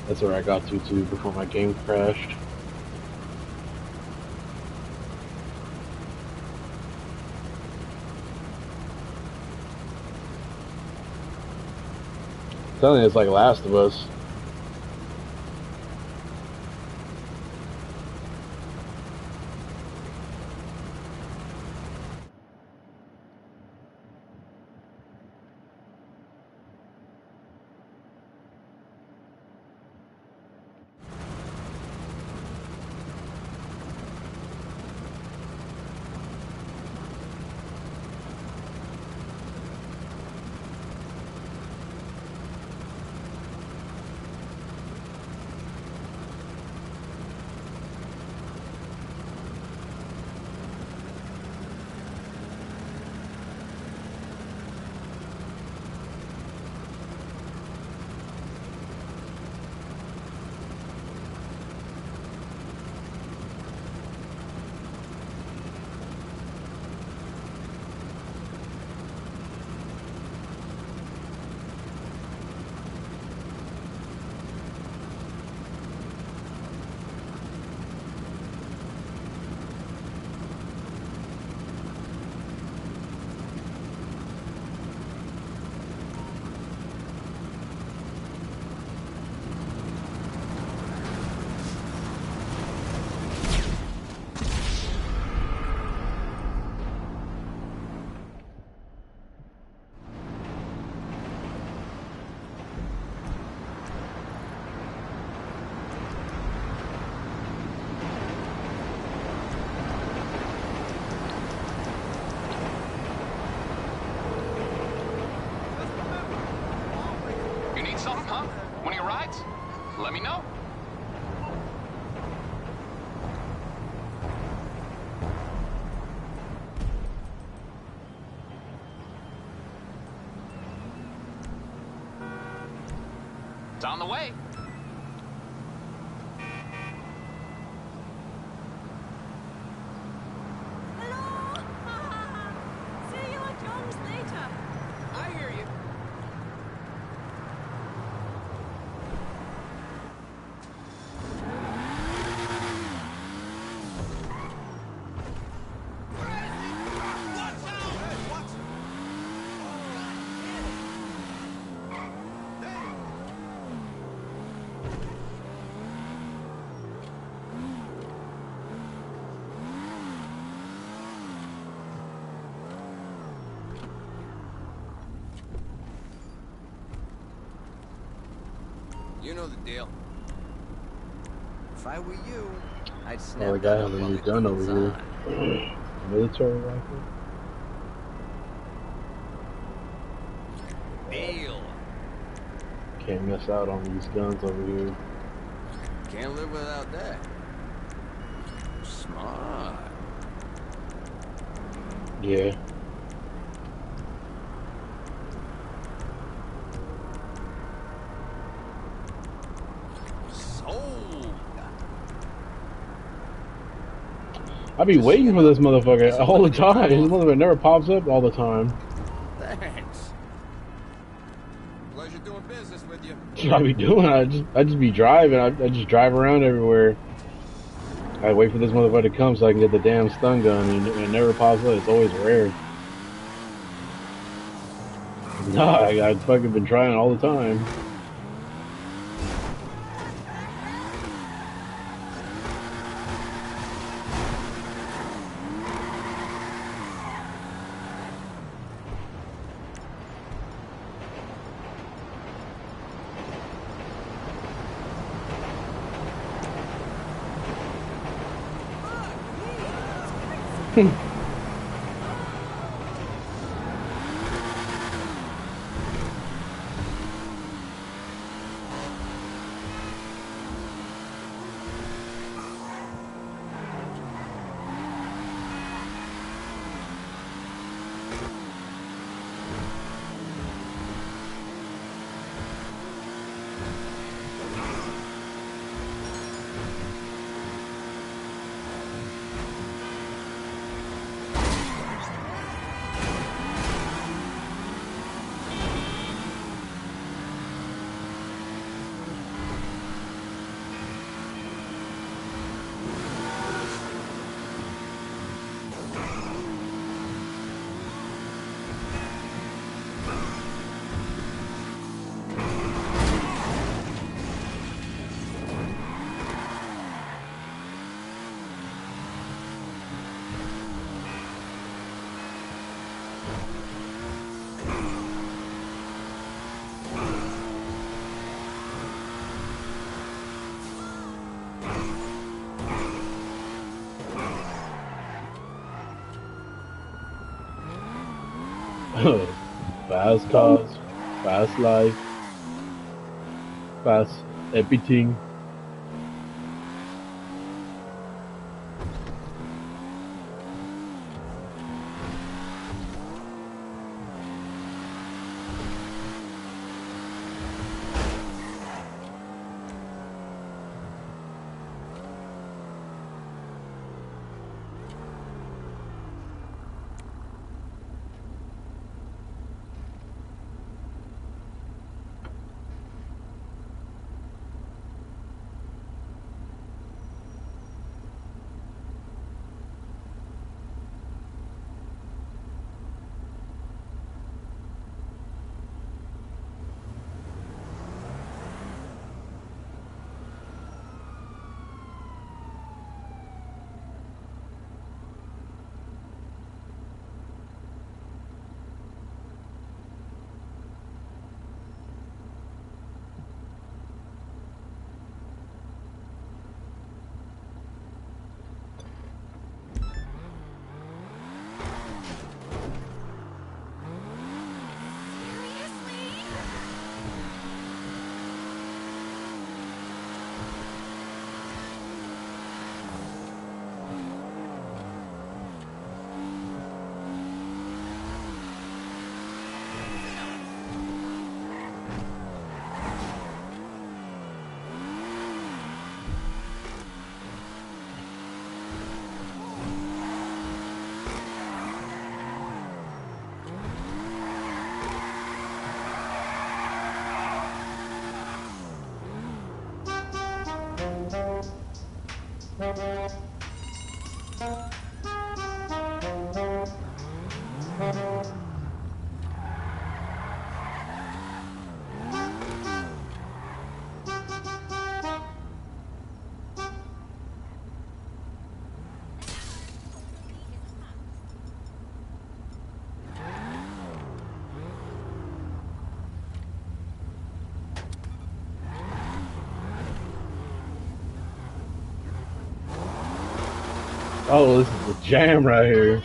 That's where I got to too before my game crashed. I'm telling you, it's like Last of Us. Huh? One of your rides? Let me know. It's on the way. Hello? See you at Young's later. I hear you. You know the deal. If I were you, I'd snap Oh, the guy that has up a while new the gun heat's over on. here. Military rifle. Deal. Can't miss out on these guns over here. Can't live without that. Smart. Yeah. Sold. I be waiting for this motherfucker all the time. This motherfucker never pops up all the time. Thanks. Pleasure doing business with you. That's what I be doing. I just be driving. I just drive around everywhere. I wait for this motherfucker to come so I can get the damn stun gun, and it never pops up. It's always rare. No, I fucking been trying all the time. Fast cars, fast life, fast everything. Oh, this is the jam right here.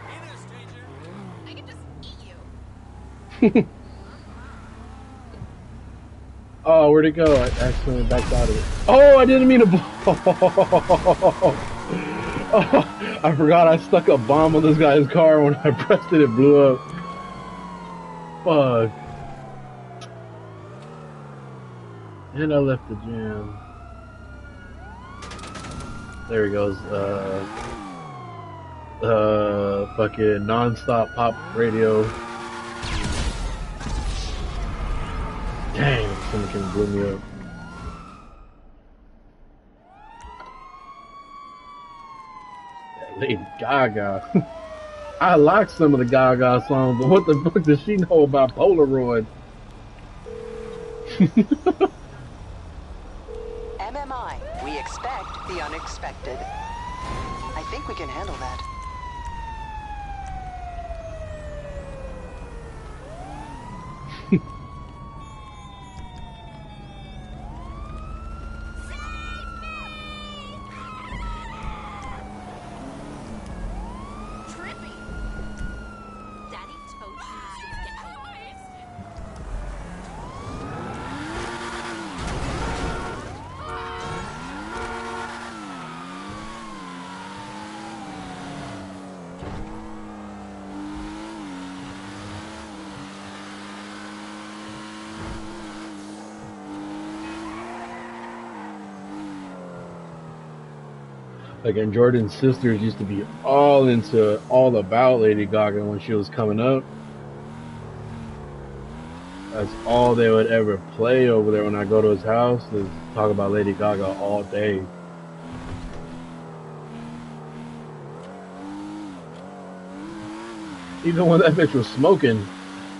Hey there, stranger. I can just eat you. Oh, where'd it go? I accidentally backed out of it. Oh, I didn't mean to. Oh, I forgot I stuck a bomb on this guy's car. When I pressed it, it blew up. Fuck. And I left the jam. There he goes. Fucking non-stop pop radio. Dang, someone can blew me up. Lady Gaga. I like some of the Gaga songs, but what the fuck does she know about Polaroid? MMI, we expect the unexpected. I think we can handle that. Trippy. Daddy told you to get out. Like, and Jordan's sisters used to be all about Lady Gaga when she was coming up. That's all they would ever play over there when I go to his house is talk about Lady Gaga all day. Even when that bitch was smoking,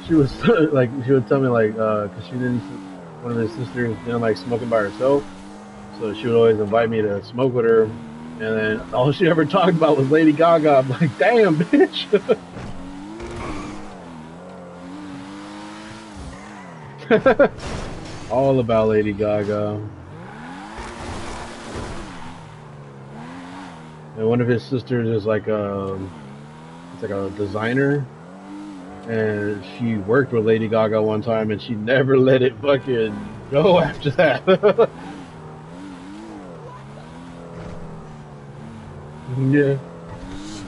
she was like, she would tell me like, cause she didn't, one of his sisters didn't like smoking by herself, so she would always invite me to smoke with her. And then all she ever talked about was Lady Gaga. I'm like, damn, bitch. All about Lady Gaga. And one of his sisters is like it's like a designer. And she worked with Lady Gaga one time and she never let it fucking go after that. Yeah,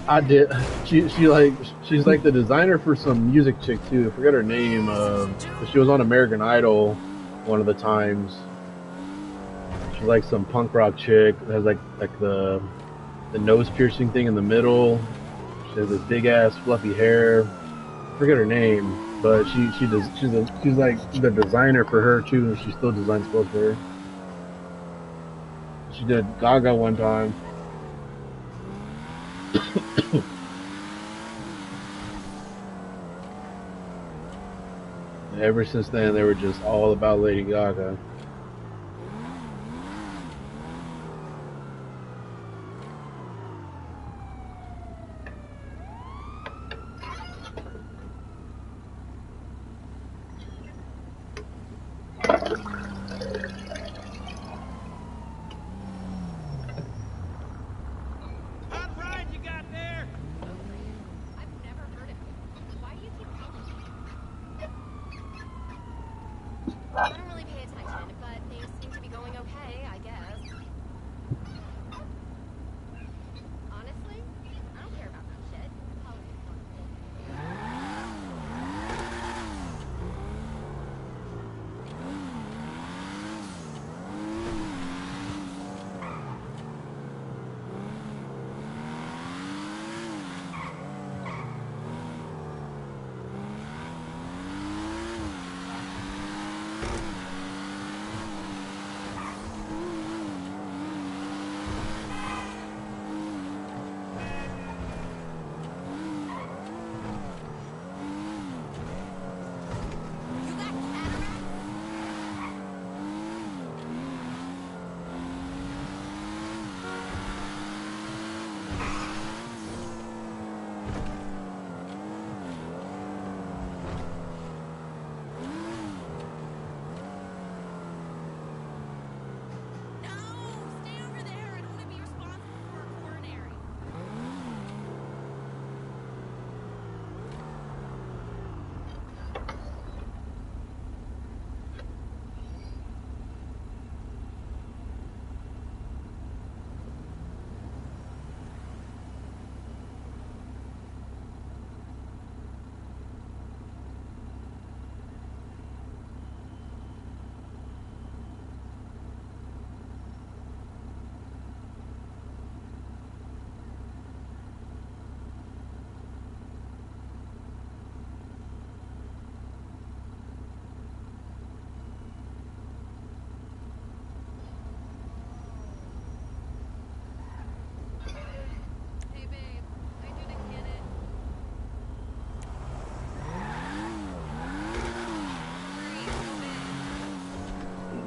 I did. She's like the designer for some music chick too. I forget her name. She was on American Idol one of the times. She's like some punk rock chick that has like the nose piercing thing in the middle. She has this big ass fluffy hair. I forget her name, but she's like the designer for her too, and she still designs clothes for her. She did Gaga one time. Ever since then, they were just all about Lady Gaga. Hot ride you got there? I've never heard it. Why do you keep calling me? I don't really pay attention.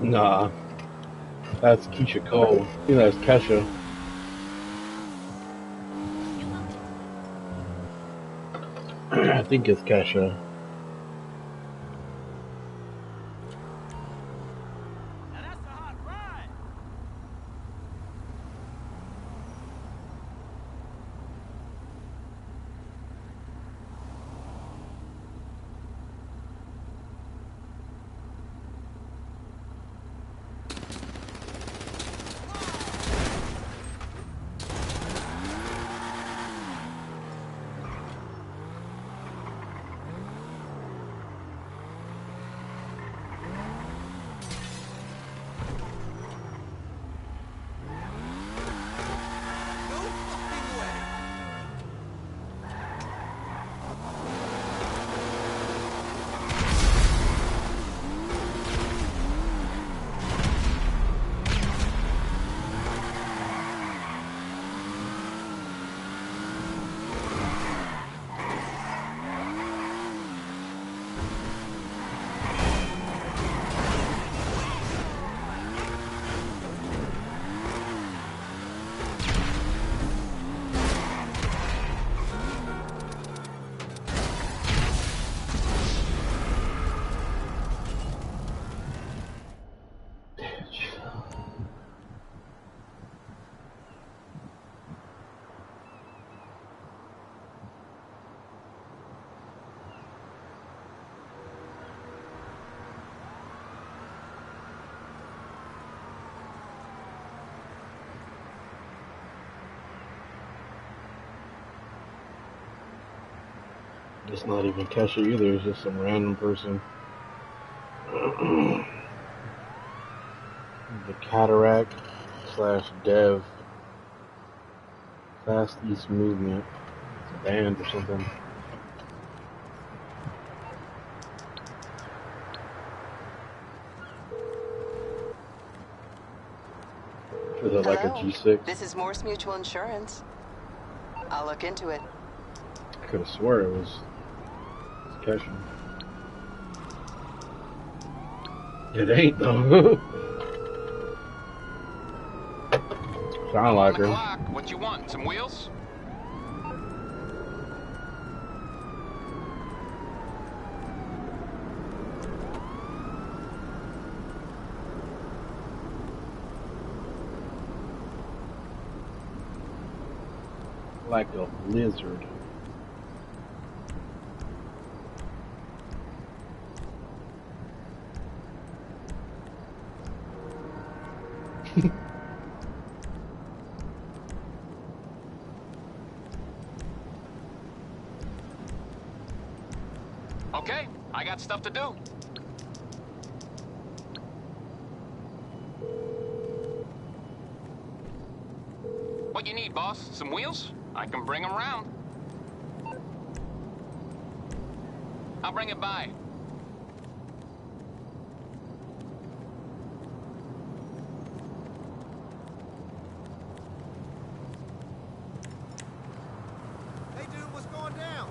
Nah, that's Keisha Cole. I think that's Kesha. I think it's Kesha. It's not even Kesha either. It's just some random person. The Cataract / Dev Fast East Movement. It's a band or something. Is it like a Hello, G6? this is Morse Mutual Insurance. I'll look into it. I could have swore it was Kesha. It ain't though. Sound like her. Clock. What you want? Some wheels? Like a lizard. Okay, I got stuff to do. What you need, boss? Some wheels? I can bring them round. I'll bring it by. Hey, dude, what's going down?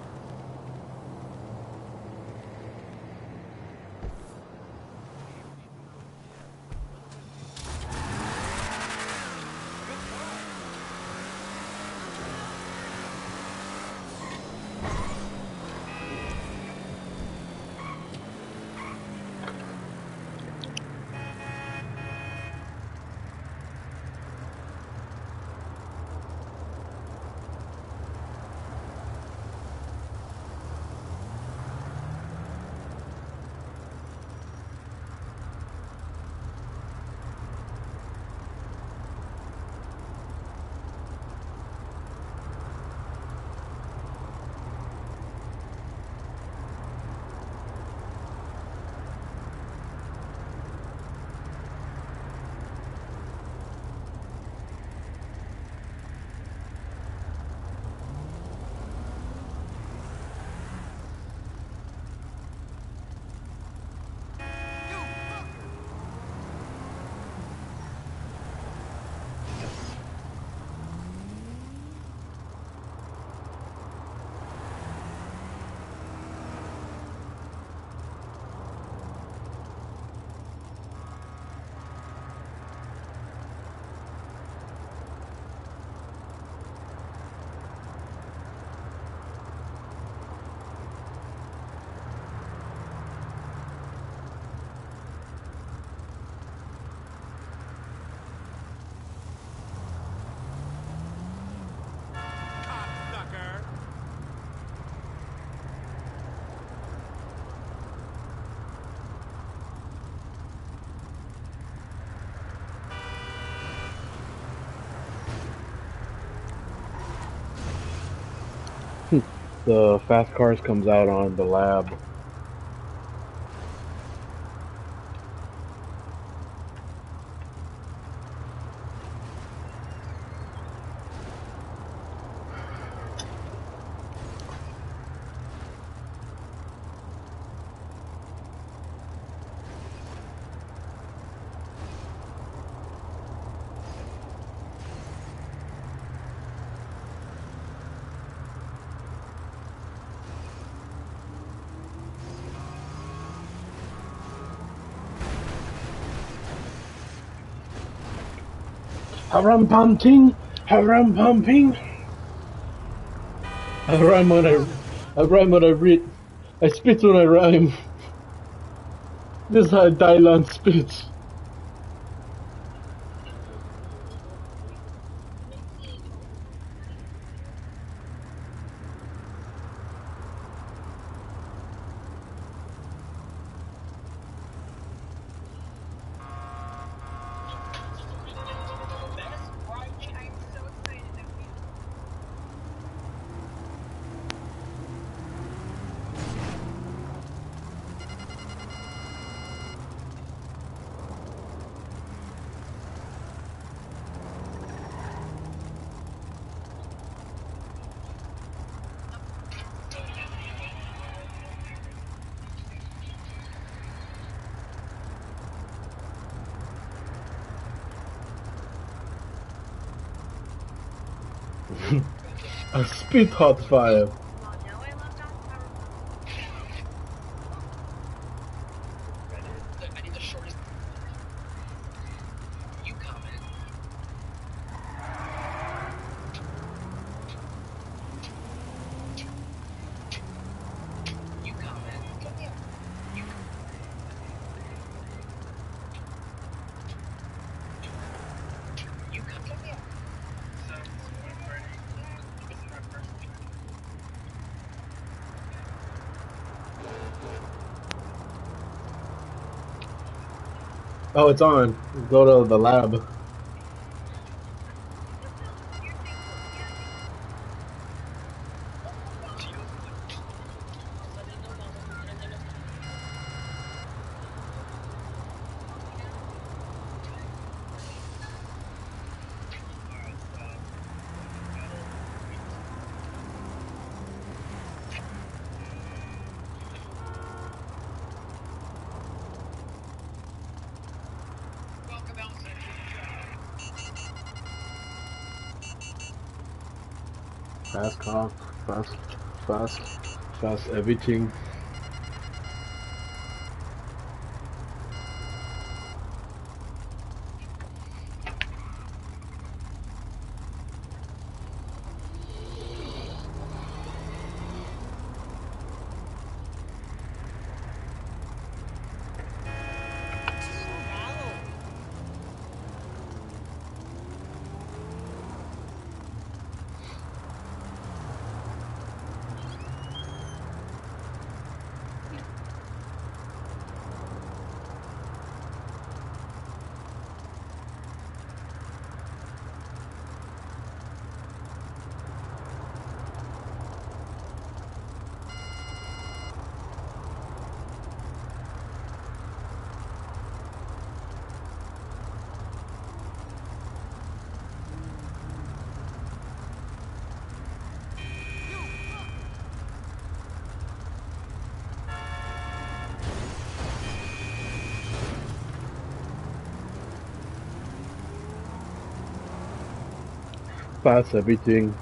The fast cars comes out on the lab. Haram pumping, haram pumping. I rhyme when I rhyme when I read. I spit when I rhyme. This is how Dylan spits. I spit hot fire. Oh, it's on. Go to the lab. Fast car, fast everything. Fast everything.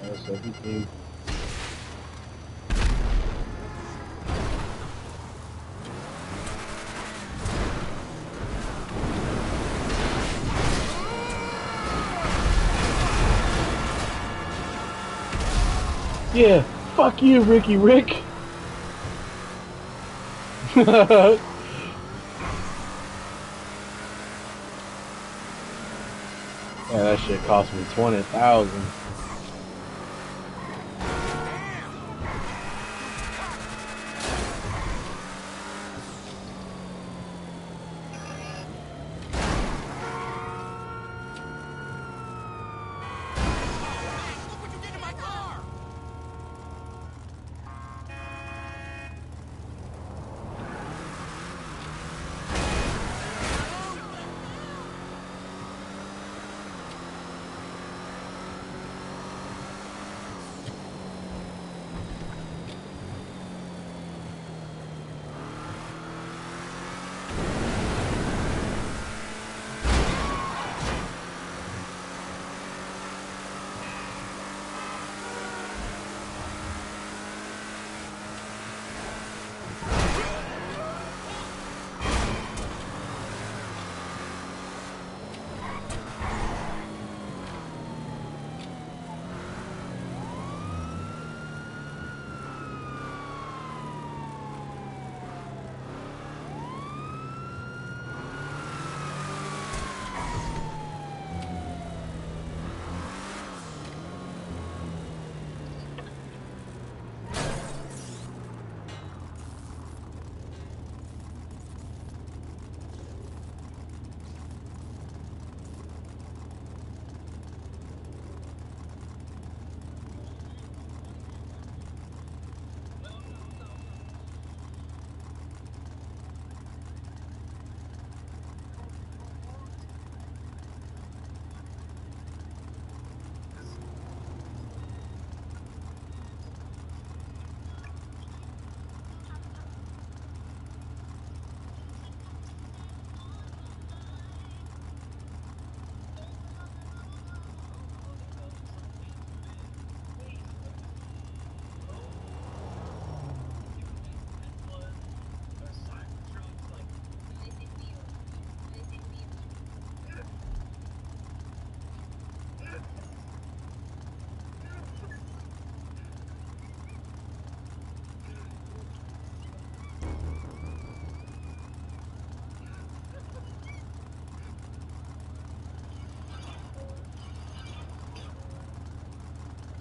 Fast everything. Yeah, fuck you, Ricky Rick. Yeah, that shit cost me 20,000.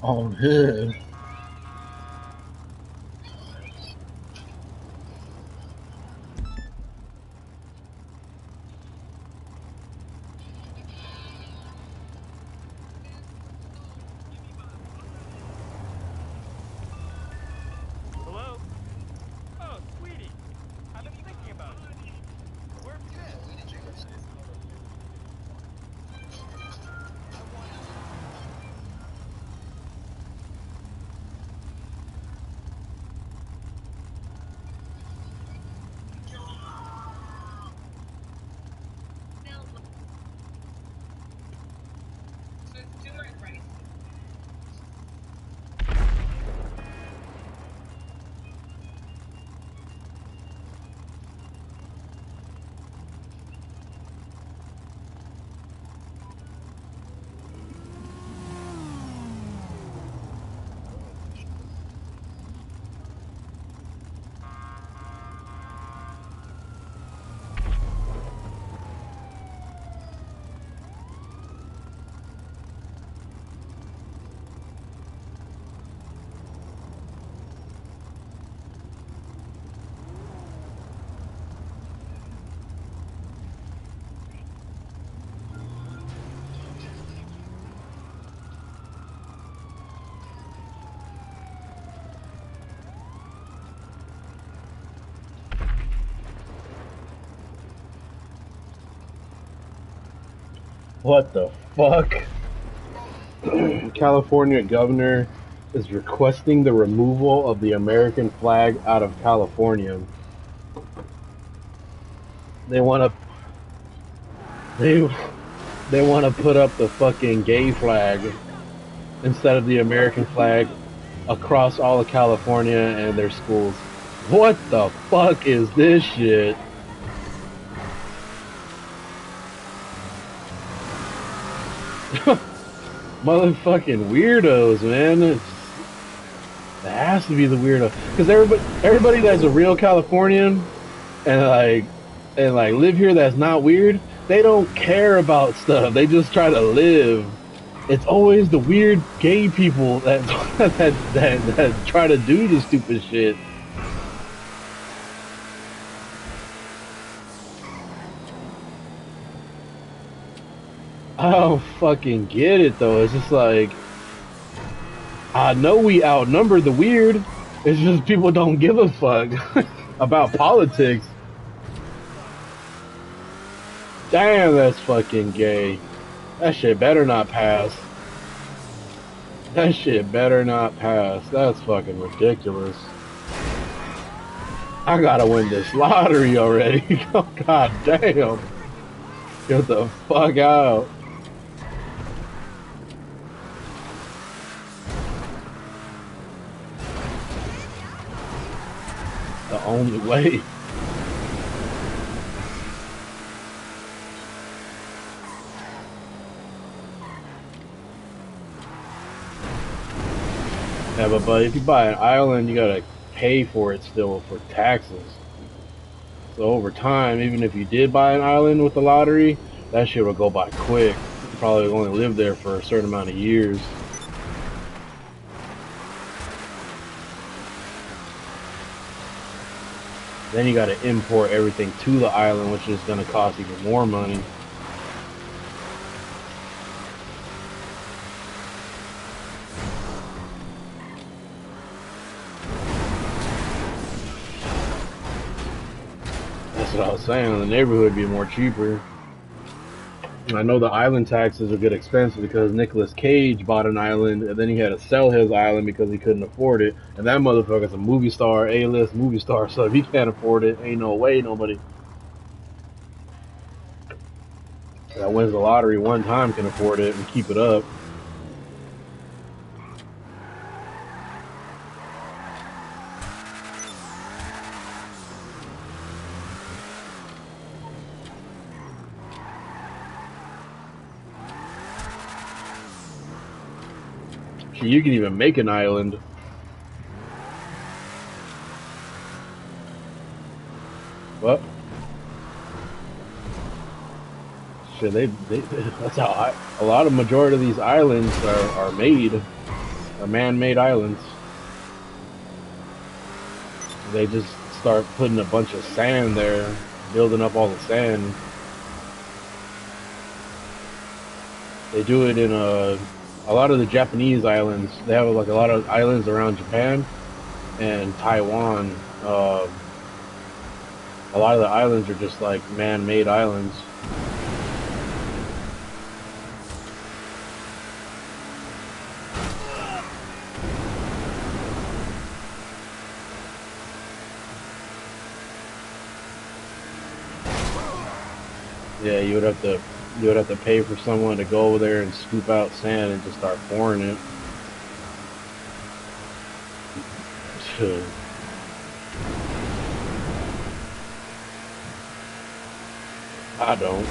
Oh, good. Hello? Oh, sweetie. I've been thinking about you. Where have you been? What the fuck? California governor is requesting the removal of the American flag out of California. They want to they they want to put up the fucking gay flag instead of the American flag across all of California and their schools. What the fuck is this shit? Motherfucking weirdos, man. That has to be the weirdo. Because everybody that's a real Californian and like live here that's not weird, they don't care about stuff. They just try to live. It's always the weird gay people that that try to do the stupid shit. I don't fucking get it though. It's just like I know we outnumber the weird. It's just people don't give a fuck about politics. Damn, that's fucking gay. That shit better not pass. That shit better not pass. That's fucking ridiculous. I gotta win this lottery already. Oh, god damn. Get the fuck out. The only way. Yeah, but if you buy an island, you gotta pay for it still for taxes. So over time, even if you did buy an island with the lottery, that shit will go by quick. You probably only live there for a certain amount of years. Then you gotta import everything to the island, which is gonna cost even more money. That's what I was saying. The neighborhood would be more cheaper. I know the island taxes are good expensive because Nicolas Cage bought an island and then he had to sell his island because he couldn't afford it. And that motherfucker's a movie star, A-list movie star. So if he can't afford it, ain't no way nobody that wins the lottery one time can afford it and keep it up. You can even make an island. What? Shit, that's how a lot of majority of these islands are made, are man-made islands. They just start putting a bunch of sand there, building up all the sand. They do it in a lot of the Japanese islands. They have like a lot of islands around Japan and Taiwan. A lot of the islands are just like man-made islands. Yeah, you would have to pay for someone to go over there and scoop out sand and just start pouring it. I don't.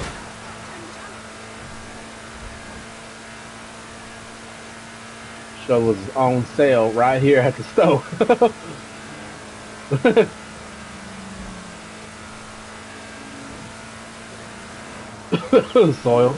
Shovel's on sale right here at the store. Soil.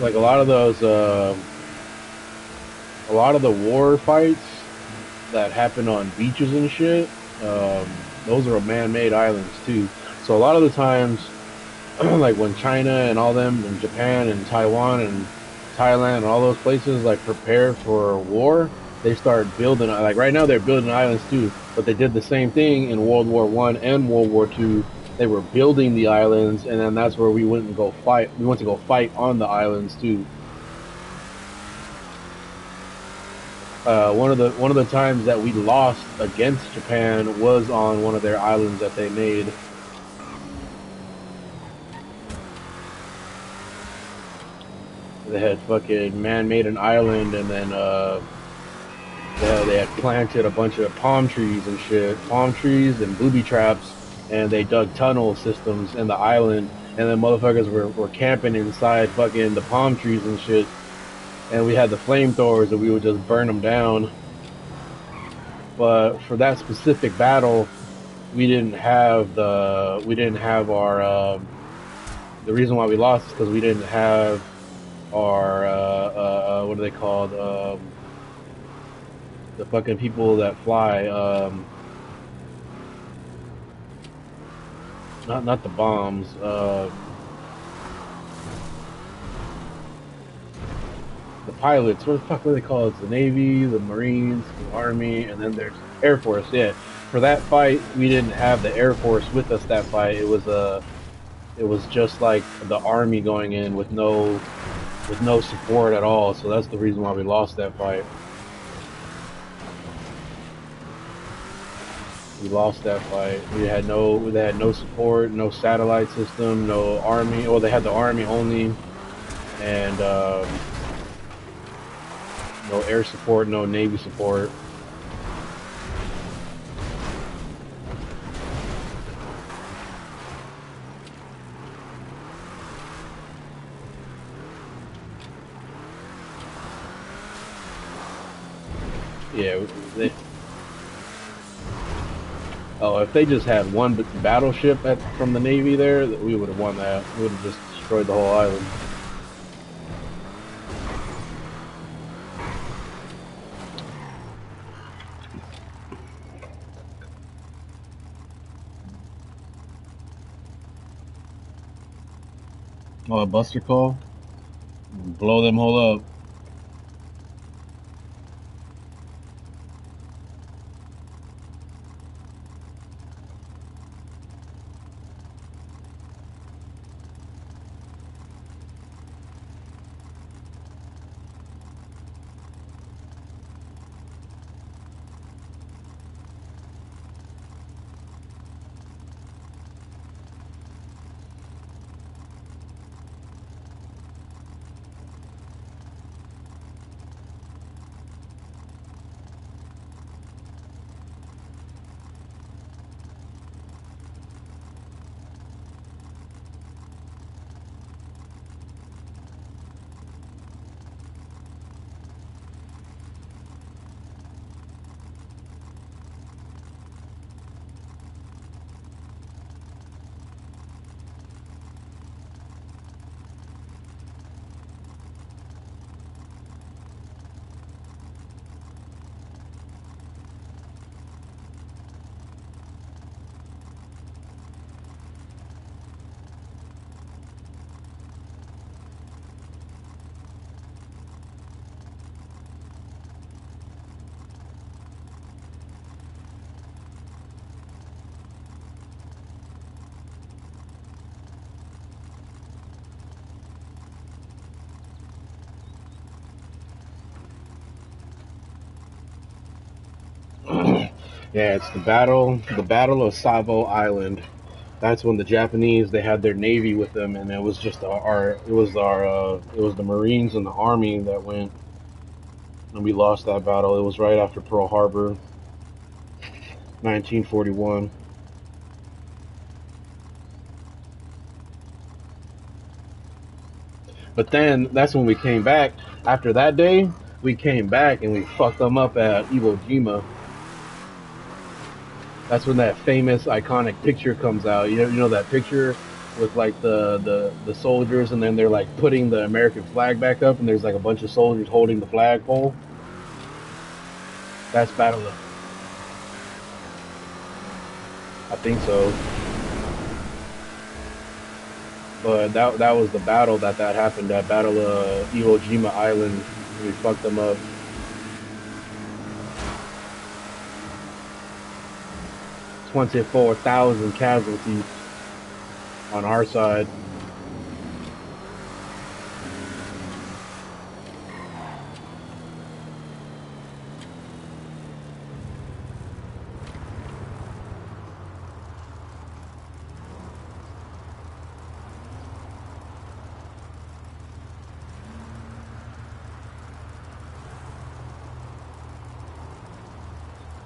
Like a lot of those a lot of the war fights that happen on beaches and shit, those are man-made islands too. So a lot of the times, like when China and all them, and Japan and Taiwan and Thailand and all those places like prepare for war, they start building. Like right now, they're building islands too. But they did the same thing in World War One and World War Two. They were building the islands, and then that's where we went and go fight. We went to go fight on the islands too. One of the times that we lost against Japan was on one of their islands that they made. They had fucking man-made an island, and then they had planted a bunch of palm trees and shit, palm trees and booby traps, and they dug tunnel systems in the island, and then motherfuckers were camping inside fucking the palm trees and shit, and we had the flamethrowers and we would just burn them down. But for that specific battle, we didn't have our the reason why we lost is because we didn't have our what are they called, the fucking people that fly, not the bombs, the pilots. What the fuck are they called? It's the Navy, the Marines, the Army, and then there's Air Force. Yeah, for that fight, we didn't have the Air Force with us. That fight, it was just like the Army going in with no support at all. So that's the reason why we lost that fight. We lost that fight. They had no support, no satellite system, no army. Well, they had the army only, and no air support, no navy support. Yeah, if they just had one battleship from the Navy there, we would have won that. We would have just destroyed the whole island. Oh, a buster call? Blow them all up. Yeah, it's the Battle of Savo Island. That's when the Japanese, they had their navy with them, and it was just it was the Marines and the Army that went, and we lost that battle. It was right after Pearl Harbor, 1941. But then that's when we came back. After that day, we came back and we fucked them up at Iwo Jima. That's when that famous iconic picture comes out. You know that picture with like the soldiers, and then they're like putting the American flag back up, and there's like a bunch of soldiers holding the flagpole. That's Battle of. I think so. But that was the battle that happened. That Battle of Iwo Jima Island. We fucked them up. 24,000 casualties on our side.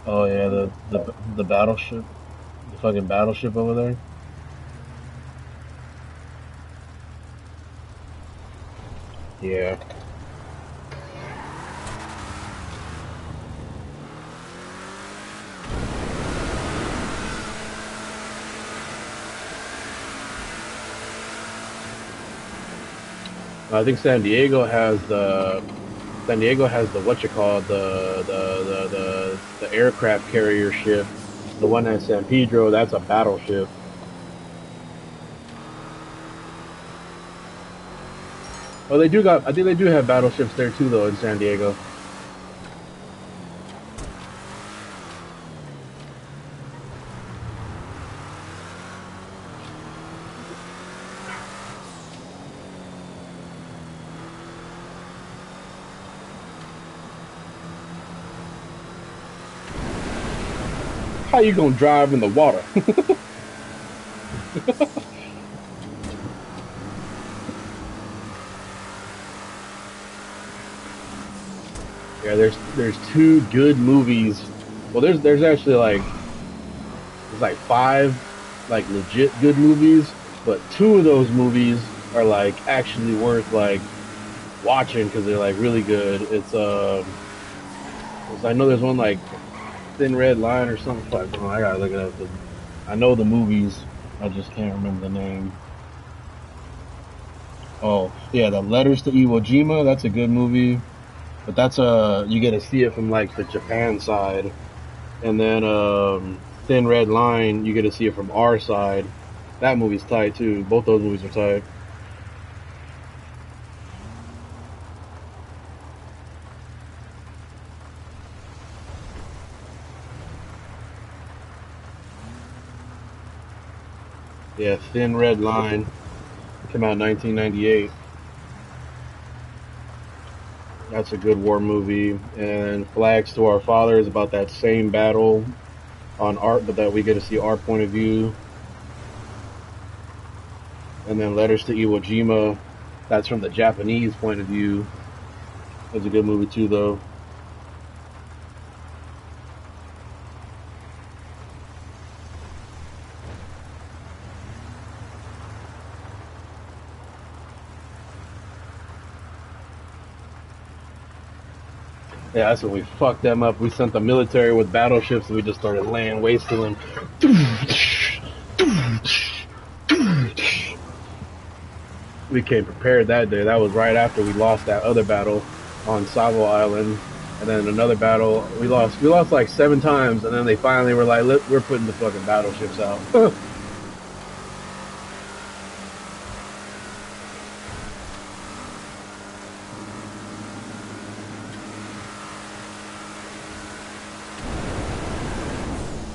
Oh yeah, the battleship, the fucking battleship over there. Yeah. I think San Diego has the what you call the aircraft carrier ship. The one at San Pedro, that's a battleship. Oh, they do got. I think they do have battleships there too, though, in San Diego. How you gonna drive in the water? Yeah, there's two good movies. Well, there's actually like there's like five like legit good movies, but two of those movies are like actually worth like watching because they're like really good. I know there's one like Thin Red Line or something. Fuck, I gotta look it up. I know the movies, I just can't remember the name. Oh yeah, the Letters to Iwo Jima. That's a good movie, but that's you get to see it from like the Japan side, and then Thin Red Line you get to see it from our side. That movie's tight too. Both those movies are tight. Yeah, Thin Red Line came out in 1998. That's a good war movie. And Flags to Our Father is about that same battle on art, but that we get to see our point of view. And then Letters to Iwo Jima, that's from the Japanese point of view. That's a good movie too, though. Yeah, that's when we fucked them up. We sent the military with battleships and we just started laying waste to them. We came prepared that day. That was right after we lost that other battle on Savo Island. And then another battle, we lost like 7 times, and then they finally were like, we're putting the fucking battleships out.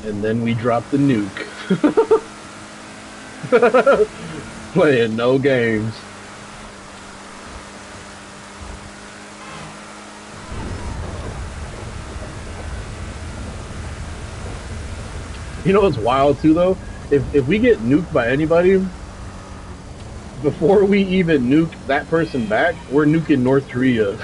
And then we dropped the nuke. Playing no games. You know what's wild too, though? If we get nuked by anybody, before we even nuke that person back, we're nuking North Korea.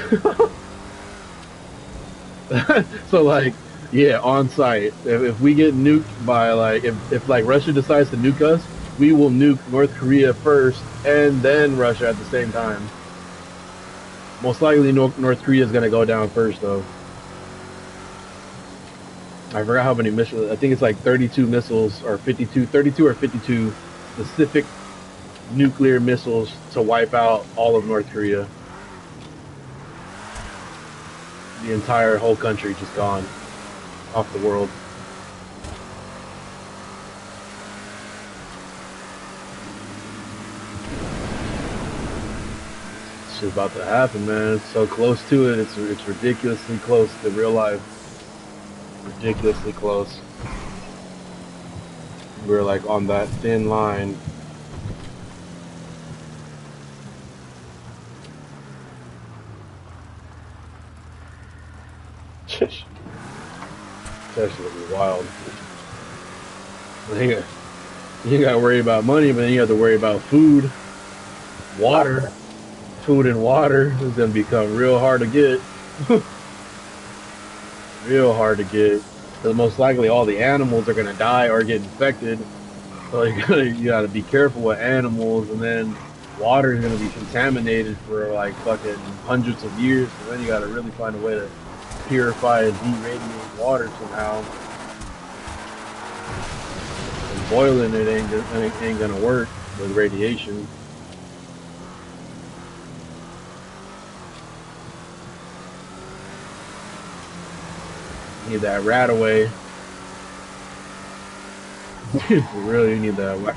So like, yeah, on site. If we get nuked by like, if like Russia decides to nuke us, we will nuke North Korea first and then Russia at the same time. Most likely, North Korea is gonna go down first, though. I forgot how many missiles. I think it's like 32 missiles or 32 or 52 specific nuclear missiles to wipe out all of North Korea. The entire whole country just gone. off the world. It's just about to happen, man. It's so close to it. It's ridiculously close to real life. Ridiculously close. We're like on that thin line. That shit would be wild. You gotta worry about money, but then you have to worry about food, water. Food and water is gonna become real hard to get. Real hard to get. Because most likely all the animals are gonna die or get infected. So you gotta be careful with animals, and then water is gonna be contaminated for like fucking hundreds of years. So then you gotta really find a way to purify and deradiate water somehow. And boiling it ain't gonna work with radiation. You need that rat away. For real, you need that.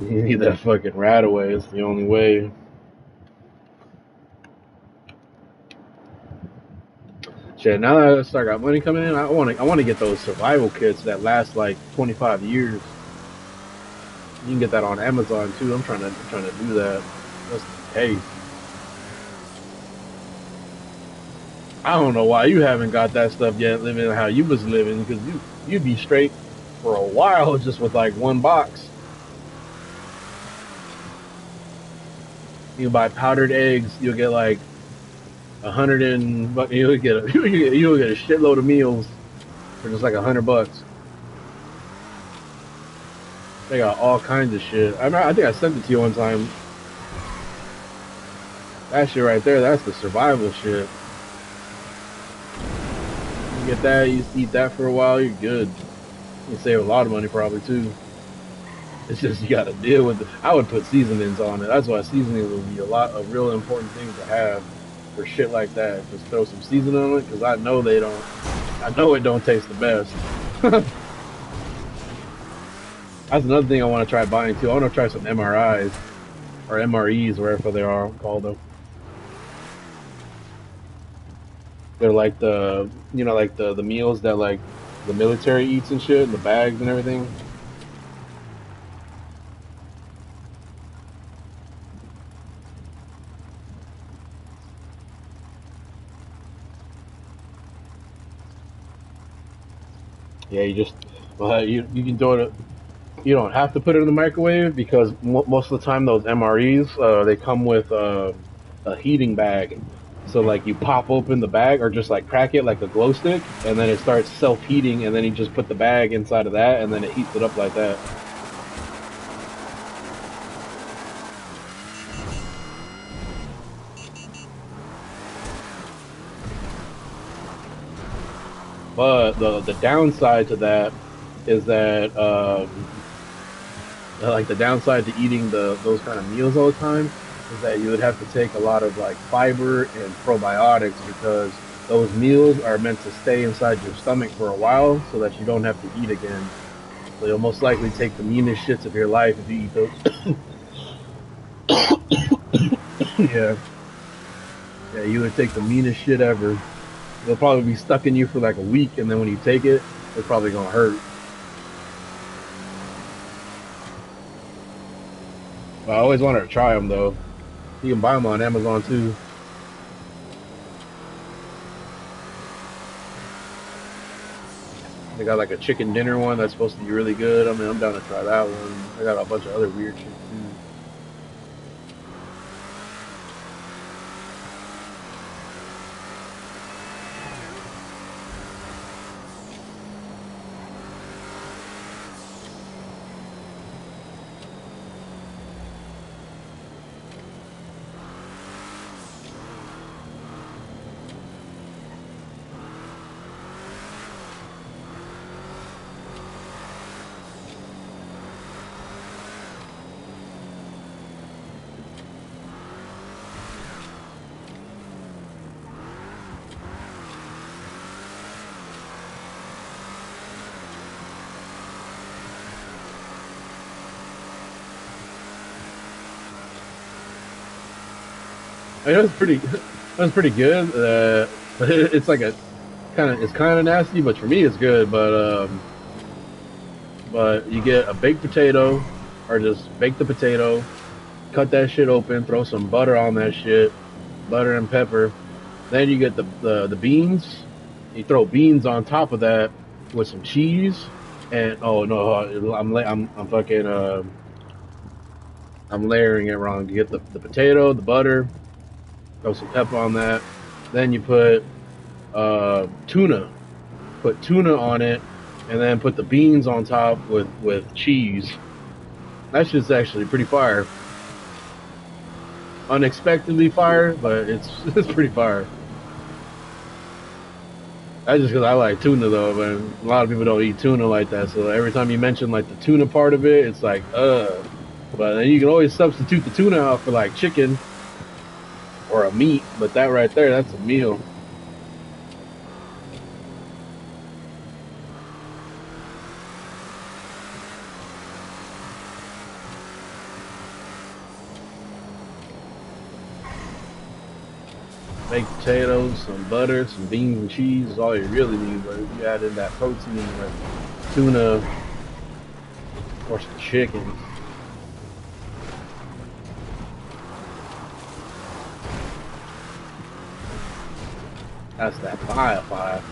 You need that fucking rat away. It's the only way. Shit, now that I start got money coming in, I want to get those survival kits that last like 25 years. You can get that on Amazon too. I'm trying to do that. Just in case. I don't know why you haven't got that stuff yet, living how you was living, because you'd be straight for a while just with like one box. You buy powdered eggs, you'll get like 100 and you'll get a shitload of meals for just like $100. They got all kinds of shit. I think I sent it to you one time. That shit right there, that's the survival shit. You get that, you eat that for a while, you're good. You save a lot of money probably too. It's just you gotta deal with it. I would put seasonings on it. That's why seasoning would be a real important thing to have for shit like that. Just throw some seasoning on it, because I know it don't taste the best. That's another thing I want to try buying too. I want to try some MRIs or MREs, wherever they are called them. They're like like the meals that like the military eats and shit, and the bags and everything. Yeah, you can do it. You don't have to put it in the microwave, because most of the time those MREs they come with a heating bag. So like you pop open the bag or just like crack it like a glow stick, and then it starts self-heating, and then you just put the bag inside of that, and then it heats it up like that. But the downside to that is that like the downside to eating those kind of meals all the time is that you would have to take a lot of like fiber and probiotics, because those meals are meant to stay inside your stomach for a while so that you don't have to eat again. So you'll most likely take the meanest shits of your life if you eat those. Yeah. Yeah, you would take the meanest shit ever. They'll probably be stuck in you for like a week, and then when you take it, it's probably gonna hurt. But I always wanted to try them though. You can buy them on Amazon too. They got like a chicken dinner one that's supposed to be really good. I mean, I'm down to try that one. I got a bunch of other weird shit too. I mean, that's pretty good. It's like a it's kind of nasty, but for me it's good. But you get a baked potato, or just bake the potato, cut that shit open, throw some butter on that shit, butter and pepper. Then you get the beans. You throw beans on top of that with some cheese. And oh no, I'm fucking I'm layering it wrong. You get the potato, the butter, throw some pepper on that. Then you put tuna. Put tuna on it, and then put the beans on top with cheese. That's just actually pretty fire. Unexpectedly fire, but it's it's pretty fire. That's just because I like tuna though, but a lot of people don't eat tuna like that. So every time you mention like the tuna part of it, it's like But then you can always substitute the tuna out for like chicken or a meat. But that right there, that's a meal. Baked potatoes, some butter, some beans and cheese is all you really need. But if you add in that protein, like tuna or some chicken, that's that fire.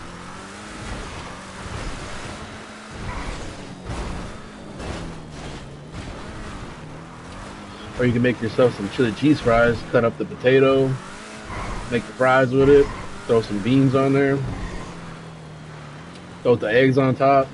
Or you can make yourself some chili cheese fries, cut up the potato, make the fries with it, throw some beans on there, throw the eggs on top.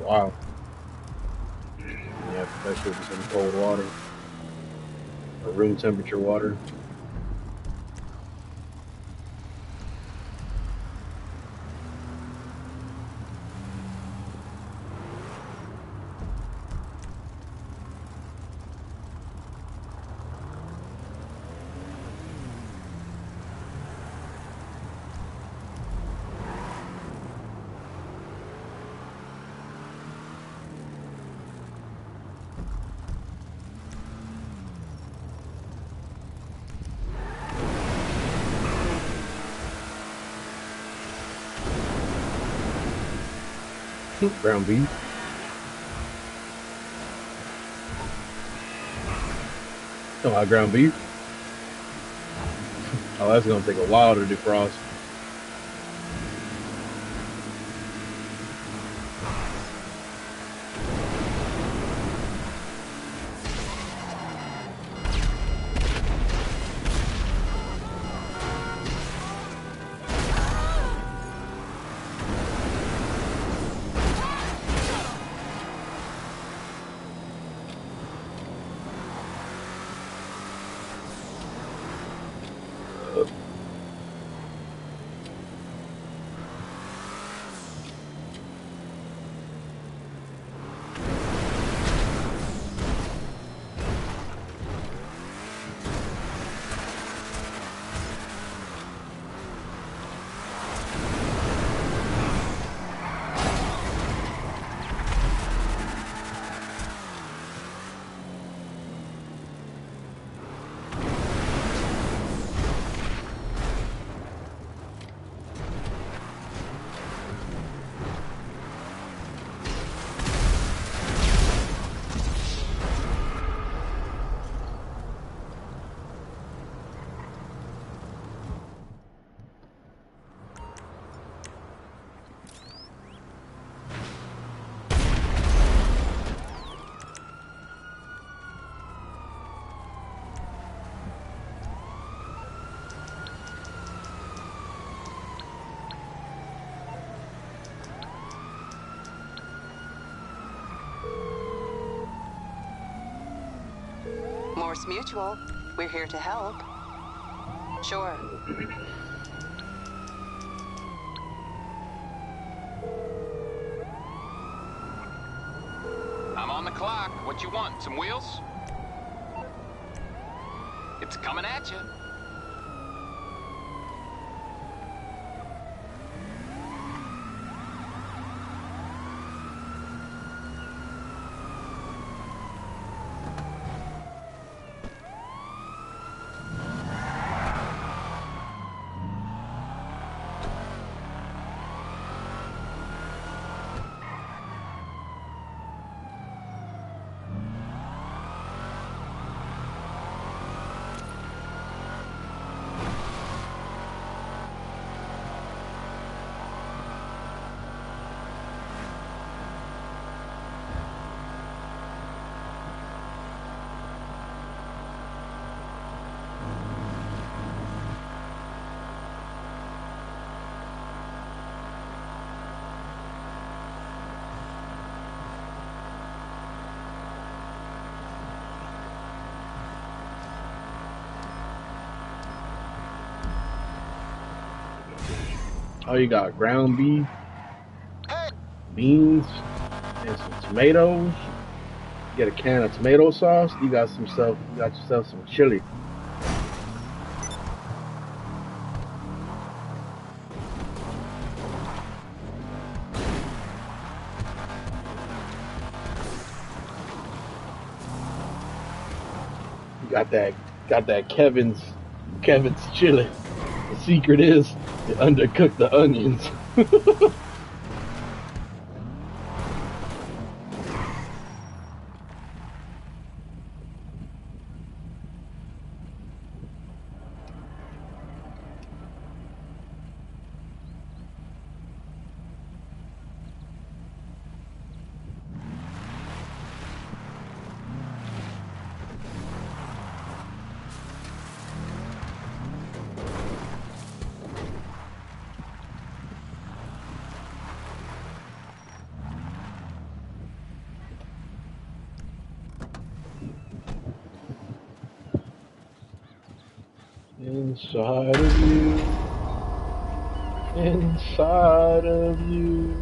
Wow. Yeah, that shit was in cold water or room temperature water. Ground beef. Talking about ground beef. Oh, that's gonna take a while to defrost. course, mutual. We're here to help. Sure. I'm on the clock. What you want? Some wheels? It's coming at you. Oh, you got ground beef, beans, and some tomatoes. You get a can of tomato sauce. You got yourself some chili. You got that Kevin's chili. The secret is to undercook the onions. Inside of you, inside of you.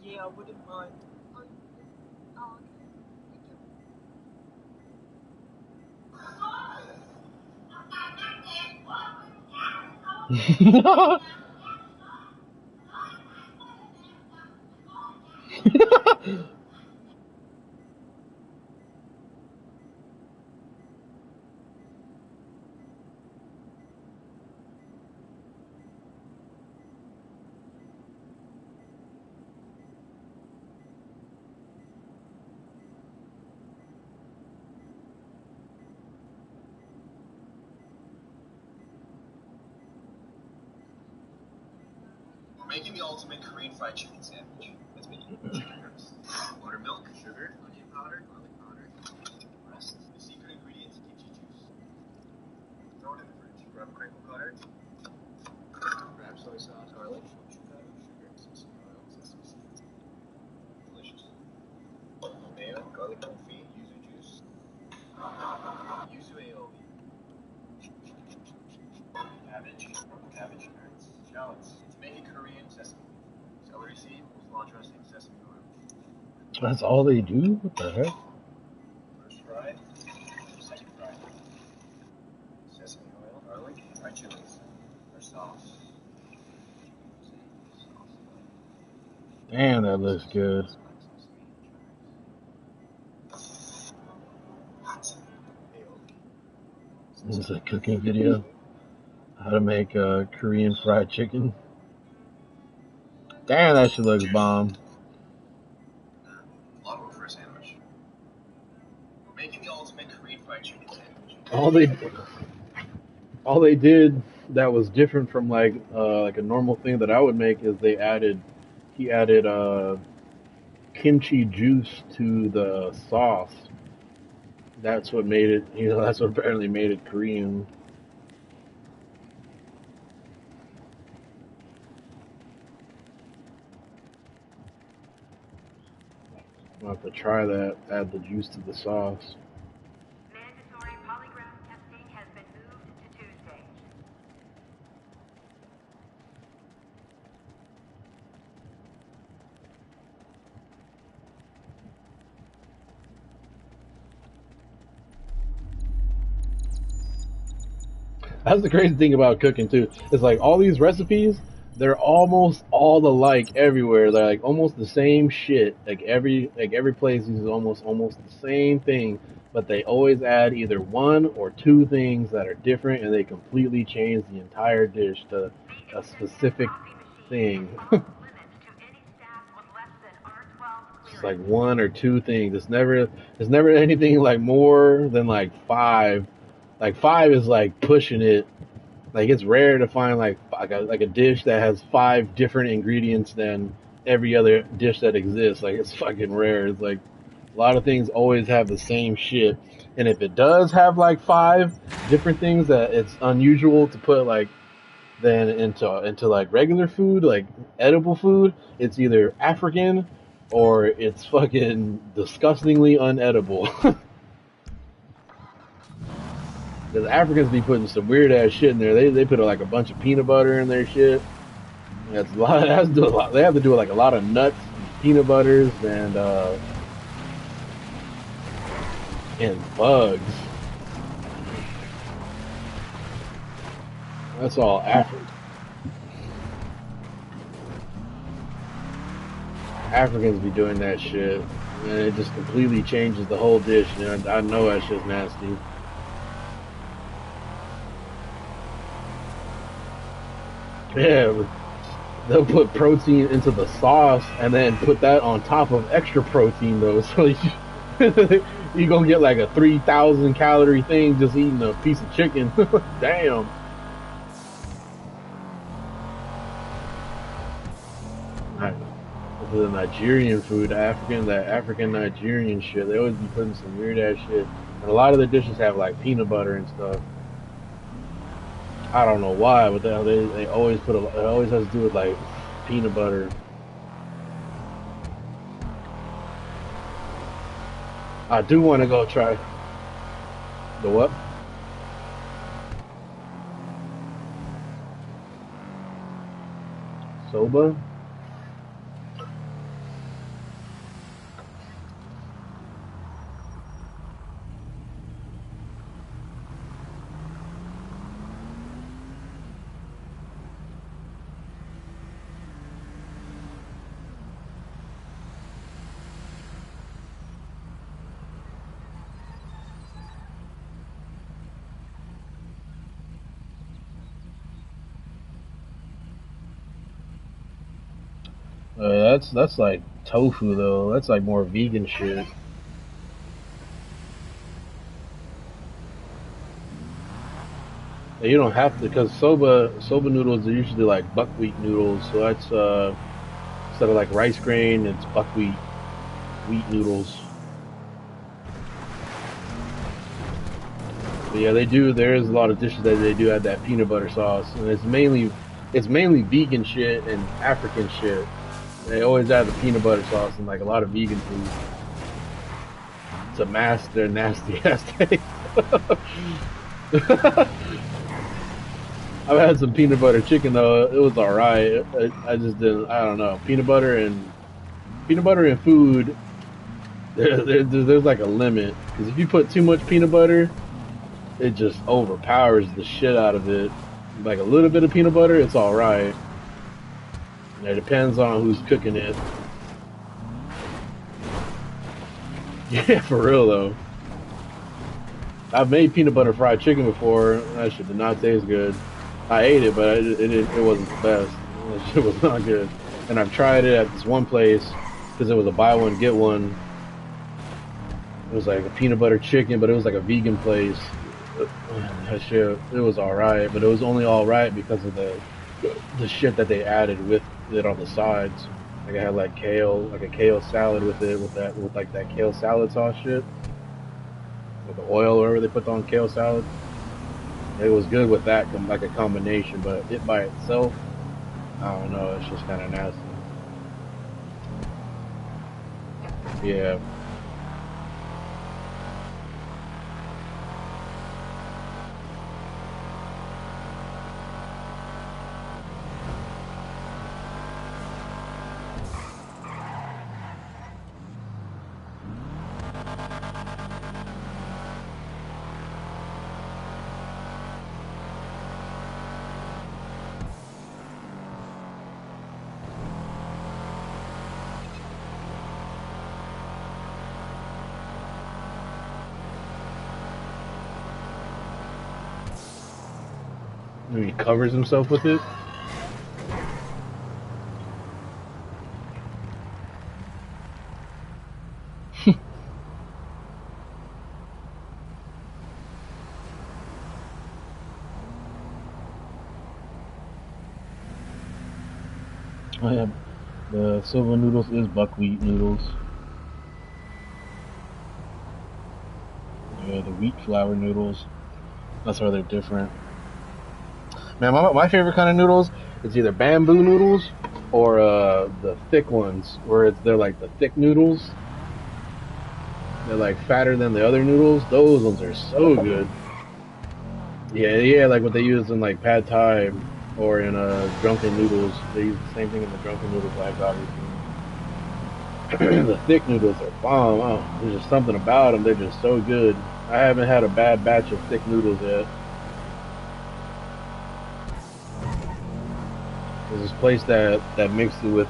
Yeah, I wouldn't mind. making the ultimate Korean fried chicken sandwich. Let's make chicken breast. Buttermilk, sugar, onion powder, garlic powder, breast. The secret ingredient is kimchi juice. Throw it in the fridge. Grab a crinkle cutter. Grab soy sauce, garlic, sugar, sesame oil, sesame seeds. Delicious. Mayo, garlic confit, yuzu juice. Yuzu aioli. Cabbage carrots, shallots. To make it Korean, sesame. Celery seed, coleslaw dressing, sesame oil. That's all they do? What the heck? First fried, second fried. Sesame oil, garlic, fried chilies. Our sauce. Damn, that looks good. It's a cooking video. How to make Korean fried chicken. Damn, that shit looks bomb. A lot of work for a sandwich. We're making the ultimate Korean fried chicken sandwich. All they did that was different from like a normal thing that I would make is he added kimchi juice to the sauce. That's what made it, that's what apparently made it Korean. I'll have to try that, add the juice to the sauce. Mandatory polygraph testing has been moved to Tuesday. That's the crazy thing about cooking too. It's like all these recipes, they're almost all alike everywhere. They're like almost the same shit. Like every place uses almost the same thing, but they always add either one or two things that are different, and they completely change the entire dish to a specific thing. It's like one or two things. It's never anything like more than like five. Like five is like pushing it. Like it's rare to find like a dish that has five different ingredients than every other dish that exists. Like it's fucking rare. It's like a lot of things always have the same shit. And if it does have like five different things that it's unusual to put like then into like regular food, like edible food, it's either African or it's fucking disgustingly unedible. Because Africans be putting some weird ass shit in there. They put like a bunch of peanut butter in their shit. That's a lot. They have to do a lot. They have to do like a lot of nuts, peanut butters, and bugs. That's all African. Africans be doing that shit, and it just completely changes the whole dish. And I know that shit's nasty. Yeah, they'll put protein into the sauce and then put that on top of extra protein though. So you gonna get like a 3,000 calorie thing just eating a piece of chicken. Damn. The Nigerian food, that African Nigerian shit, they always be putting some weird ass shit. And a lot of the dishes have like peanut butter and stuff. I don't know why, but they always it always has to do with like peanut butter. I do want to go try the what? Soba? That's like tofu though. That's like more vegan shit. You don't have to, because soba noodles are usually like buckwheat noodles, so that's instead of like rice grain, it's buckwheat wheat noodles. But yeah, they do. There is a lot of dishes that they do add that peanut butter sauce, and it's mainly vegan shit and African shit. They always add the peanut butter sauce in like a lot of vegan food to mask their nasty ass taste. I've had some peanut butter chicken though. It was alright. I just didn't. I don't know. Peanut butter and food. There's like a limit, because if you put too much peanut butter, it just overpowers the shit out of it. Like a little bit of peanut butter, it's alright. It depends on who's cooking it. Yeah, for real though. I've made peanut butter fried chicken before. That shit did not taste good. I ate it, but it wasn't the best. That shit was not good. And I've tried it at this one place because it was a buy one get one. It was like a peanut butter chicken, but it was like a vegan place. That shit, it was alright, but it was only alright because of the shit that they added with it on the sides. Like I had like kale, like a kale salad with it, with like that kale salad sauce shit, with the oil or whatever they put on kale salad. It was good with that, like a combination, but it by itself, I don't know, it's just kind of nasty. Yeah. He covers himself with it. Oh yeah, the silver noodles is buckwheat noodles. Yeah, the wheat flour noodles, that's why they're different. Man, my favorite kind of noodles is either bamboo noodles or the thick ones, where they're like the thick noodles. They're like fatter than the other noodles. Those ones are so good. Yeah, like what they use in like pad thai or in drunken noodles. They use the same thing in the drunken noodle packs, obviously. The thick noodles are bomb. Oh, there's just something about them. They're just so good. I haven't had a bad batch of thick noodles yet. There's this place that mixes it with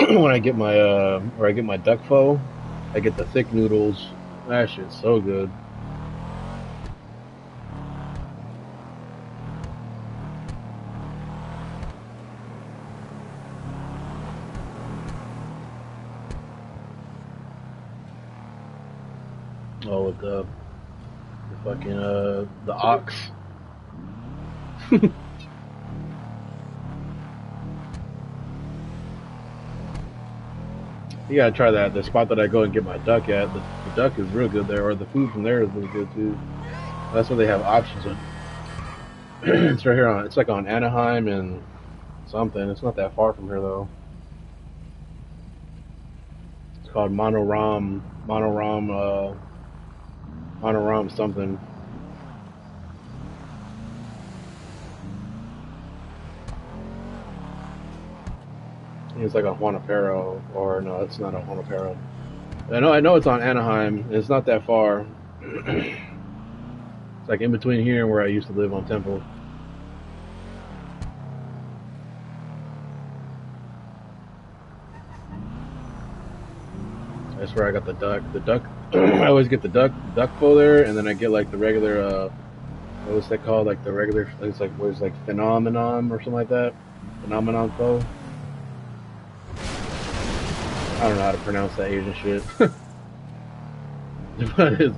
when I get my or I get my duck pho, I get the thick noodles. That shit's so good. Oh, with the fucking the ox. You gotta try that. The spot that I go and get my duck at, the duck is real good there, or the food from there is really good too. That's where they have options. It's right here on. It's like on Anaheim and something. It's not that far from here though. It's called Monoram something. It's like on Juanapero, or no, it's not on Juanapero. I know it's on Anaheim. It's not that far. It's like in between here and where I used to live on Temple. That's where I got the duck. The duck. I always get the duck pho there, and then I get like the regular. What was that called? Like the regular. It's like what is like phenomenon or something like that. Phenomenon pho. I don't know how to pronounce that Asian shit. But it's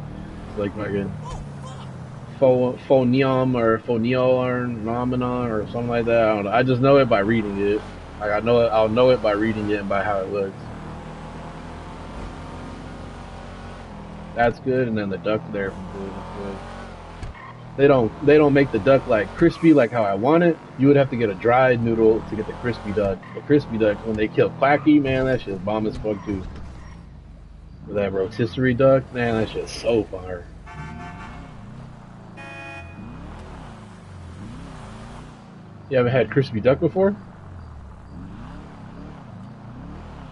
like fucking. phonium or phoneo or phenomenon or something like that. I don't know. I just know it by reading it. Like I know it. I'll know it by reading it and by how it looks. That's good, and then the duck there from good. That's good. They don't make the duck like crispy like how I want it. You would have to get a dried noodle to get the crispy duck. The crispy duck when they kill Quacky, man, that shit's bomb as fuck too. That rotisserie duck, man, that shit's so fire. You haven't had crispy duck before?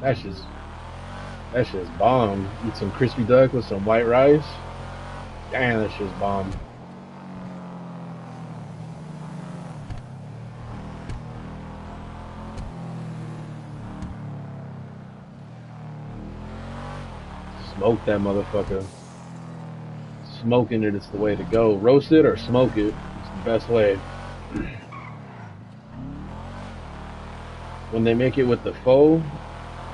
That's just bomb. Eat some crispy duck with some white rice. Damn, that shit's bomb. Smoke that motherfucker. Smoking it is the way to go. Roast it or smoke it. It's the best way. When they make it with the pho,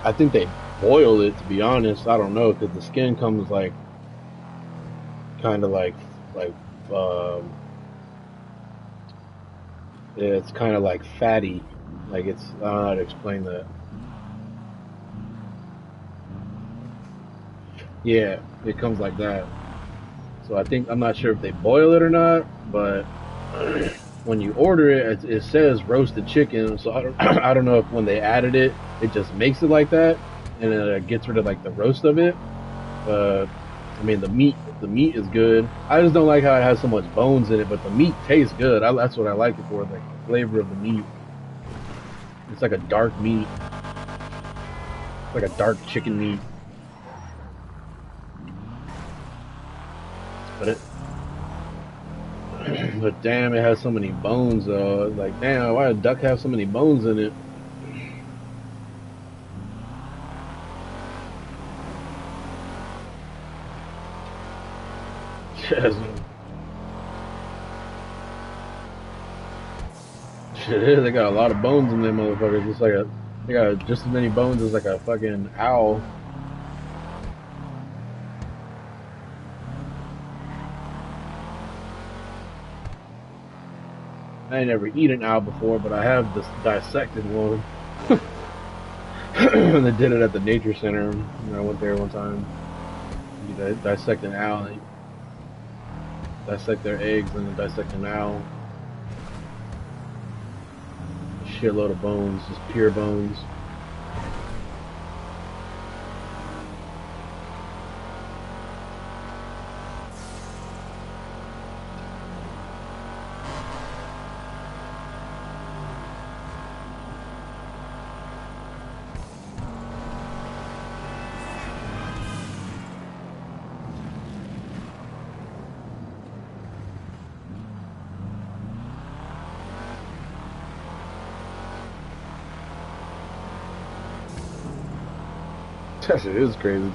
I think they boil it, to be honest. I don't know, because the skin comes like kind of like it's kind of like fatty. Like it's, I don't know how to explain that. Yeah, it comes like that. So I think, I'm not sure if they boil it or not, but when you order it, it says roasted chicken. So I don't know if when they added it, it just makes it like that, and it gets rid of like the roast of it. I mean, the meat is good. I just don't like how it has so much bones in it, but the meat tastes good. That's what I like it for, like the flavor of the meat. It's like a dark meat. It's like a dark chicken meat. But damn, it has so many bones though. Like, damn, why does duck have so many bones in it? Yes. Shit, they got a lot of bones in them motherfuckers. It's like they got just as many bones as like a fucking owl. I ain't never eaten an owl before, but I have this dissected one. And they did it at the nature center. I went there one time. You dissect an owl, and dissect their eggs, and then dissect an owl. Shitload of bones, just pure bones. That shit is crazy.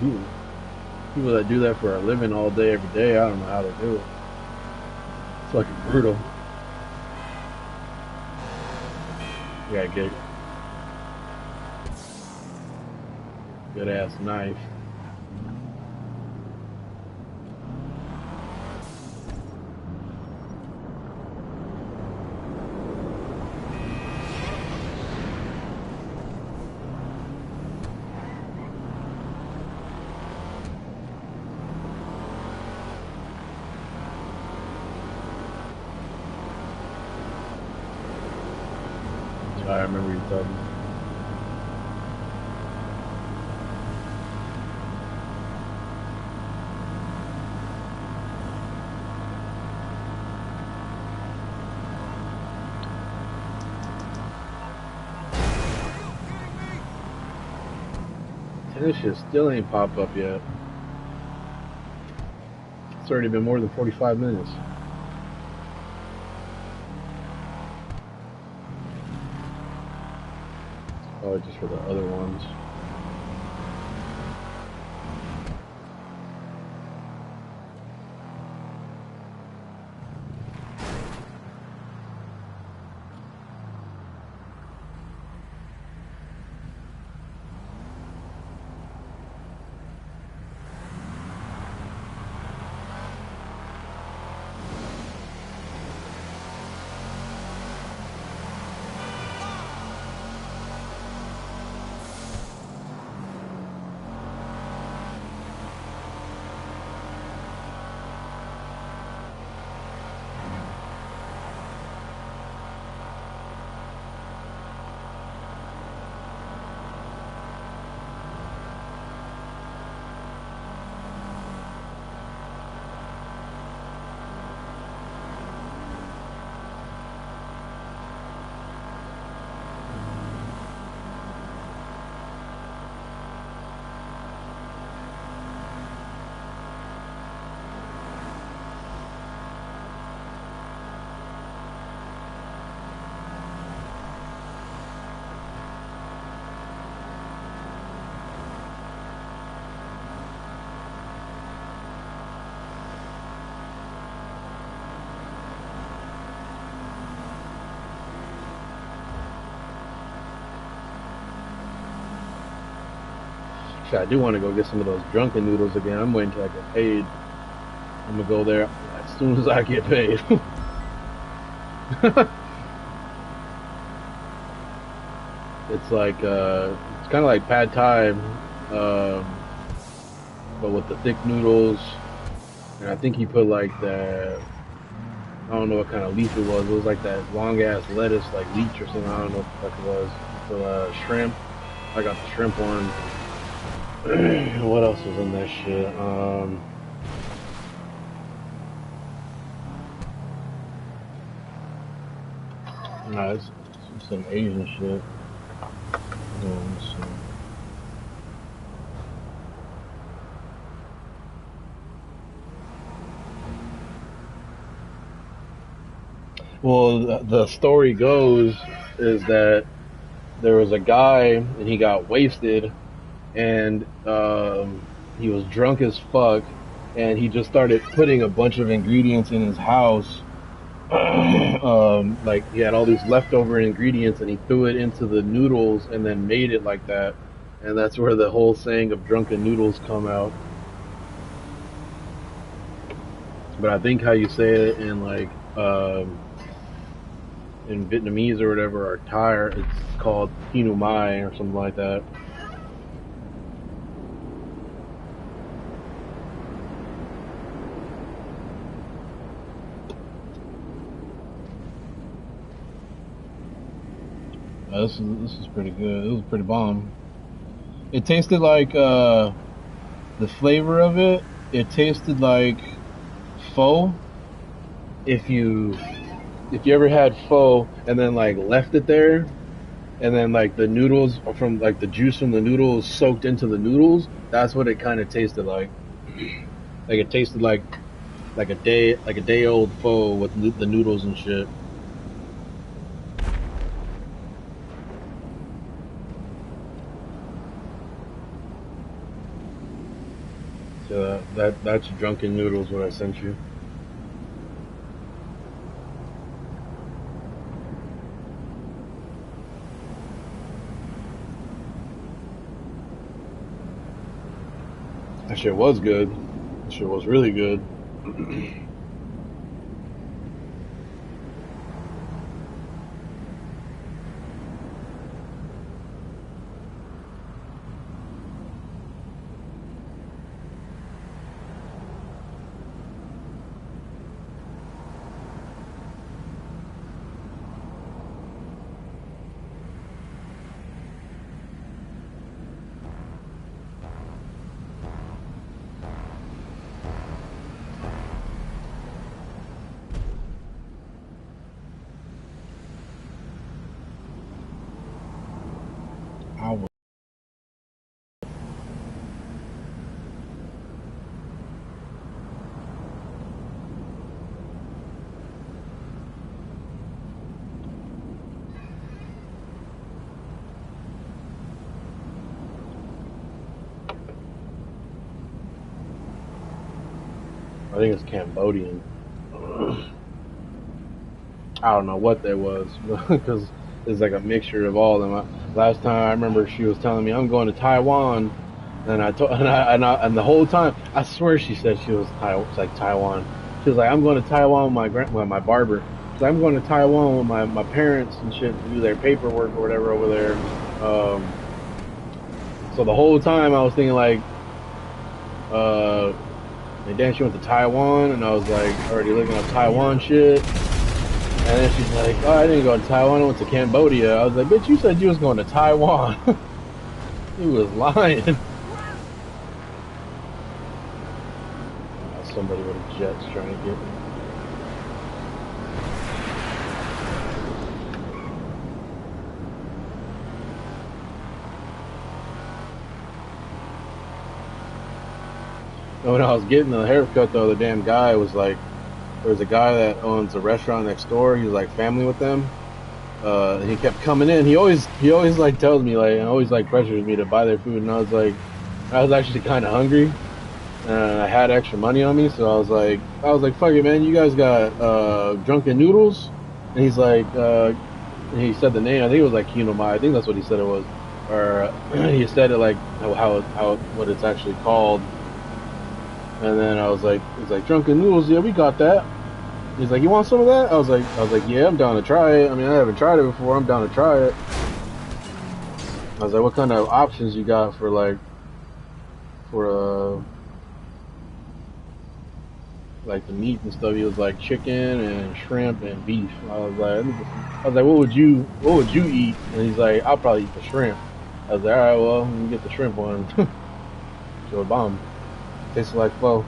People that do that for a living all day, every day, I don't know how they do it. It's fucking brutal. You gotta get a good ass knife. I remember you telling me. This shit still ain't popped up yet. It's already been more than 45 minutes. Oh, just for the other ones. Actually, I do want to go get some of those drunken noodles again. I'm waiting till I get paid. I'm gonna go there as soon as I get paid. It's like it's kind of like pad thai, but with the thick noodles. And I think he put like that. I don't know what kind of leaf it was. It was like that long ass lettuce, like leech or something. I don't know what the fuck it was. The shrimp. I got the shrimp one. What else was in that shit? Nah, it's some Asian shit. Well, the story goes is that there was a guy and he got wasted and he was drunk as fuck and he just started putting a bunch of ingredients in his house. Like he had all these leftover ingredients and he threw it into the noodles and then made it like that. And that's where the whole saying of drunken noodles come out. But I think how you say it in like in Vietnamese or whatever, or Thai, it's called Hinu Mai or something like that. This is pretty good. It was pretty bomb. It tasted like the flavor of it. It tasted like pho. If you ever had pho and then like left it there, and then like the noodles from like the juice from the noodles soaked into the noodles, that's what it kind of tasted like. Like it tasted like a day old pho with the noodles and shit. So that's drunken noodles what I sent you. That shit was good. That shit was really good. I think it's Cambodian. I don't know what that was because it's like a mixture of all of them. Last time I remember she was telling me I'm going to Taiwan, and I told and the whole time I swear she said she was like Taiwan. She was like I'm going to Taiwan with my barber. She's like, I'm going to Taiwan with my parents and shit to do their paperwork or whatever over there. So the whole time I was thinking like, and then she went to Taiwan, and I was like already looking up Taiwan shit. And then she's like, oh, I didn't go to Taiwan, I went to Cambodia. I was like, bitch, you said you was going to Taiwan. He was lying. Somebody with a jet's trying to get me. When I was getting the haircut, though, the damn guy was like, there's a guy that owns a restaurant next door. He was like family with them. And he kept coming in. He always like tells me like, and always like pressures me to buy their food. And I was actually kind of hungry, and I had extra money on me. So I was like, fuck it, man. You guys got drunken noodles? And he's like, and he said the name. I think it was like Kino Mai. I think that's what he said it was. or he said it like how what it's actually called. And then he's like drunken noodles. Yeah, we got that. He's like, you want some of that? I was like, yeah, I'm down to try it. I mean, I haven't tried it before. I'm down to try it. I was like, what kind of options you got for like the meat and stuff? He was like chicken and shrimp and beef. I was like, what would you eat? And he's like, I'll probably eat the shrimp. I was like, all right, well, you get the shrimp one. So a bomb. Tasted like pho.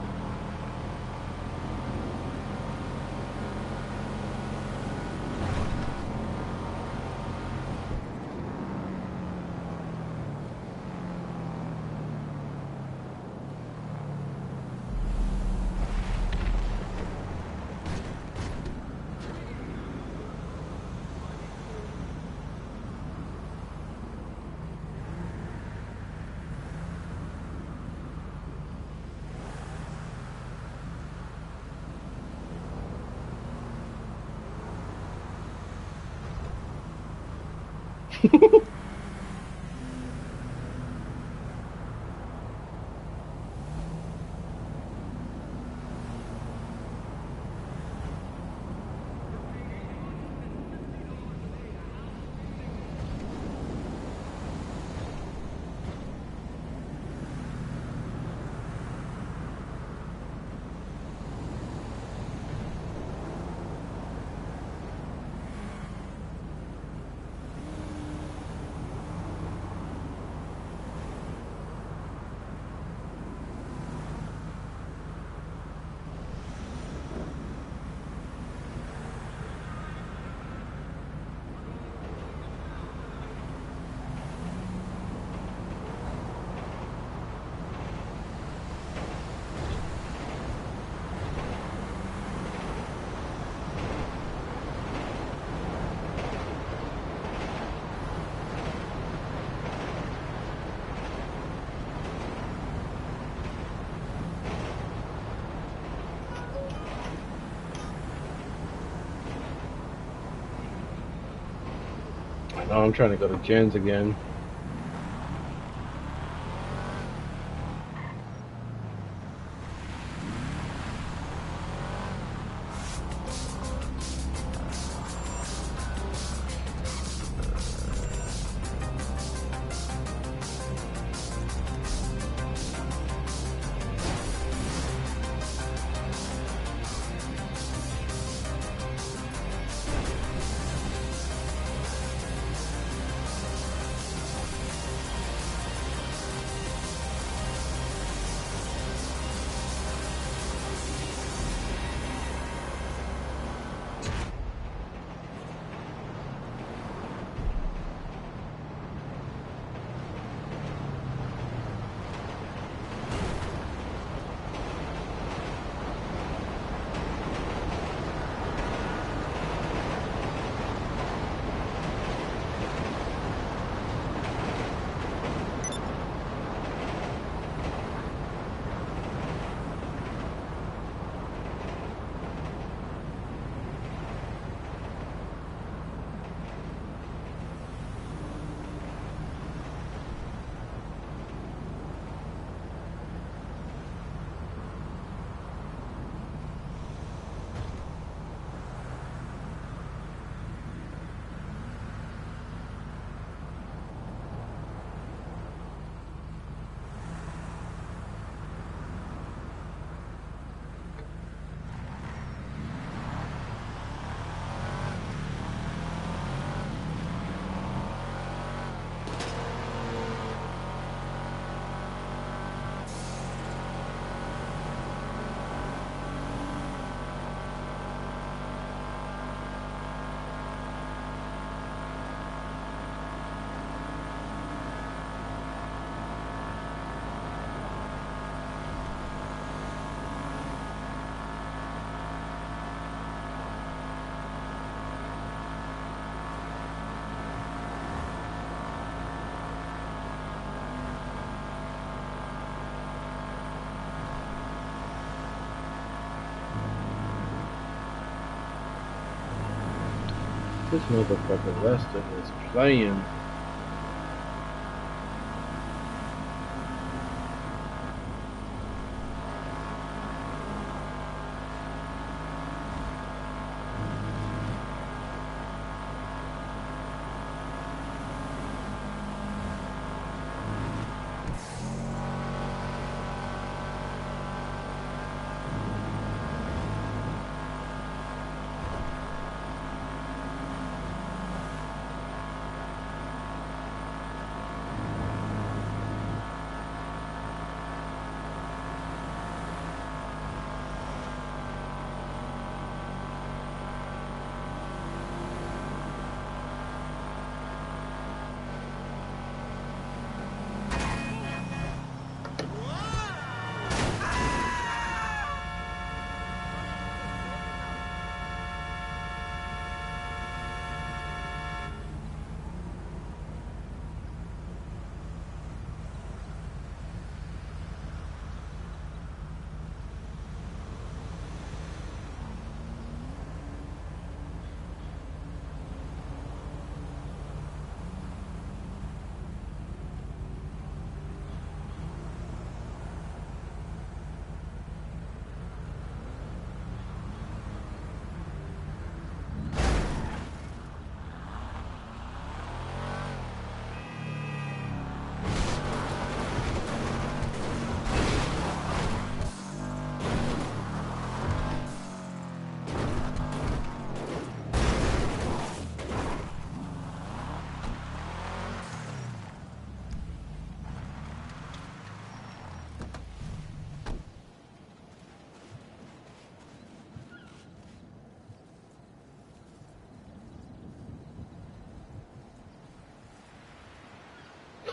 Now I'm trying to go to Jen's again. This motherfucker Lester is playing.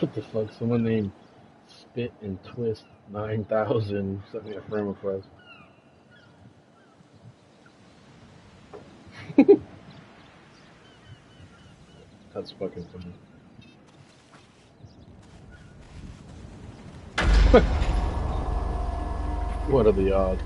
What the fuck? Someone named Spit and Twist 9000 sent me a friend request. That's fucking funny. What are the odds?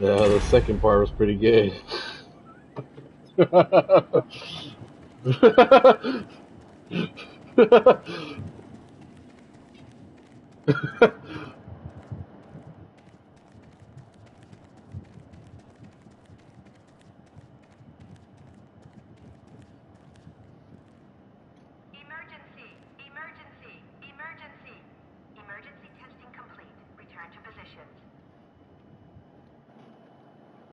Yeah, the second part was pretty good.